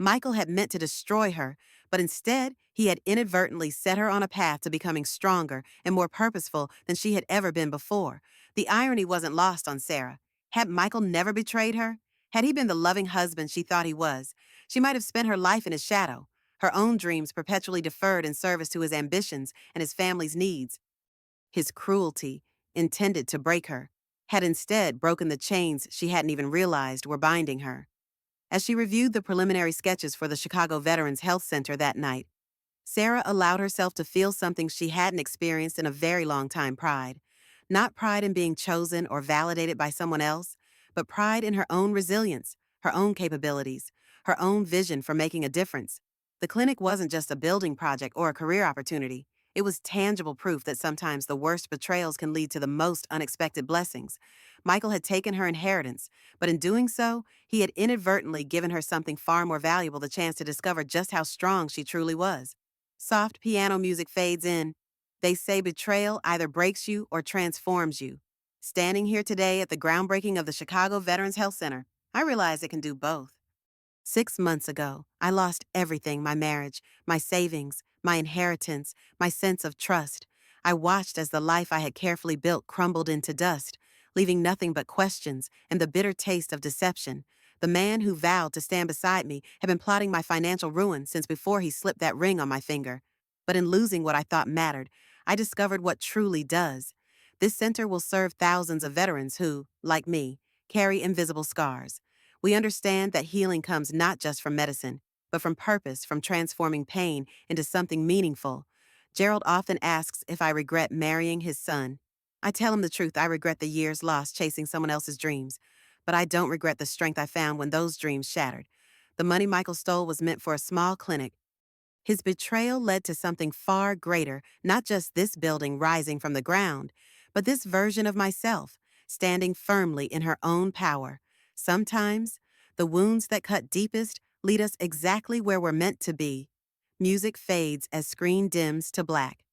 S1: Michael had meant to destroy her, but instead, he had inadvertently set her on a path to becoming stronger and more purposeful than she had ever been before. The irony wasn't lost on Sarah. Had Michael never betrayed her? Had he been the loving husband she thought he was, she might have spent her life in his shadow, her own dreams perpetually deferred in service to his ambitions and his family's needs. His cruelty, intended to break her, had instead broken the chains she hadn't even realized were binding her. As she reviewed the preliminary sketches for the Chicago Veterans Health Center that night, Sarah allowed herself to feel something she hadn't experienced in a very long time: pride. Not pride in being chosen or validated by someone else, but pride in her own resilience, her own capabilities, her own vision for making a difference. The clinic wasn't just a building project or a career opportunity. It was tangible proof that sometimes the worst betrayals can lead to the most unexpected blessings. Michael had taken her inheritance, but in doing so, he had inadvertently given her something far more valuable: the chance to discover just how strong she truly was. Soft piano music fades in. They say betrayal either breaks you or transforms you. Standing here today at the groundbreaking of the Chicago Veterans Health Center, I realize it can do both. 6 months ago, I lost everything: my marriage, my savings, my inheritance, my sense of trust. I watched as the life I had carefully built crumbled into dust, leaving nothing but questions and the bitter taste of deception. The man who vowed to stand beside me had been plotting my financial ruin since before he slipped that ring on my finger. But in losing what I thought mattered, I discovered what truly does. This center will serve thousands of veterans who, like me, carry invisible scars. We understand that healing comes not just from medicine, but from purpose, from transforming pain into something meaningful. Gerald often asks if I regret marrying his son. I tell him the truth. I regret the years lost chasing someone else's dreams. But I don't regret the strength I found when those dreams shattered. The money Michael stole was meant for a small clinic. His betrayal led to something far greater, not just this building rising from the ground, but this version of myself, standing firmly in her own power. Sometimes, the wounds that cut deepest lead us exactly where we're meant to be. Music fades as screen dims to black.